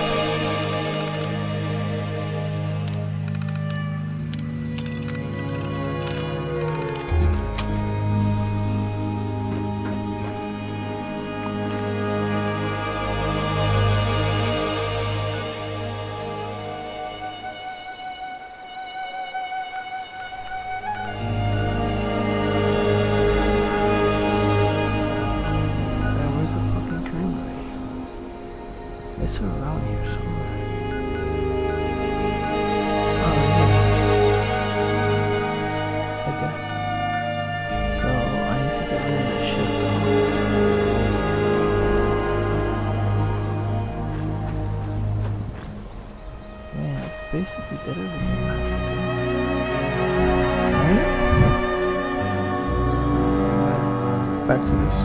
[SPEAKER 5] It's around here somewhere. Oh, yeah. Okay. So, I need to get rid of this shit, though. Man, I basically did everything I had to do. Right? Back to this.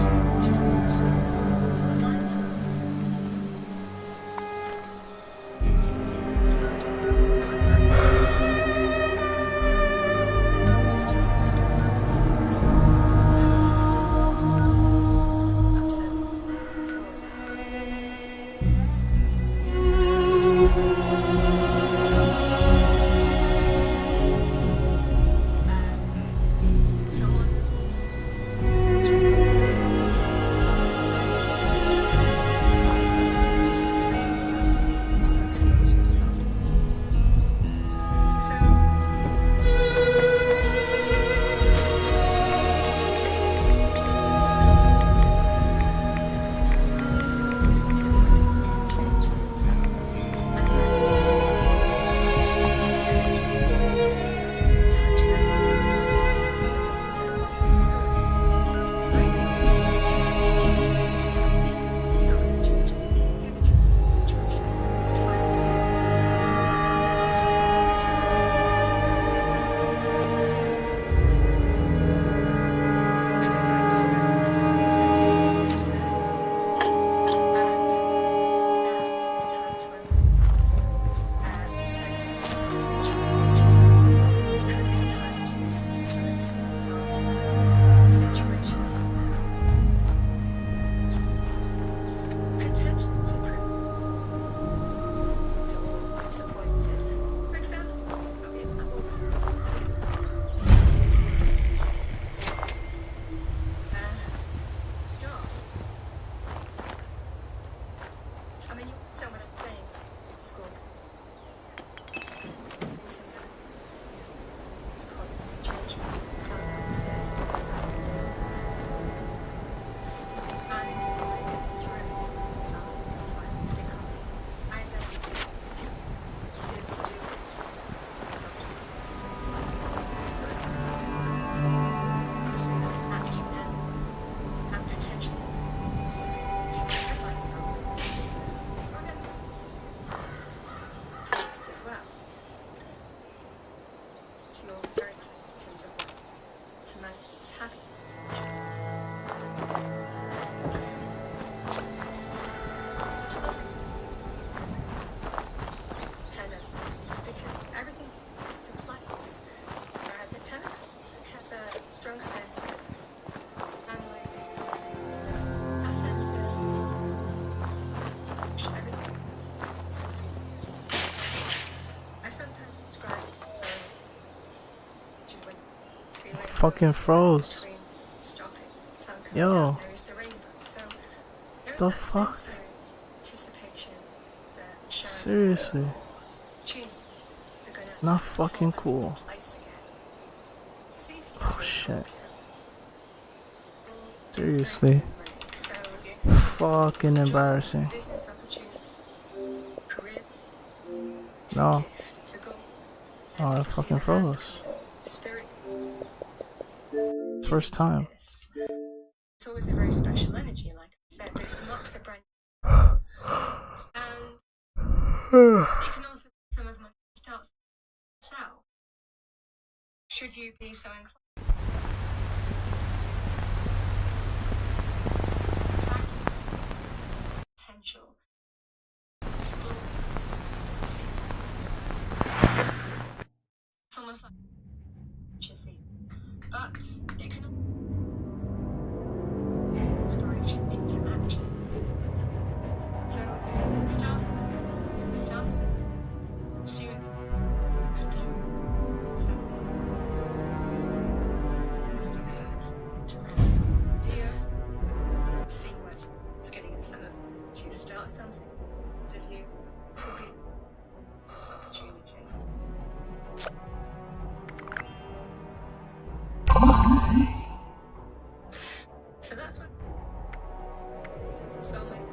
[SPEAKER 5] Fucking froze. Yo. The fuck? Seriously. Not fucking cool. Oh shit. Seriously. Fucking embarrassing. No. Oh, it fucking froze. First time.
[SPEAKER 10] It's always a very special energy, like I said, but it unlocks a brand and you can also some of my starts to sell. Should you be so inclined. Exciting. Potential. Explore. See. It's almost like jiffy. But it can inspiration into action. So start pursuing, explore, so most exciting to idea, see what it's getting us some of to start something, to view, to be this opportunity. So that's what soulmate.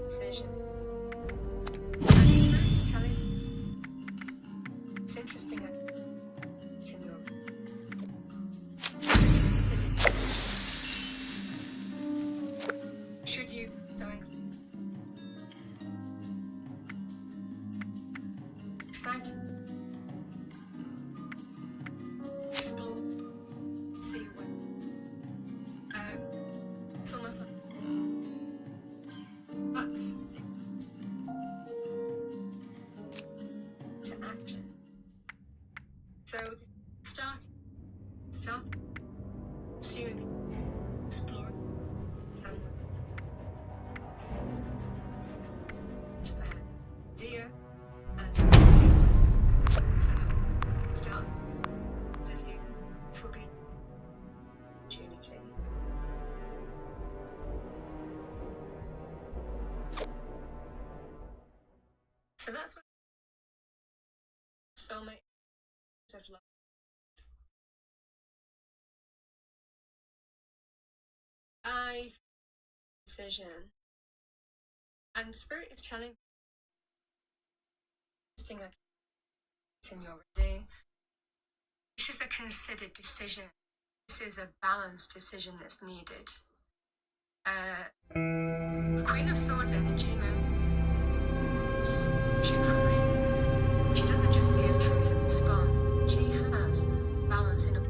[SPEAKER 10] Decision. It's telling. It's interesting. To know. Should you? Excited. Explore. See what. It's almost like. But to action. So start pursuing, explore somewhere. To idea and see start to view to be opportunity. So that's what soulmate of love. I decision, and spirit is telling like seniority. This is a considered decision. This is a balanced decision that's needed. Queen of Swords energy moves. She doesn't just see a truth and respond. She has balance in a.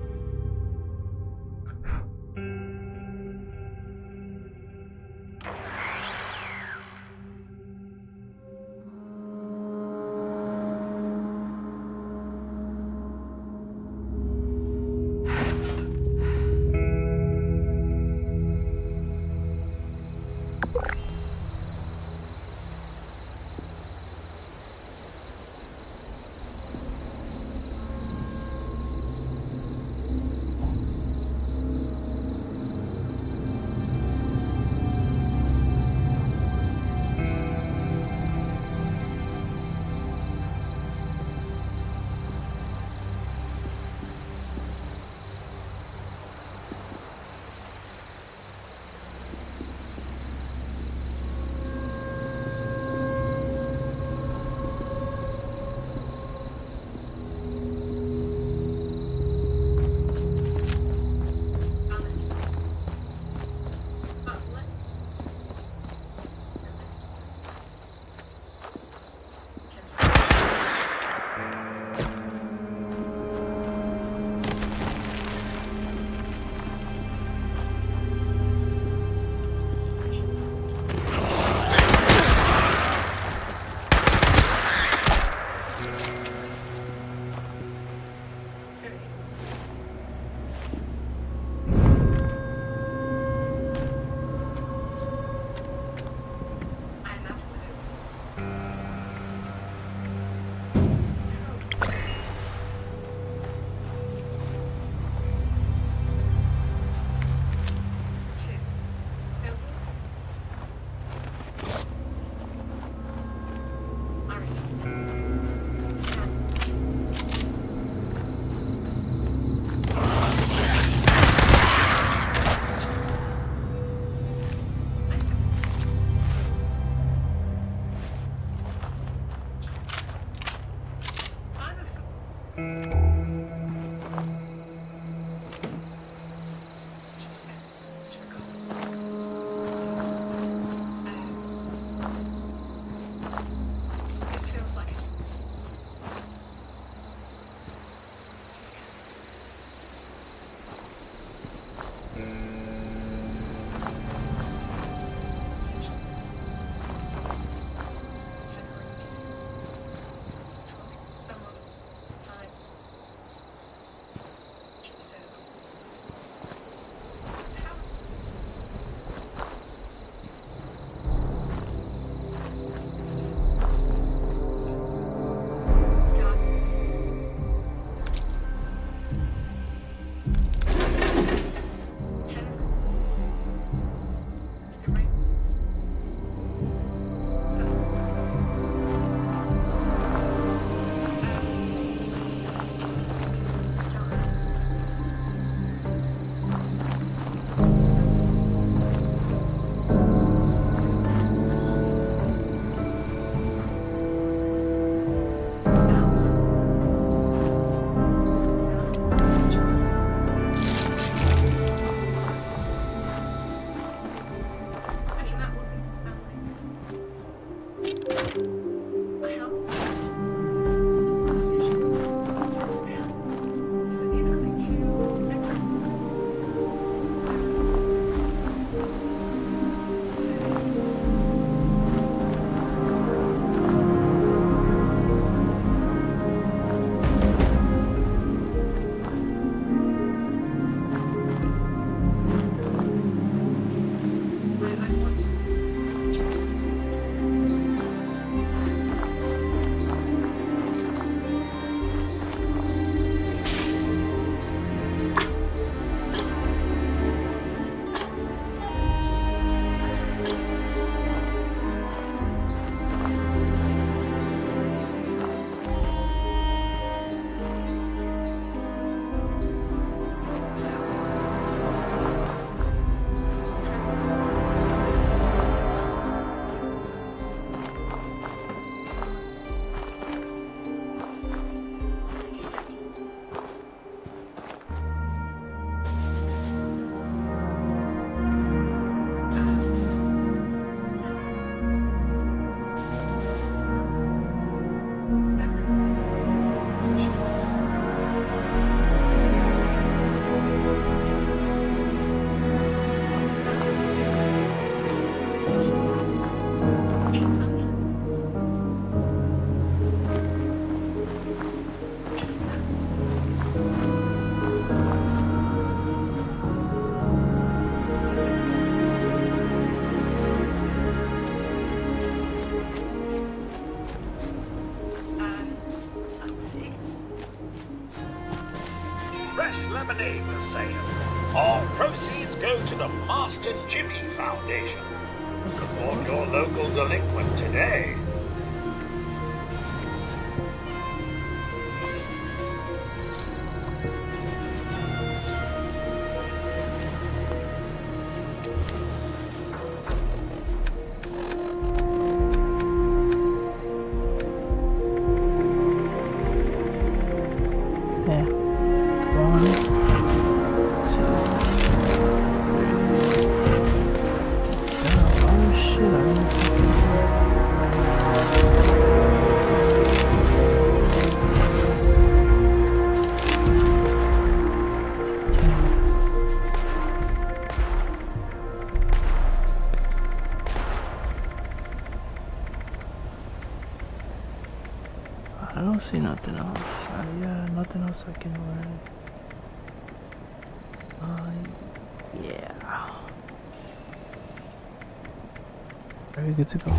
[SPEAKER 11] fresh lemonade for sale. All proceeds go to the Master Jimmy Foundation. Support your local delinquent today.
[SPEAKER 5] Yeah. 1, 2, 3. Oh shit, I didn't I don't see nothing else. Yeah, nothing else I can learn. Yeah. Are we good to go?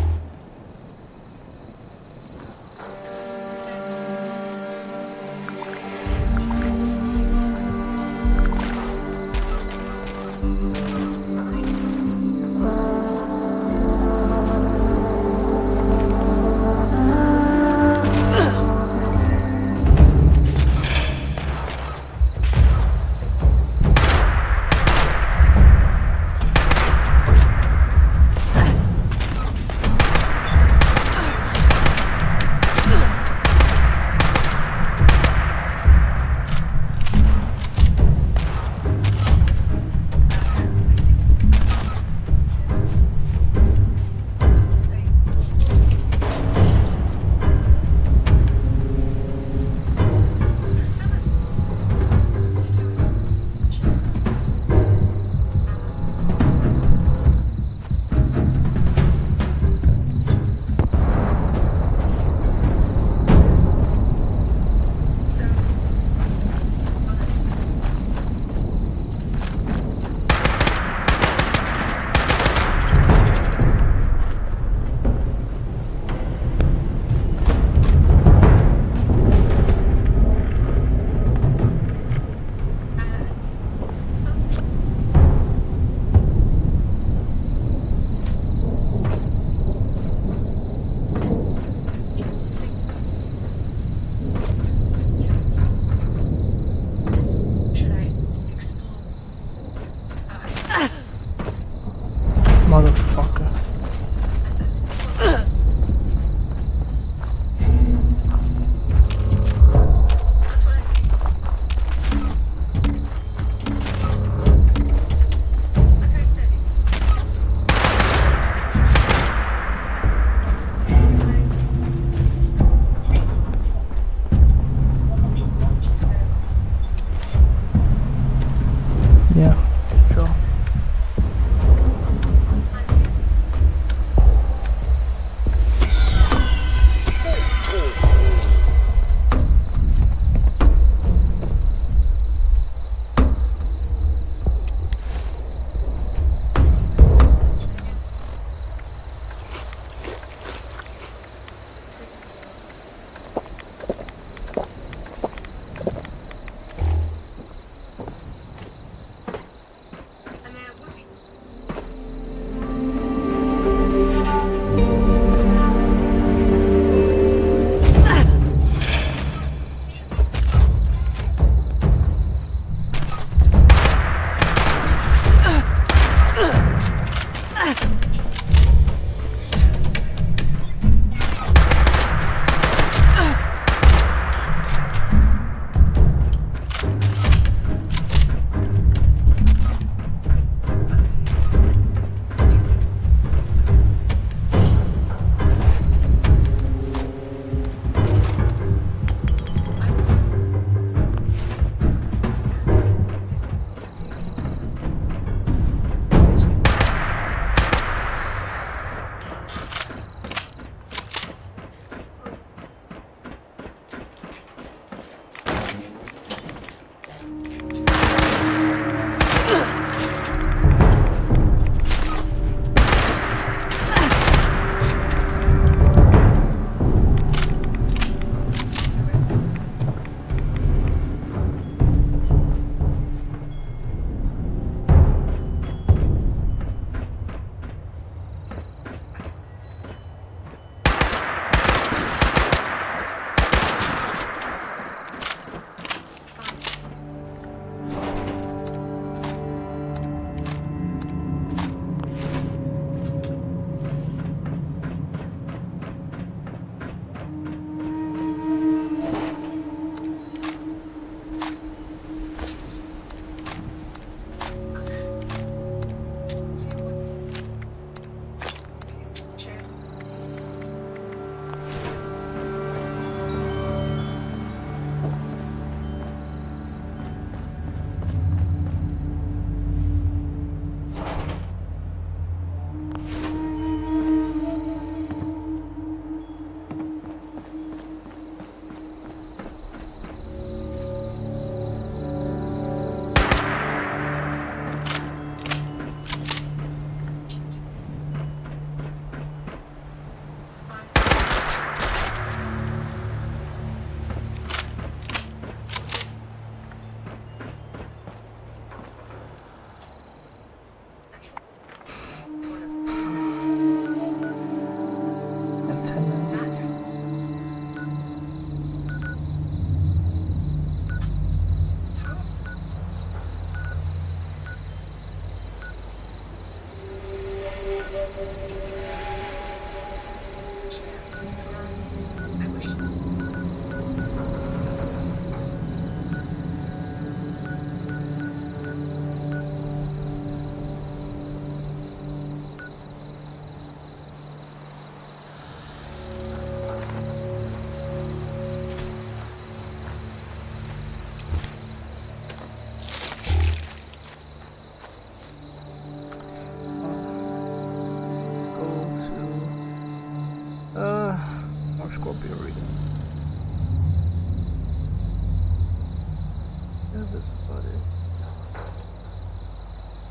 [SPEAKER 5] was about it.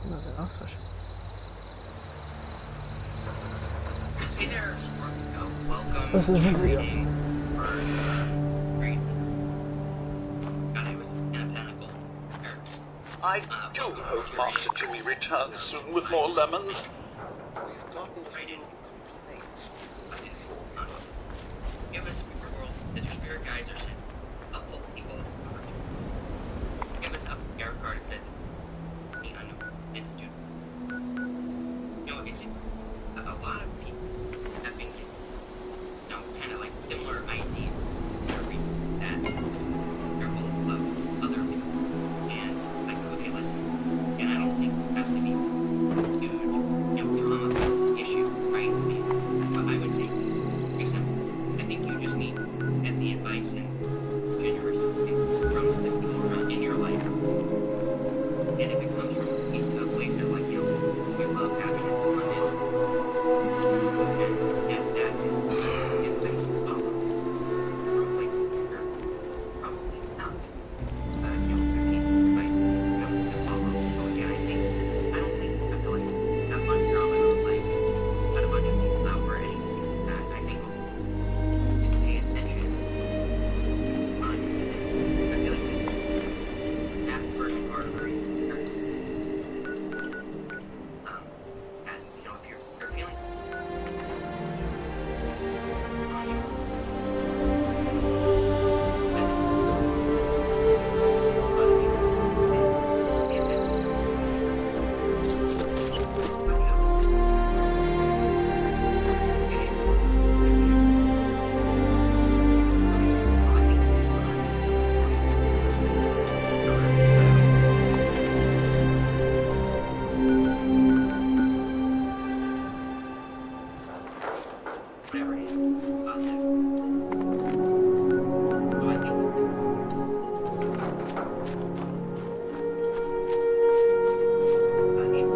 [SPEAKER 5] Nothing else I should.
[SPEAKER 1] Hey there, Scorpio. Welcome
[SPEAKER 5] This is
[SPEAKER 1] to
[SPEAKER 5] easy.
[SPEAKER 1] reading for Great. God, I was in a pinnacle.
[SPEAKER 11] I do hope Master Jimmy returns soon with more lemons. We've gotten a few complaints.
[SPEAKER 1] You have a spirit world that your spirit guides are sent helpful people. You have a Garrett card that says, "Me unknown institute." You know, it's a lot of people have been, kind of like similar ideas. They're reading that they're full of other people, and like who they listen. And I don't think it has to be huge, drama issue, right? But I would say, example, I think you just need to get the advice and generosity from the people around in your life. And if it comes from a place of like, we love happiness and abundance, and that is advice to follow. Probably not. A piece of advice to follow. So again, I don't think I feel like that much drama in life, but a bunch of people out or anything that I think is pay attention. I feel like this that first part of our and if you're feeling whatever it is about that. So I think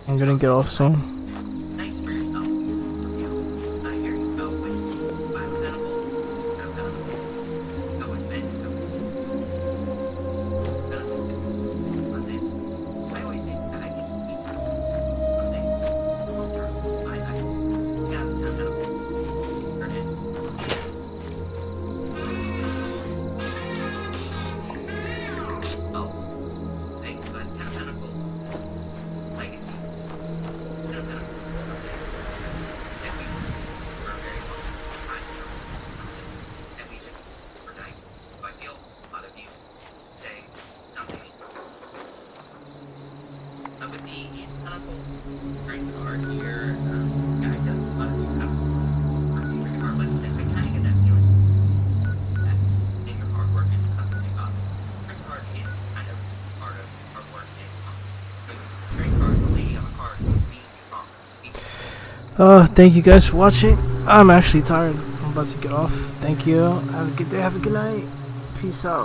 [SPEAKER 5] I'm gonna get off soon.
[SPEAKER 1] nice for yourself. I hear you go with hypothetical. That was meant to I always say that I can eat something long term. I have hypothetical. Things, but hypothetical legacy.
[SPEAKER 5] Thank you guys for watching. I'm actually tired. I'm about to get off. Thank you. Have a good day. Have a good night. Peace out.